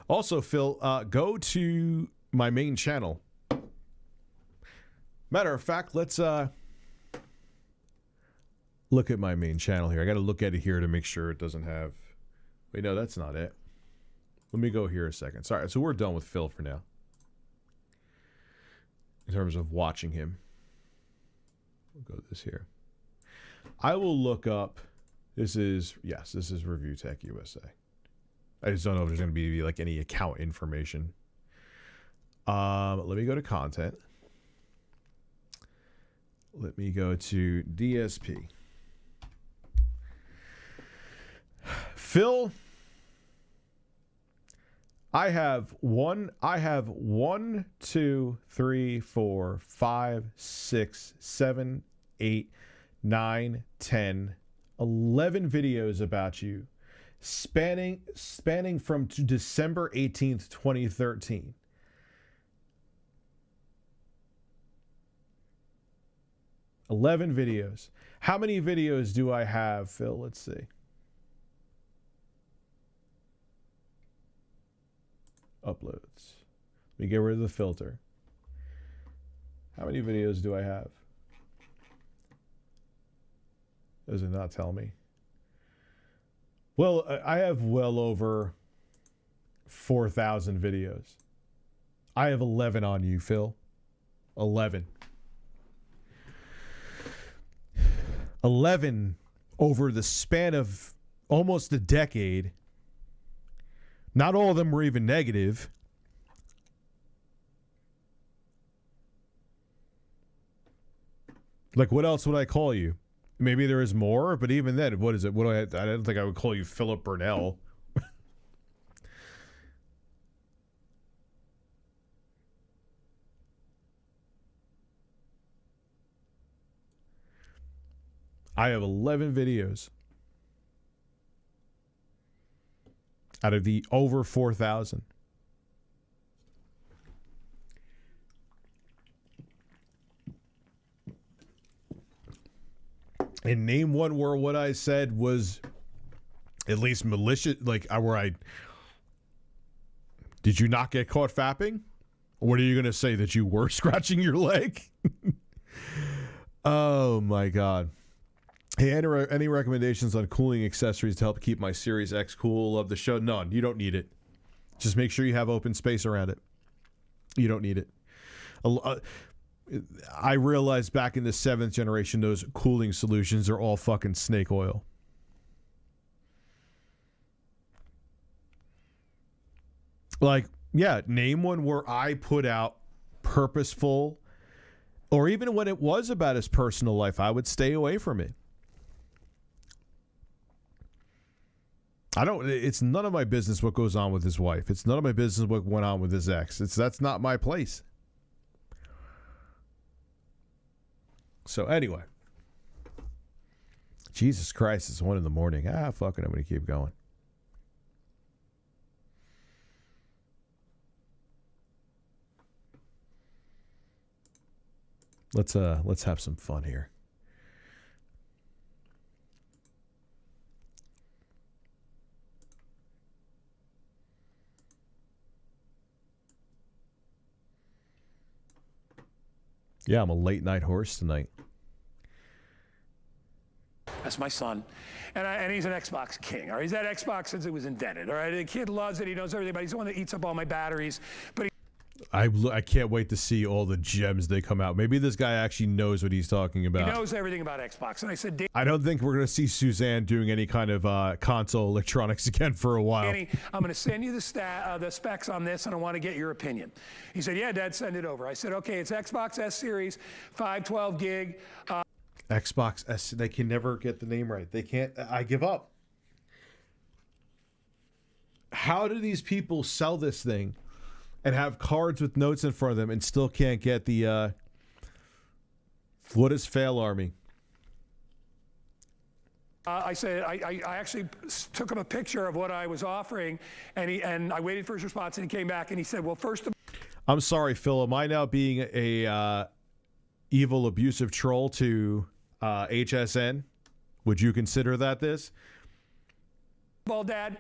Also, Phil, go to my main channel. Matter of fact, let's look at my main channel here. I got to look at it here to make sure it doesn't have... Wait, no, that's not it. Let me go here a second. Sorry, so we're done with Phil for now. In terms of watching him. We'll go this here. I will look up This is ReviewTechUSA. I just don't know if there's going to be like any account information. Let me go to content. Let me go to DSP. Phil, I have 1, 2, 3, 4, 5, 6, 7, 8, 9, 10, 11 videos about you spanning from December 18th, 2013. $11 videos. How many videos do I have, Phil? Let's see. Uploads. Let me get rid of the filter. How many videos do I have? Does it not tell me? Well, I have well over 4,000 videos. I have 11 on you, Phil. 11. 11 over the span of almost a decade. Not all of them were even negative. Like, what else would I call you? Maybe there is more, but even then, what is it? What do I don't think I would call you Philip Burnell. I have 11 videos out of the over 4,000. And name one where what I said was at least malicious, like where I... Did you not get caught fapping? Or what are you going to say, that you were scratching your leg? Oh my God. Hey, any recommendations on cooling accessories to help keep my Series X cool? Love the show. None. You don't need it. Just make sure you have open space around it. You don't need it. I realized back in the 7th generation, those cooling solutions are all fucking snake oil. Like, yeah, name one where I put out purposeful, or even when it was about his personal life, I would stay away from it. It's none of my business what goes on with his wife. It's none of my business what went on with his ex. That's not my place. So anyway. Jesus Christ, it's 1 a.m. Fuck it, I'm going to keep going. Let's have some fun here. Yeah, I'm a late night horse tonight. That's my son. And he's an Xbox king. All right? He's had Xbox since it was invented. All right? The kid loves it. He knows everything, but he's the one that eats up all my batteries. But I can't wait to see all the gems they come out. Maybe this guy actually knows what he's talking about. He knows everything about Xbox. And I said, I don't think we're going to see Suzanne doing any kind of console electronics again for a while. Danny, I'm going to send you the specs on this, and I want to get your opinion. He said, yeah, Dad, send it over. I said, okay, it's Xbox S Series, 512 gig. Xbox S. They can never get the name right. They can't. I give up. How do these people sell this thing and have cards with notes in front of them and still can't get the what is Fail Army? I said, I actually took him a picture of what I was offering, and I waited for his response, and he came back and he said, well, first of I'm sorry, Phil. Am I now being a evil, abusive troll to HSN? Would you consider that this? Well, Dad,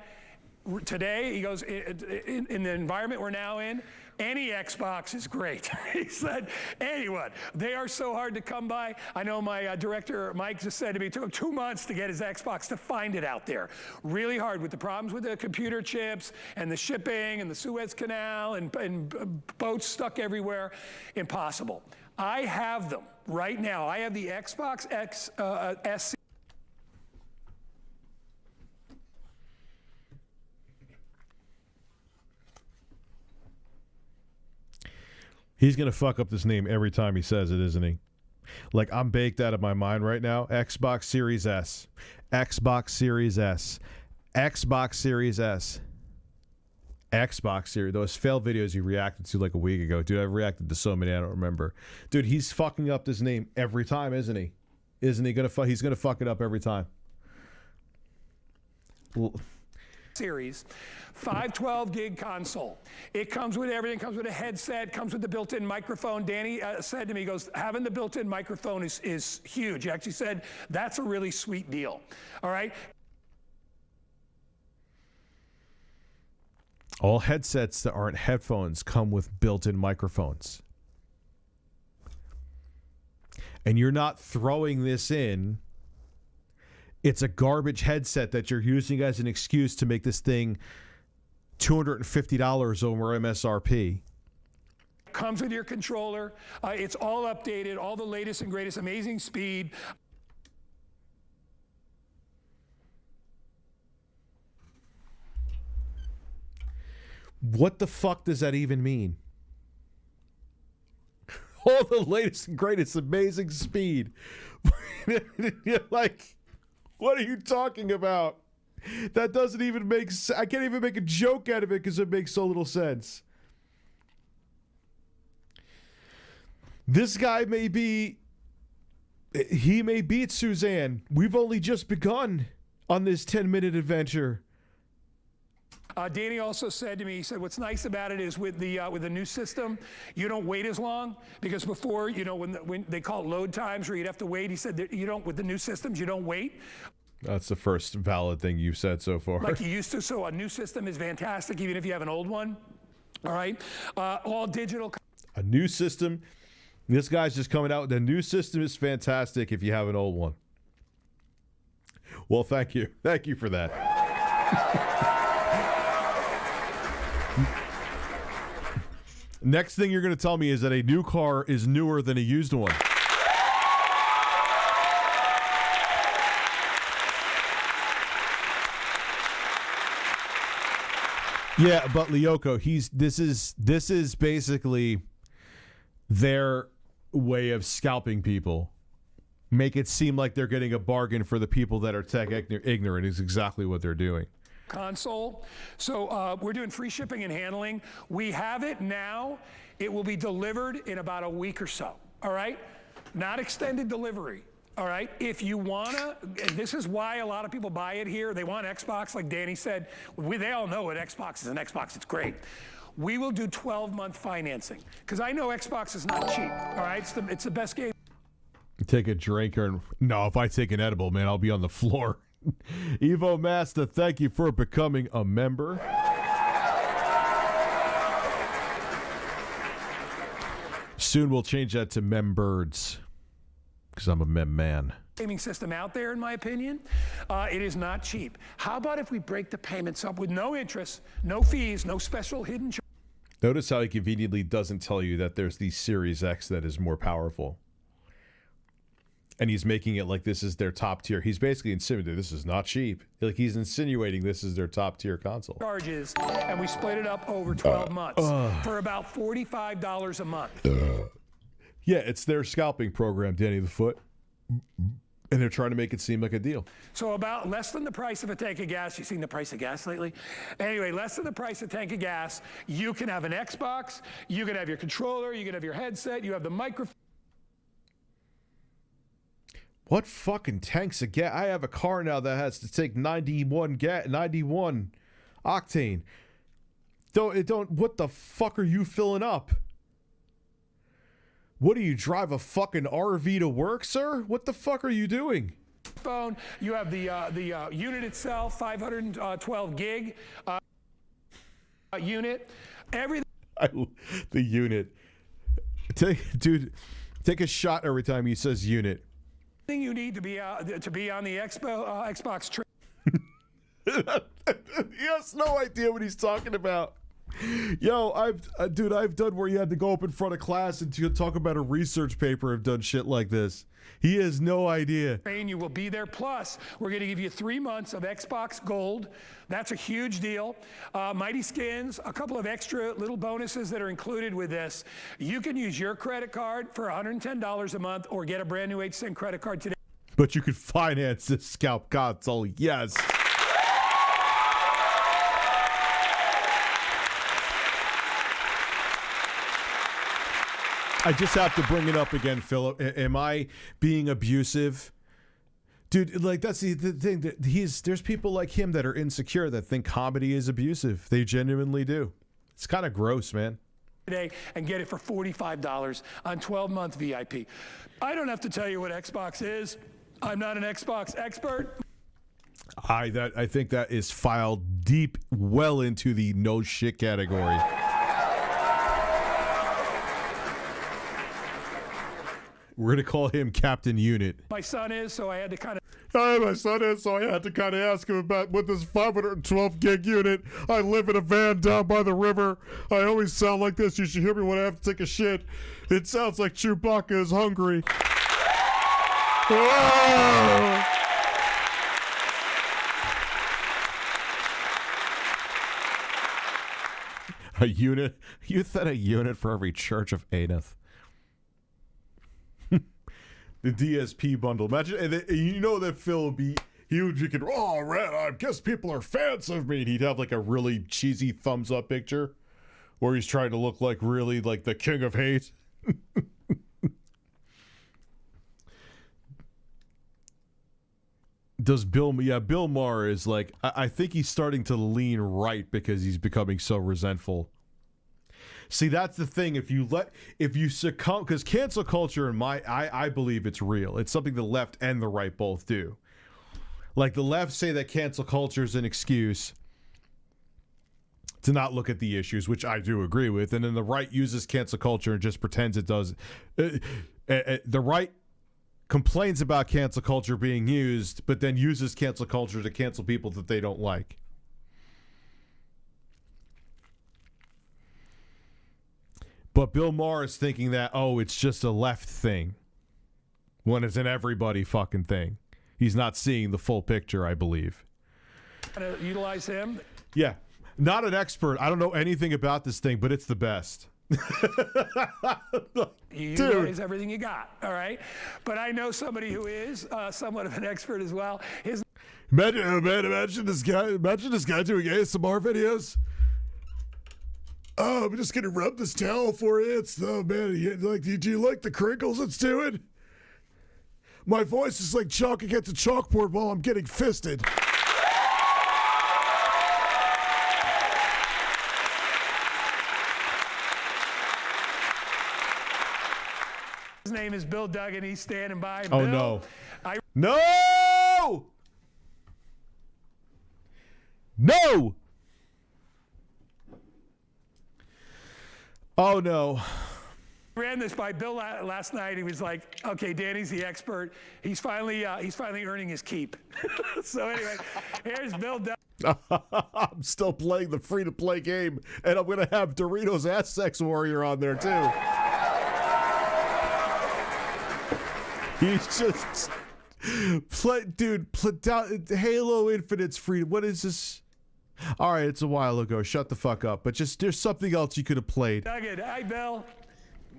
today, he goes, in the environment we're now in, any Xbox is great. He said, anyone. They are so hard to come by. I know my director, Mike, just said to me, it took him 2 months to get his Xbox to find it out there. Really hard with the problems with the computer chips and the shipping and the Suez Canal and boats stuck everywhere. Impossible. I have them right now. I have the Xbox S. He's going to fuck up this name every time he says it, isn't he? Like, I'm baked out of my mind right now. Xbox Series S. Xbox Series S. Xbox Series S. Xbox Series. Those failed videos you reacted to like a week ago. Dude, I've reacted to so many I don't remember. Dude, he's fucking up this name every time, isn't he? Isn't he going to he's going to fuck it up every time. Series 512 gig console. It comes with everything. Comes with a headset, comes with the built-in microphone. Danny said to me, he goes, having the built-in microphone is huge. He actually said that's a really sweet deal. All right. All headsets that aren't headphones come with built-in microphones. And you're not throwing this in. It's a garbage headset that you're using as an excuse to make this thing $250 over MSRP. Comes with your controller. It's all updated, all the latest and greatest, amazing speed. What the fuck does that even mean? All the latest and greatest, amazing speed. You're like, what are you talking about? That doesn't even make sense. I can't even make a joke out of it because it makes so little sense. This guy may be... He may beat Suzanne. We've only just begun on this 10-minute adventure. Danny also said to me, he said, what's nice about it is with the new system, you don't wait as long, because before, you know, when they call it load times where you'd have to wait, he said that you don't, with the new systems, you don't wait. That's the first valid thing you've said so far. Like you used to. So a new system is fantastic, even if you have an old one. All right. All digital. A new system. This guy's just coming out. The new system is fantastic if you have an old one. Well, thank you. Thank you for that. Next thing you're going to tell me is that a new car is newer than a used one. Yeah, but Lyoko, this is basically their way of scalping people. Make it seem like they're getting a bargain for the people that are tech ignorant is exactly what they're doing. Console. So we're doing free shipping and handling. We have it now. It will be delivered in about a week or so. All right? Not extended delivery. All right? If you want to, this is why a lot of people buy it here. They want Xbox, like Danny said. They all know what Xbox is an Xbox. It's great. We will do 12-month financing because I know Xbox is not cheap. All right? It's the best game. Take a drink or... No, if I take an edible, man, I'll be on the floor. Evo Master, thank you for becoming a member. Soon we'll change that to membirds because I'm a mem man. Gaming system out there, in my opinion. It is not cheap. How about if we break the payments up with no interest, no fees, no special hidden charges? Notice how he conveniently doesn't tell you that there's the Series X that is more powerful. And he's making it like this is their top tier. He's basically insinuating this is not cheap. Like he's insinuating this is their top tier console. Charges, and we split it up over 12 months for about $45 a month. Yeah, it's their scalping program, Danny the Foot. And they're trying to make it seem like a deal. So about less than the price of a tank of gas. You seen the price of gas lately? Anyway, less than the price of a tank of gas. You can have an Xbox. You can have your controller. You can have your headset. You have the microphone. What fucking tanks of gas? I have a car now that has to take 91 octane. What the fuck are you filling up? What do you drive a fucking RV to work, sir? What the fuck are you doing? Phone. You have the unit itself, 512 gig unit. Everything. The unit. Dude, take a shot every time he says unit. You need to be on the Xbox trip. He has no idea what he's talking about. Yo, I've done where you had to go up in front of class and to talk about a research paper. I've done shit like this. He has no idea. You will be there. Plus, we're going to give you 3 months of Xbox Gold. That's a huge deal. Mighty Skins, a couple of extra little bonuses that are included with this. You can use your credit card for $110 a month or get a brand new 8-cent credit card today. But you could finance this scalp console. Yes. I just have to bring it up again, Philip. Am I being abusive? Dude, like, that's the thing. That there's people like him that are insecure that think comedy is abusive. They genuinely do. It's kind of gross, man. Today and get it for $45 on 12-month VIP. I don't have to tell you what Xbox is. I'm not an Xbox expert. I think that is filed deep, well into the no shit category. We're going to call him Captain Unit. My son is, so I had to kind of... My son is, so I had to kind of ask him about with this 512 gig unit. I live in a van down by the river. I always sound like this. You should hear me when I have to take a shit. It sounds like Chewbacca is hungry. Oh! A unit? You said a unit for every church of Anath. The DSP bundle. Imagine, you know that Phil would be, he would be, oh, Red, I guess people are fans of me. And he'd have like a really cheesy thumbs up picture where he's trying to look like really like the king of hate. Bill Maher is like, I think he's starting to lean right because he's becoming so resentful. See, that's the thing. If you succumb, because cancel culture I believe it's real. It's something the left and the right both do. Like the left say that cancel culture is an excuse to not look at the issues, which I do agree with. And then the right uses cancel culture and just pretends it does. The right complains about cancel culture being used, but then uses cancel culture to cancel people that they don't like. But Bill Maher is thinking that, oh, it's just a left thing when it's an everybody fucking thing. He's not seeing the full picture, I believe. Utilize him? Yeah. Not an expert. I don't know anything about this thing, but it's the best. You utilize everything you got, all right? But I know somebody who is somewhat of an expert as well. Imagine this guy doing ASMR videos. Oh, I'm just gonna rub this towel for you. It's man, like, do you like the crinkles it's doing? My voice is like chalk against a chalkboard while I'm getting fisted. His name is Bill Duggan. He's standing by. Oh, Bill, no. No! No! Oh, no. Ran this by Bill last night. He was like, okay, Danny's the expert. He's finally earning his keep. So anyway, here's Bill Duggan. I'm still playing the free-to-play game, and I'm going to have Doritos Ass Sex Warrior on there, too. He's just... Halo Infinite's free. What is this? All right, it's a while ago. Shut the fuck up. But just there's something else you could have played. Duggan, hi, Bill.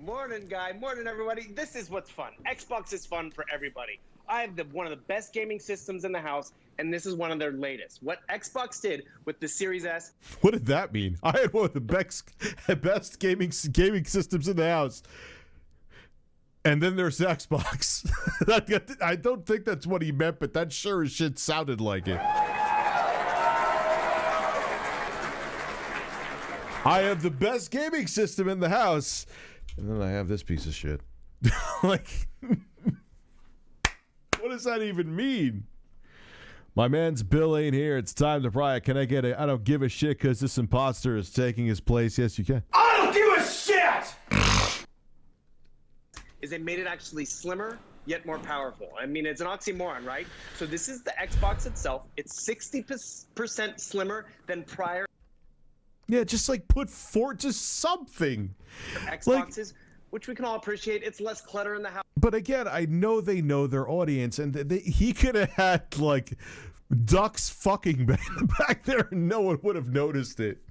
Morning, guy. Morning, everybody. This is what's fun. Xbox is fun for everybody. I have one of the best gaming systems in the house, and this is one of their latest. What Xbox did with the Series S. What did that mean? I had one of the best gaming systems in the house. And then there's Xbox. I don't think that's what he meant, but that sure as shit sounded like it. I have the best gaming system in the house. And then I have this piece of shit. Like, what does that even mean? My man's Bill ain't here. It's time to riot. Can I get a I don't give a shit because this imposter is taking his place? Yes, you can. I don't give a shit! Is they made it actually slimmer, yet more powerful. I mean, it's an oxymoron, right? So this is the Xbox itself. It's 60% slimmer than prior. Yeah, just like put just something. Xboxes, which we can all appreciate. It's less clutter in the house. But again, I know they know their audience, and he could have had like ducks fucking back there, and no one would have noticed it.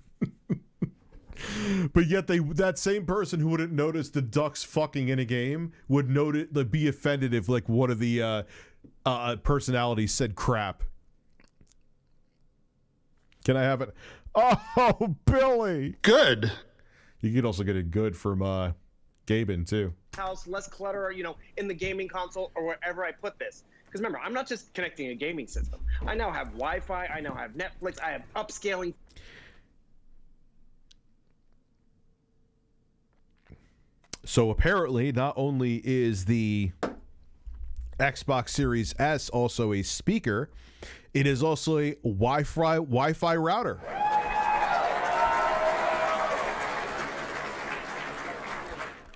But yet that same person who wouldn't notice the ducks fucking in a game would be offended if like one of the personalities said crap. Can I have it? Oh, Billy. Good. You could also get it good from Gaben too. House, less clutter, in the gaming console or wherever I put this. Because remember, I'm not just connecting a gaming system. I now have Wi-Fi, I now have Netflix, I have upscaling. So apparently, not only is the Xbox Series S also a speaker, it is also a Wi-Fi router.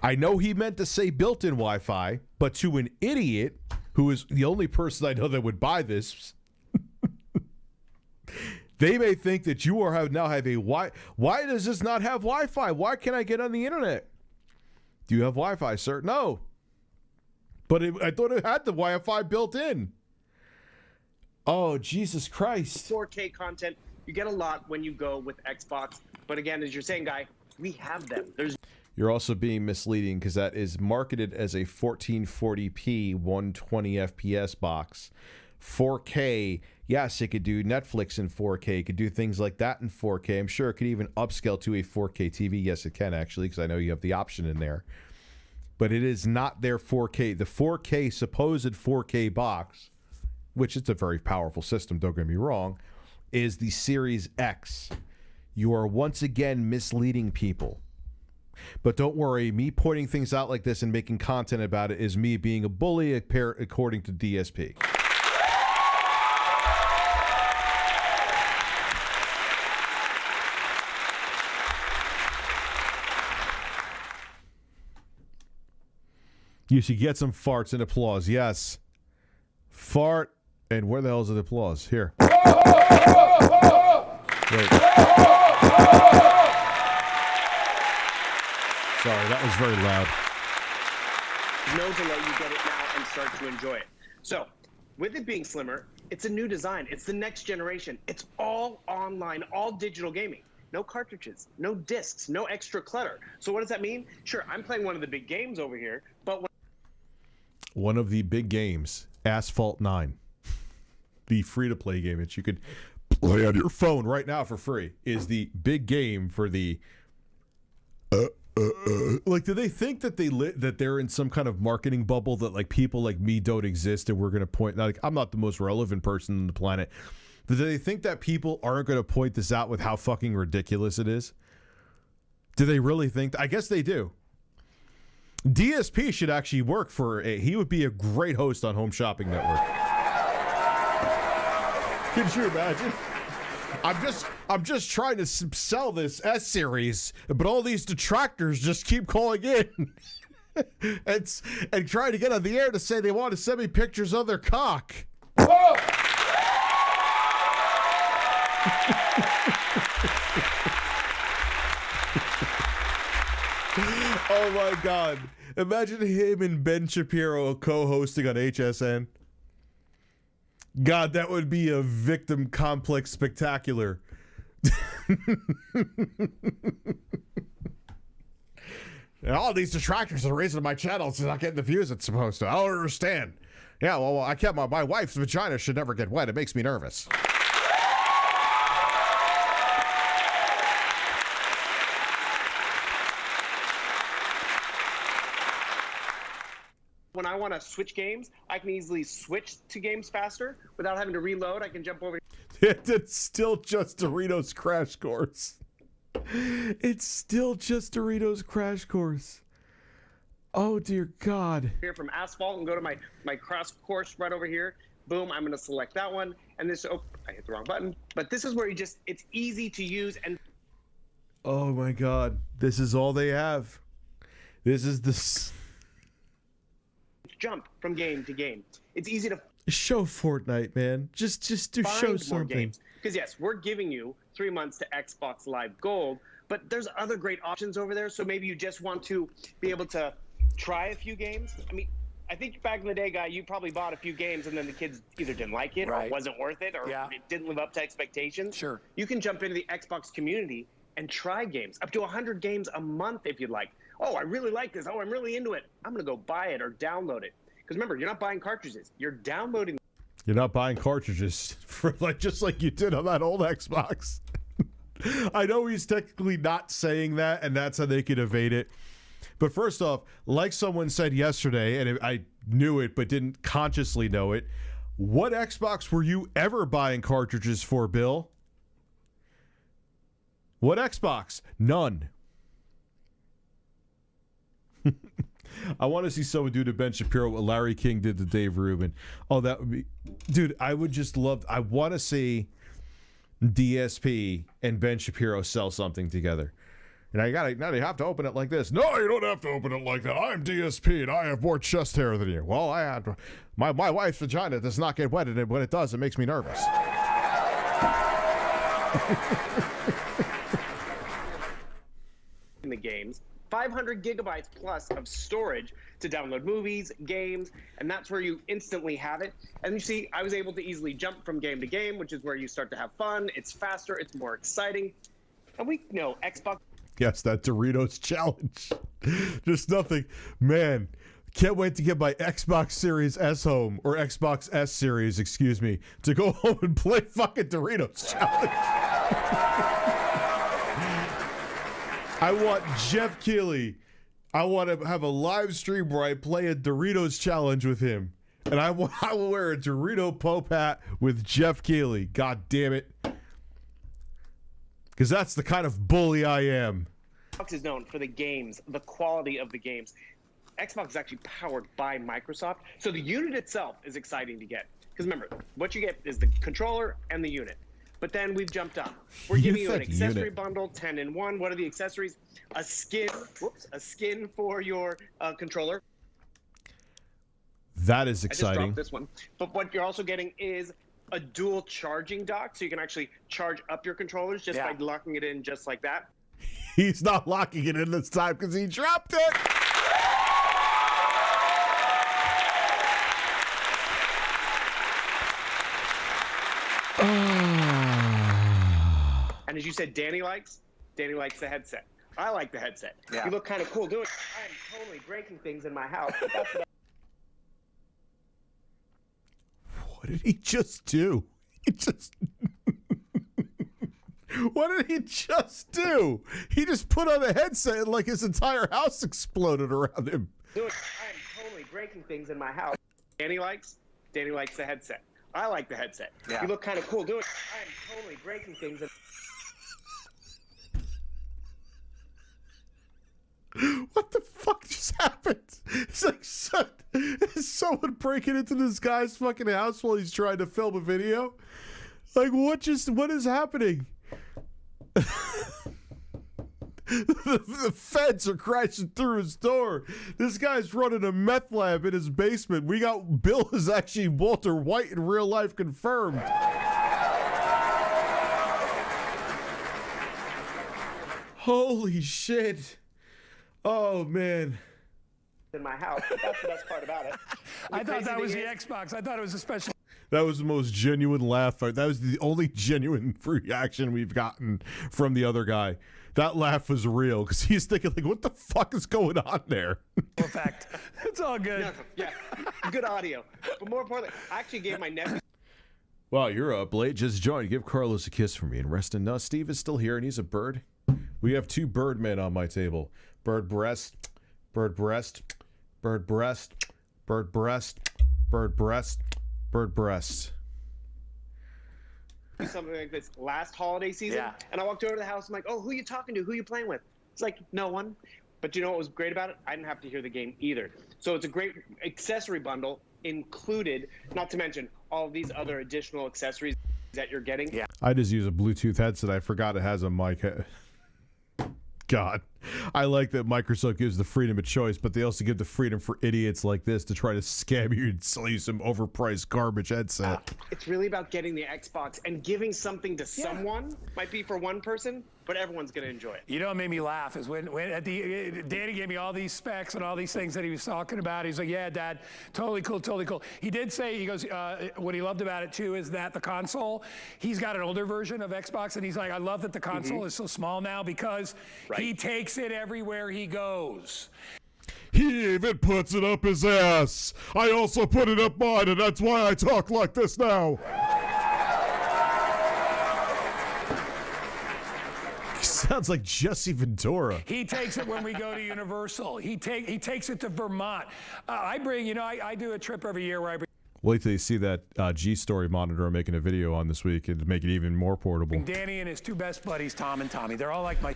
I know he meant to say built-in Wi-Fi, but to an idiot who is the only person I know that would buy this, they may think that you now have a Why does this not have Wi-Fi? Why can't I get on the internet? Do you have Wi-Fi, sir? No. But I thought it had the Wi-Fi built in. Oh, Jesus Christ. 4K content. You get a lot when you go with Xbox. But again, as you're saying, Guy, we have them. You're also being misleading because that is marketed as a 1440p 120 FPS box. 4K, yes, it could do Netflix in 4K. It could do things like that in 4K. I'm sure it could even upscale to a 4K TV. Yes, it can, actually, because I know you have the option in there. But it is not their 4K. The 4K, supposed 4K box, which it's a very powerful system, don't get me wrong, is the Series X. You are once again misleading people. But don't worry, me pointing things out like this and making content about it is me being a bully according to DSP. You should get some farts and applause. Yes. Fart. And where the hell is the applause? Here. Wait. Sorry, that was very loud. No to let you get it now and start to enjoy it. So, with it being slimmer, it's a new design. It's the next generation. It's all online, all digital gaming. No cartridges, no discs, no extra clutter. So what does that mean? Sure, I'm playing one of the big games over here, but one of the big games, Asphalt 9, the free-to-play game that you could play on your phone right now for free, is the big game for the like, do they think that that they're in some kind of marketing bubble that like people like me don't exist and we're going to point, like, I'm not the most relevant person on the planet. Do they think that people aren't going to point this out with how fucking ridiculous it is? Do they really think I guess they do. DSP should actually work he would be a great host on Home Shopping Network. Could you imagine? I'm just trying to sell this S series, but all these detractors just keep calling in and trying to get on the air to say they want to send me pictures of their cock. Oh my God. Imagine him and Ben Shapiro co-hosting on HSN. God, that would be a victim complex spectacular. And all these detractors are the reason my channel is not getting the views it's supposed to. I don't understand. Yeah, well, I can't. My wife's vagina should never get wet. It makes me nervous. when I want to switch games, I can easily switch to games faster without having to reload. I can jump over. It's still just Doritos Crash Course. It's still just Doritos Crash Course. Oh, dear God. Here from Asphalt and go to my Crash Course right over here. Boom, I'm going to select that one. And this, oh, I hit the wrong button. But this is where it's easy to use. And oh, my God. This is all they have. This is the... jump from game to game. It's easy to... Show Fortnite, man. Just to show something. Because yes, we're giving you 3 months to Xbox Live Gold. But there's other great options over there. So maybe you just want to be able to try a few games. I mean, I think back in the day, Guy, you probably bought a few games and then the kids either didn't like it or it wasn't worth it or it didn't live up to expectations. Sure. You can jump into the Xbox community and try games, up to 100 games a month if you'd like. Oh, I really like this. Oh, I'm really into it. I'm going to go buy it or download it. Because remember, you're not buying cartridges. You're downloading. You're not buying cartridges for just like you did on that old Xbox. I know he's technically not saying that, and that's how they could evade it. But first off, like someone said yesterday, and I knew it but didn't consciously know it, what Xbox were you ever buying cartridges for, Bill? What Xbox? None. I want to see someone do to Ben Shapiro what Larry King did to Dave Rubin. Oh, that would be... Dude, I would just love... I want to see DSP and Ben Shapiro sell something together. And now you have to open it like this. No, you don't have to open it like that. I'm DSP and I have more chest hair than you. Well, I had... My wife's vagina does not get wet, and when it does, it makes me nervous. In the games, 500 gigabytes plus of storage to download movies, games, and that's where you instantly have it. And you see, I was able to easily jump from game to game, which is where you start to have fun. It's faster, it's more exciting. And we know Xbox. Yes, that Doritos challenge. Just nothing. Man, can't wait to get my Xbox Series S home, or Xbox S Series, excuse me, to go home and play fucking Doritos challenge. I want Jeff Keighley. I want to have a live stream where I play a Doritos challenge with him. And I will wear a Dorito Pope hat with Jeff Keighley. God damn it. Because that's the kind of bully I am. Xbox is known for the games, the quality of the games. Xbox is actually powered by Microsoft. So the unit itself is exciting to get. Because remember, what you get is the controller and the unit. But then we've jumped up. We're giving you an accessory bundle, 10 in 1. What are the accessories? A skin for your controller. That is exciting. I just dropped this one. But what you're also getting is a dual charging dock, so you can actually charge up your controllers just by locking it in just like that. He's not locking it in this time because he dropped it. And as you said, Danny likes the headset. I like the headset. Yeah. You look kind of cool doing it. I'm totally breaking things in my house. But that's what did he just do? What did he just do? He just put on a headset and like his entire house exploded around him. I'm totally breaking things in my house. Danny likes the headset. I like the headset. Yeah. You look kind of cool doing it. I'm totally breaking things in. What the fuck just happened? It's like someone breaking into this guy's fucking house while he's trying to film a video. Like what is happening? The feds are crashing through his door. This guy's running a meth lab in his basement. Bill is actually Walter White in real life confirmed. Holy shit. Oh, man. In my house, but that's the best part about it. I thought that was the Xbox. I thought it was a special. That was the most genuine laugh. That was the only genuine reaction we've gotten from the other guy. That laugh was real because he's thinking, like, what the fuck is going on there? Perfect. It's all good. Yeah, good audio. But more importantly, I actually gave my nephew. Wow, you're up late. Just joined. Give Carlos a kiss for me and rest in. No, Steve is still here and he's a bird. We have two bird men on my table. Bird breast, bird breast, bird breast, bird breast, bird breast, bird breast. Something like this last holiday season, and I walked over to the house. I'm like, "Oh, who are you talking to? Who are you playing with?" It's like no one. But you know what was great about it? I didn't have to hear the game either. So it's a great accessory bundle included. Not to mention all of these other additional accessories that you're getting. Yeah. I just use a Bluetooth headset. I forgot it has a mic. God. I like that Microsoft gives the freedom of choice, but they also give the freedom for idiots like this to try to scam you and sell you some overpriced garbage headset. It's really about getting the Xbox and giving something to someone. Might be for one person, but everyone's going to enjoy it. You know what made me laugh is when Danny gave me all these specs and all these things that he was talking about. He's like, yeah, Dad, totally cool, totally cool. He did say, he goes, what he loved about it too is that the console, he's got an older version of Xbox, and he's like, I love that the console is so small now because he takes it everywhere he goes. He even puts it up his ass. I also put it up mine, and that's why I talk like this now. He sounds like Jesse Ventura. He takes it when we go to Universal. He takes it to Vermont. I do a trip every year where I bring. Wait till you see that G-Story monitor I'm making a video on this week and make it even more portable. Danny and his two best buddies, Tom and Tommy. They're all like my.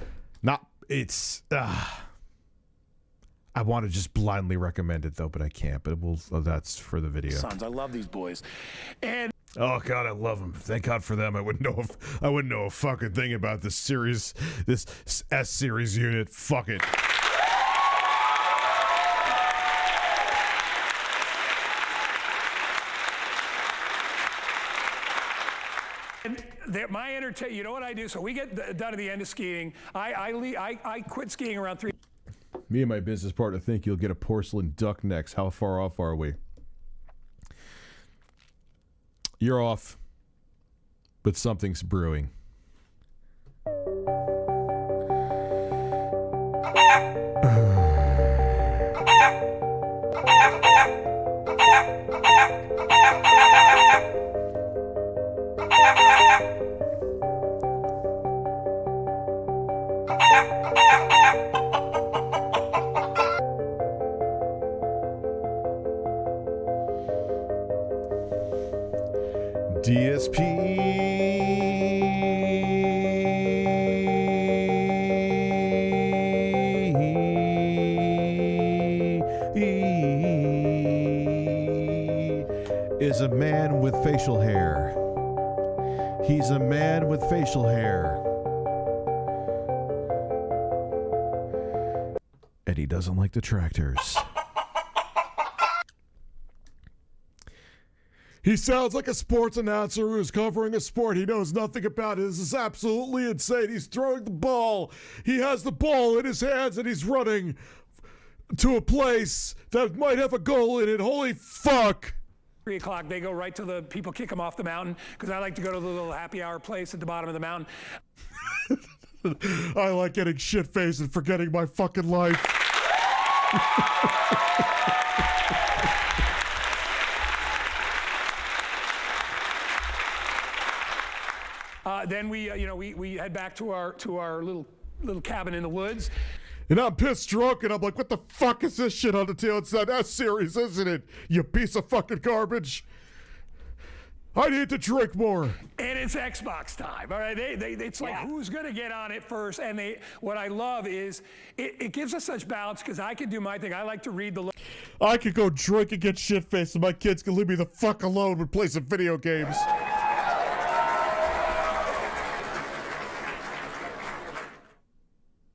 It's. I want to just blindly recommend it though, but I can't. But that's for the video. Sons, I love these boys, and. Oh God, I love them. Thank God for them. I wouldn't know a fucking thing about this series, this S-series unit. Fuck it. My entertainment. You know what I do? So we get done at the end of skiing. I quit skiing around 3. Me and my business partner think you'll get a porcelain duck next. How far off are we? You're off, but something's brewing. DSP is a man with facial hair. He's a man with facial hair. And he doesn't like the tractors. He sounds like a sports announcer who's covering a sport he knows nothing about. This is absolutely insane. He's throwing the ball. He has the ball in his hands and he's running to a place that might have a goal in it. Holy fuck. 3 o'clock, they go right to the people kick him off the mountain because I like to go to the little happy hour place at the bottom of the mountain. I like getting shit-faced and forgetting my fucking life. Then we head back to our little cabin in the woods. And I'm pissed drunk, and I'm like, what the fuck is this shit on the tail? It's that S-series, isn't it? You piece of fucking garbage. I need to drink more. And it's Xbox time, all right? It's like, who's going to get on it first? And what I love is it gives us such balance because I can do my thing. I like to read the... I could go drink and get shit-faced, and my kids can leave me the fuck alone and play some video games.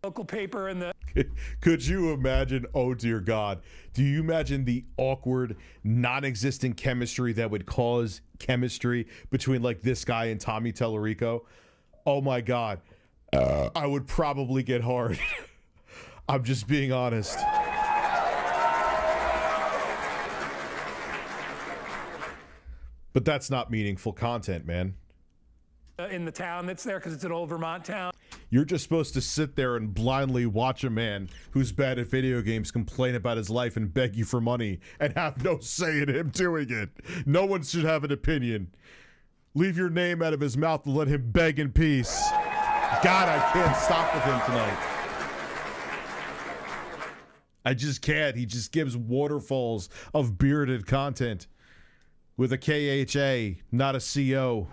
Local paper and the... Could you imagine, oh dear God, do you imagine the awkward, non-existent chemistry that would cause chemistry between like this guy and Tommy Tellerico? Oh my God, I would probably get hard. I'm just being honest. But that's not meaningful content, man. In the town that's there because it's an old Vermont town. You're just supposed to sit there and blindly watch a man who's bad at video games complain about his life and beg you for money and have no say in him doing it. No one should have an opinion. Leave your name out of his mouth and let him beg in peace. God, I can't stop with him tonight. I just can't. He just gives waterfalls of bearded content with a KHA, not a CO.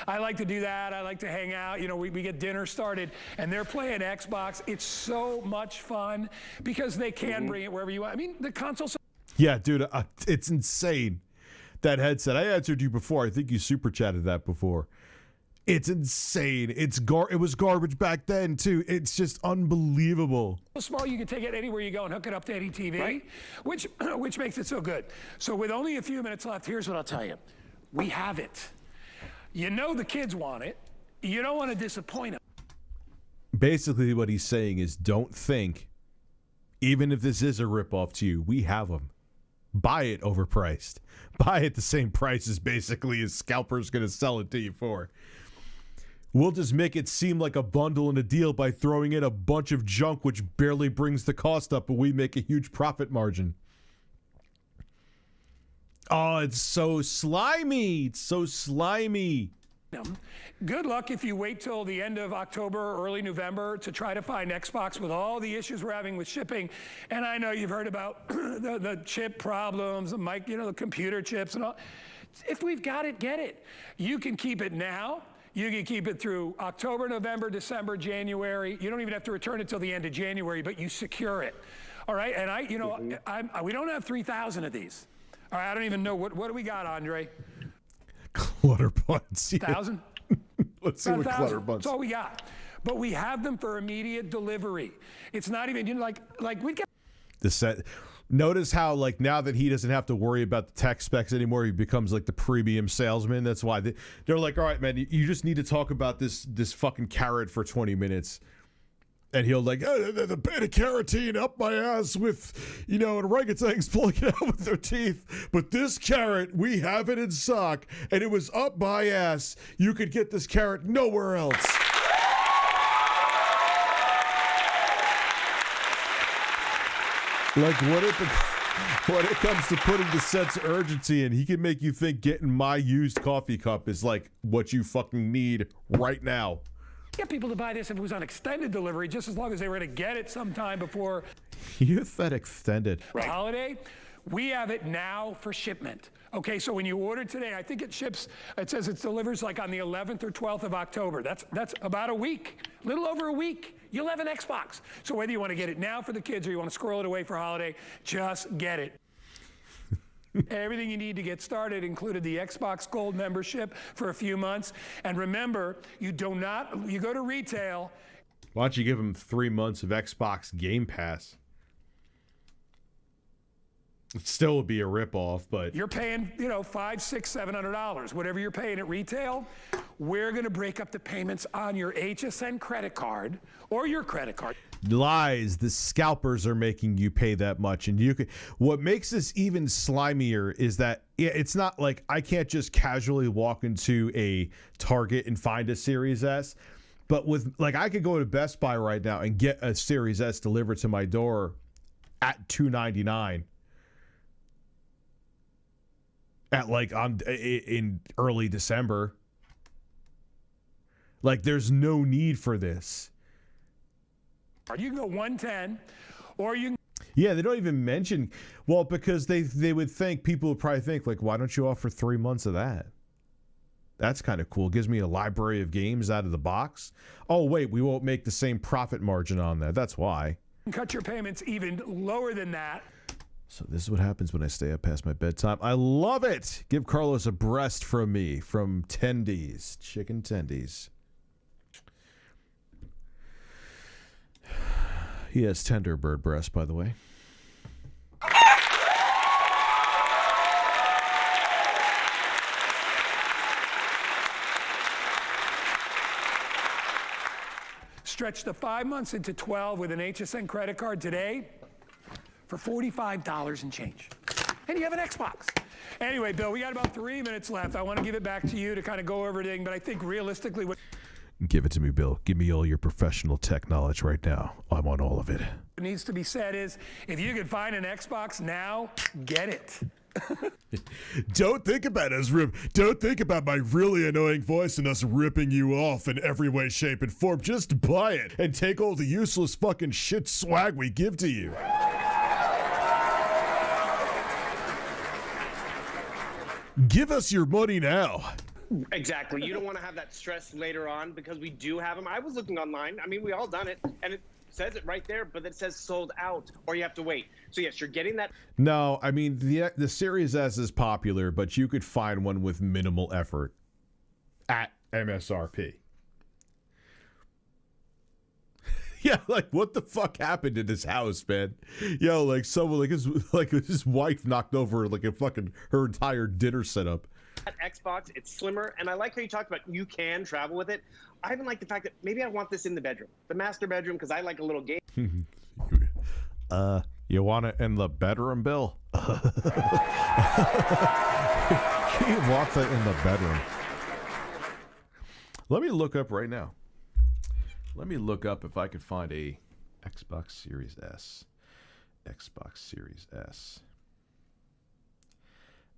I like to do that. I like to hang out. You know, we get dinner started, and they're playing Xbox. It's so much fun because they can bring it wherever you want. I mean, the console's... Yeah, dude, it's insane. that headset. I answered you before. I think you super chatted that before. It's insane. It was garbage back then too. It's just unbelievable. Small, you can take it anywhere you go and hook it up to any TV, right? which makes it so good. So with only a few minutes left, here's what I'll tell you. We have it. You know the kids want it. You don't want to disappoint them. Basically, what he's saying is don't think, even if this is a ripoff to you, we have them. Buy it overpriced. Buy it the same price as basically as Scalper's going to sell it to you for. We'll just make it seem like a bundle and a deal by throwing in a bunch of junk which barely brings the cost up, but we make a huge profit margin. Oh, it's so slimy. It's so slimy. Good luck if you wait till the end of October or early November to try to find Xbox with all the issues we're having with shipping. And I know you've heard about the chip problems, the computer chips and all. If we've got it, get it. You can keep it now. You can keep it through October, November, December, January. You don't even have to return it till the end of January, but you secure it. All right, and we don't have 3,000 of these. All right, I don't even know what do we got, Andre? Clutter buns. 1,000? Let's see what clutter buns. That's all we got. But we have them for immediate delivery. It's not even like we get the set. Notice how now that he doesn't have to worry about the tech specs anymore, he becomes like the premium salesman. That's why they're like, all right, man, you just need to talk about this fucking carrot for 20 minutes. And he'll the beta carotene up my ass with, and orangutans pulling it out with their teeth. But this carrot, we have it in stock, and it was up my ass. You could get this carrot nowhere else. When it comes to putting the sense of urgency in, he can make you think getting my used coffee cup is like what you fucking need right now. Get people to buy this if it was on extended delivery, just as long as they were going to get it sometime before. You said extended. Holiday, we have it now for shipment. Okay, so when you order today, I think it says it delivers like on the 11th or 12th of October. That's about a week, a little over a week. You'll have an Xbox. So whether you want to get it now for the kids or you want to squirrel it away for holiday, just get it. Everything you need to get started included the Xbox Gold membership for a few months. And remember, you go to retail. Why don't you give them 3 months of Xbox Game Pass? It still would be a ripoff, but you're paying, $500, $600, $700, whatever you're paying at retail. We're going to break up the payments on your HSN credit card or your credit card. Lies. The scalpers are making you pay that much, and what makes this even slimier is that it's not like I can't just casually walk into a Target and find a Series S, but with I could go to Best Buy right now and get a Series S delivered to my door at $299 in early December. There's no need for this. You can go 110, or you can. Yeah, they don't even mention. Well, because they would think, people would probably think, why don't you offer 3 months of that? That's kind of cool. Gives me a library of games out of the box. Oh, wait, we won't make the same profit margin on that. That's why. Cut your payments even lower than that. So this is what happens when I stay up past my bedtime. I love it. Give Carlos a breast from me, from Tendies, chicken tendies. He has tender bird breast, by the way. Stretch the 5 months into 12 with an HSN credit card today for $45 and change. And you have an Xbox. Anyway, Bill, we got about 3 minutes left. I want to give it back to you to kind of go over everything, but I think realistically what Give it to me, Bill. Give me all your professional tech knowledge right now. I want all of it. What needs to be said is, if you can find an Xbox now, get it. Don't think about us, don't think about my really annoying voice and us ripping you off in every way, shape, and form. Just buy it and take all the useless fucking shit swag we give to you. Give us your money now. Exactly. You don't want to have that stress later on, because we do have them. I was looking online. I mean, we all done it, and says it right there, but it says sold out, or you have to wait. So yes, you're getting that. No, I mean, the Series S is popular, but you could find one with minimal effort at MSRP. Yeah, like, what the fuck happened in his house, man? Yo, like, someone, like his wife knocked over, like, her entire dinner setup. That Xbox, it's slimmer, and I like how you talked about you can travel with it. I even like the fact that maybe I want this in the bedroom, the master bedroom, because I like a little game. You want it in the bedroom, Bill? You want it in the bedroom. Let me look up right now. Let me look up if I could find a Xbox Series S. Xbox Series S.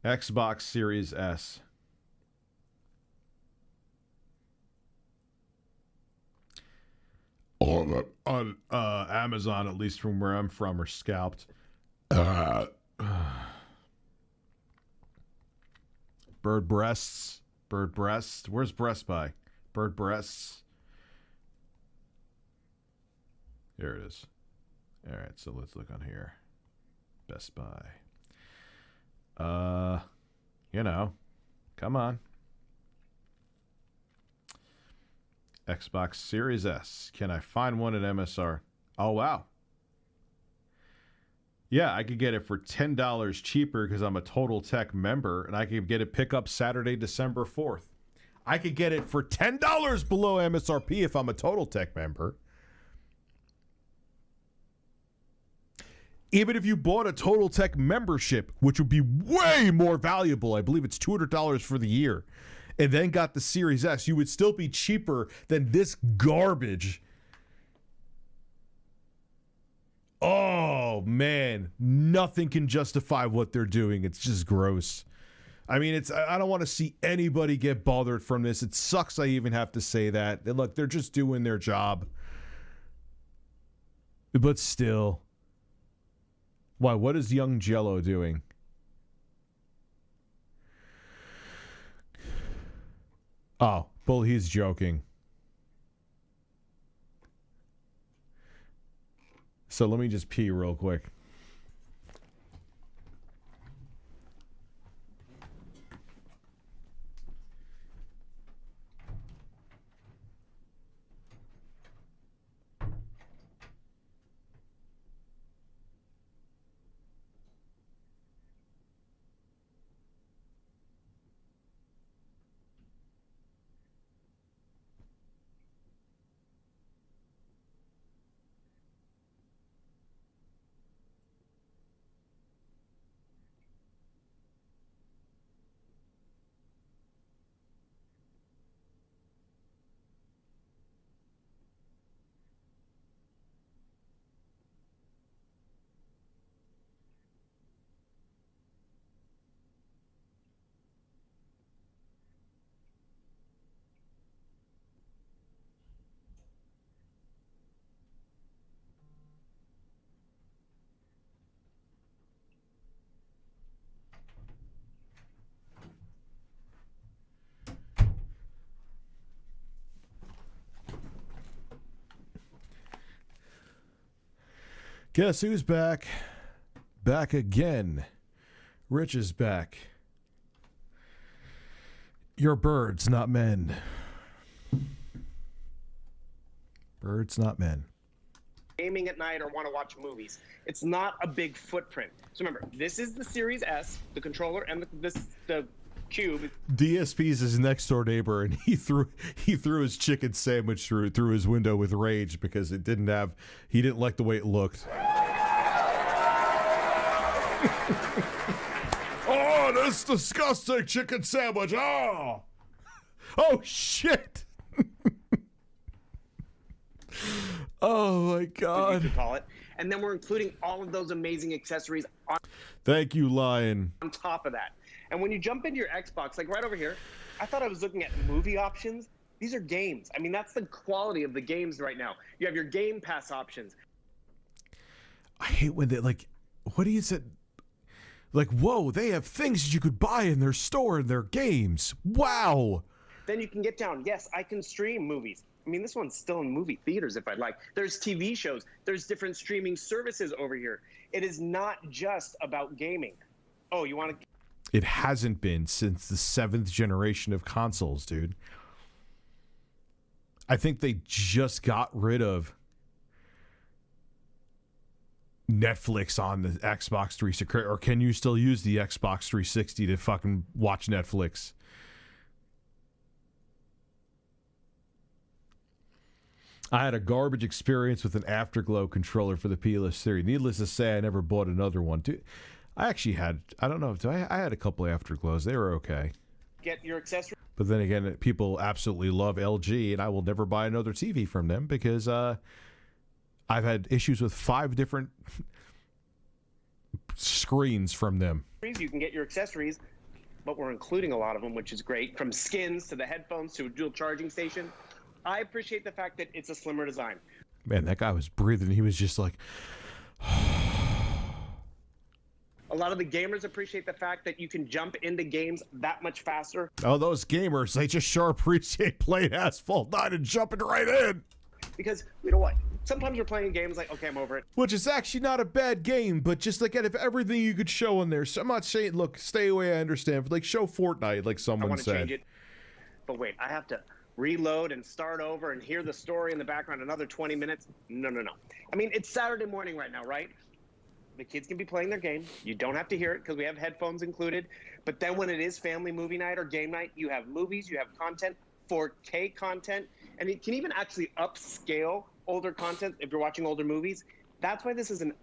Xbox Series S. On Amazon, at least from where I'm from, are scalped. Bird breasts. Bird breasts. Where's Breast Buy? Bird breasts. There it is. All right, so let's look on here. Best Buy. You know, come on. Xbox Series S. Can I find one at MSR? Oh, wow. Yeah, I could get it for $10 cheaper because I'm a Total Tech member, and I could get it pick up Saturday, December 4th. I could get it for $10 below MSRP if I'm a Total Tech member. Even if you bought a Total Tech membership, which would be way more valuable, I believe it's $200 for the year, and then got the Series S, you would still be cheaper than this garbage. Oh, man. Nothing can justify what they're doing. It's just gross. I mean, I don't want to see anybody get bothered from this. It sucks I even have to say that. Look, they're just doing their job. But still. Why, what is young Jello doing? Oh, well, he's joking. So let me just pee real quick. Guess who's back? Back again. Rich is back. You're birds, not men. Birds, not men. Gaming at night or want to watch movies. It's not a big footprint. So remember, this is the Series S, the controller, and the Cube. DSP's his next door neighbor, and he threw his chicken sandwich through his window with rage because he didn't like the way it looked. Oh, this disgusting chicken sandwich! Oh shit! Oh my god! You could call it. And then we're including all of those amazing accessories on. Thank you, Lion. On top of that. And when you jump into your Xbox, like right over here, I thought I was looking at movie options. These are games. I mean, that's the quality of the games right now. You have your Game Pass options. I hate when they, like, what do you say? Like, whoa, they have things that you could buy in their store in their games. Wow. Then you can get down. Yes, I can stream movies. I mean, this one's still in movie theaters if I'd like. There's TV shows. There's different streaming services over here. It is not just about gaming. Oh, you want to... It hasn't been since the 7th generation of consoles, dude. I think they just got rid of Netflix on the Xbox 360. Or can you still use the Xbox 360 to fucking watch Netflix? I had a garbage experience with an Afterglow controller for the PS3. Needless to say, I never bought another one. Dude, I actually had, I don't know, I had a couple of Afterglows. They were okay. Get your accessories. But then again, people absolutely love LG, and I will never buy another TV from them because I've had issues with 5 different screens from them. You can get your accessories, but we're including a lot of them, which is great. From skins to the headphones to a dual charging station. I appreciate the fact that it's a slimmer design. Man, that guy was breathing. He was just like... A lot of the gamers appreciate the fact that you can jump into games that much faster. Oh, those gamers, they just sure appreciate playing Asphalt 9 and jumping right in. Because, you know what? Sometimes you're playing games like, okay, I'm over it. Which is actually not a bad game, but just like out of everything you could show in there. So I'm not saying, look, stay away, I understand. But like, show Fortnite, like someone said. I want to change it. But wait, I have to reload and start over and hear the story in the background another 20 minutes? No. I mean, it's Saturday morning right now, right? The kids can be playing their game. You don't have to hear it because we have headphones included. But then when it is family movie night or game night, you have movies, you have content, 4K content, and it can even actually upscale older content if you're watching older movies. That's why this is an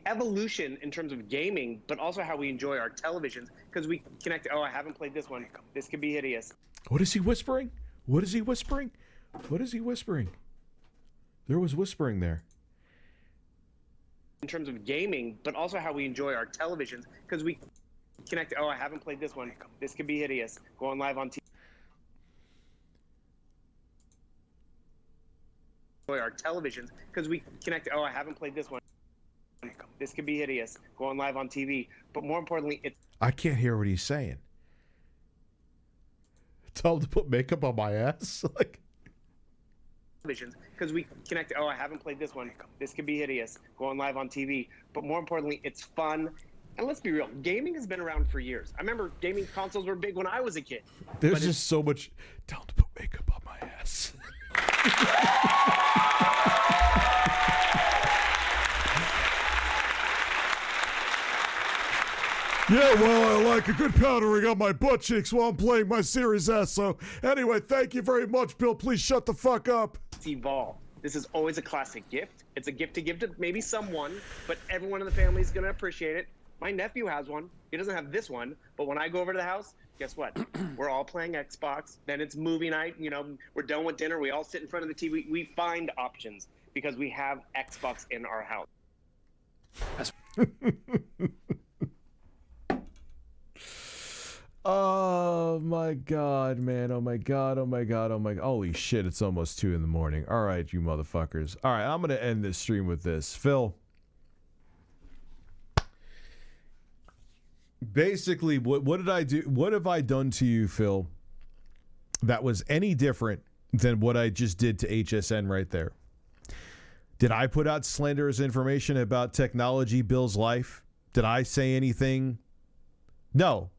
evolution in terms of gaming, but also how we enjoy our televisions because we connect. Oh, I haven't played this one. This could be hideous. What is he whispering? What is he whispering? What is he whispering? There was whispering there. In terms of gaming, but also how we enjoy our televisions because we connect. Oh, I haven't played this one. This could be hideous. Going live on TV. Our televisions because we connect. Oh, I haven't played this one. This could be hideous. Going live on TV, but more importantly, it's. I can't hear what he's saying. Tell him to put makeup on my ass. Like. Televisions because we connect. Oh, I haven't played this one. This could be hideous. Going live on TV, but more importantly, it's fun. And let's be real, gaming has been around for years. I remember gaming consoles were big when I was a kid. There's just so much. Tell him to put makeup on my ass. Yeah, well, I like a good powdering on my butt cheeks while I'm playing my Series S. So, anyway, thank you very much, Bill. Please shut the fuck up. Evolve. This is always a classic gift. It's a gift to give to maybe someone, but everyone in the family is going to appreciate it. My nephew has one. He doesn't have this one, but when I go over to the house, guess what? We're all playing Xbox. Then it's movie night. You know, we're done with dinner. We all sit in front of the TV. We find options because we have Xbox in our house. Oh my god, man. Oh my god. Holy shit, it's almost 2 in the morning. All right, you motherfuckers. All right, I'm going to end this stream with this. Phil. Basically, what did I do? What have I done to you, Phil, that was any different than what I just did to HSN right there? Did I put out slanderous information about technology, Bill's life? Did I say anything? No.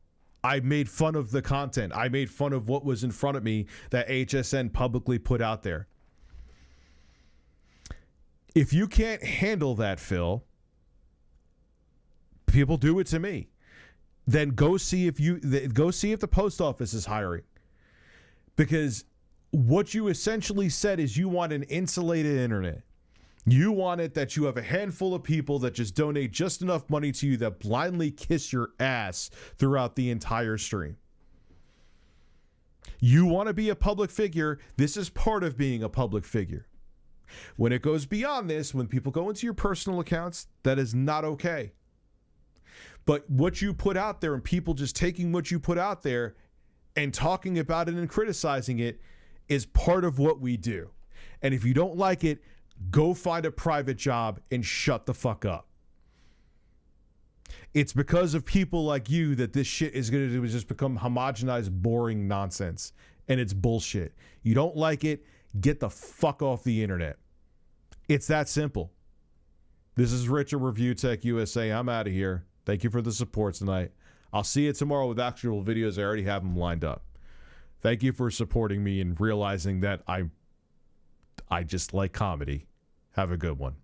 I made fun of the content. I made fun of what was in front of me that HSN publicly put out there. If you can't handle that, Phil, people do it to me. Then go see if the post office is hiring. Because what you essentially said is you want an insulated internet. You want it that you have a handful of people that just donate just enough money to you that blindly kiss your ass throughout the entire stream. You want to be a public figure. This is part of being a public figure. When it goes beyond this, when people go into your personal accounts, that is not okay. But what you put out there and people just taking what you put out there and talking about it and criticizing it is part of what we do. And if you don't like it, go find a private job and shut the fuck up. It's because of people like you that this shit is going to just become homogenized, boring nonsense. And it's bullshit. You don't like it, get the fuck off the internet. It's that simple. This is Rich at ReviewTechUSA. I'm out of here. Thank you for the support tonight. I'll see you tomorrow with actual videos. I already have them lined up. Thank you for supporting me and realizing that I just like comedy. Have a good one.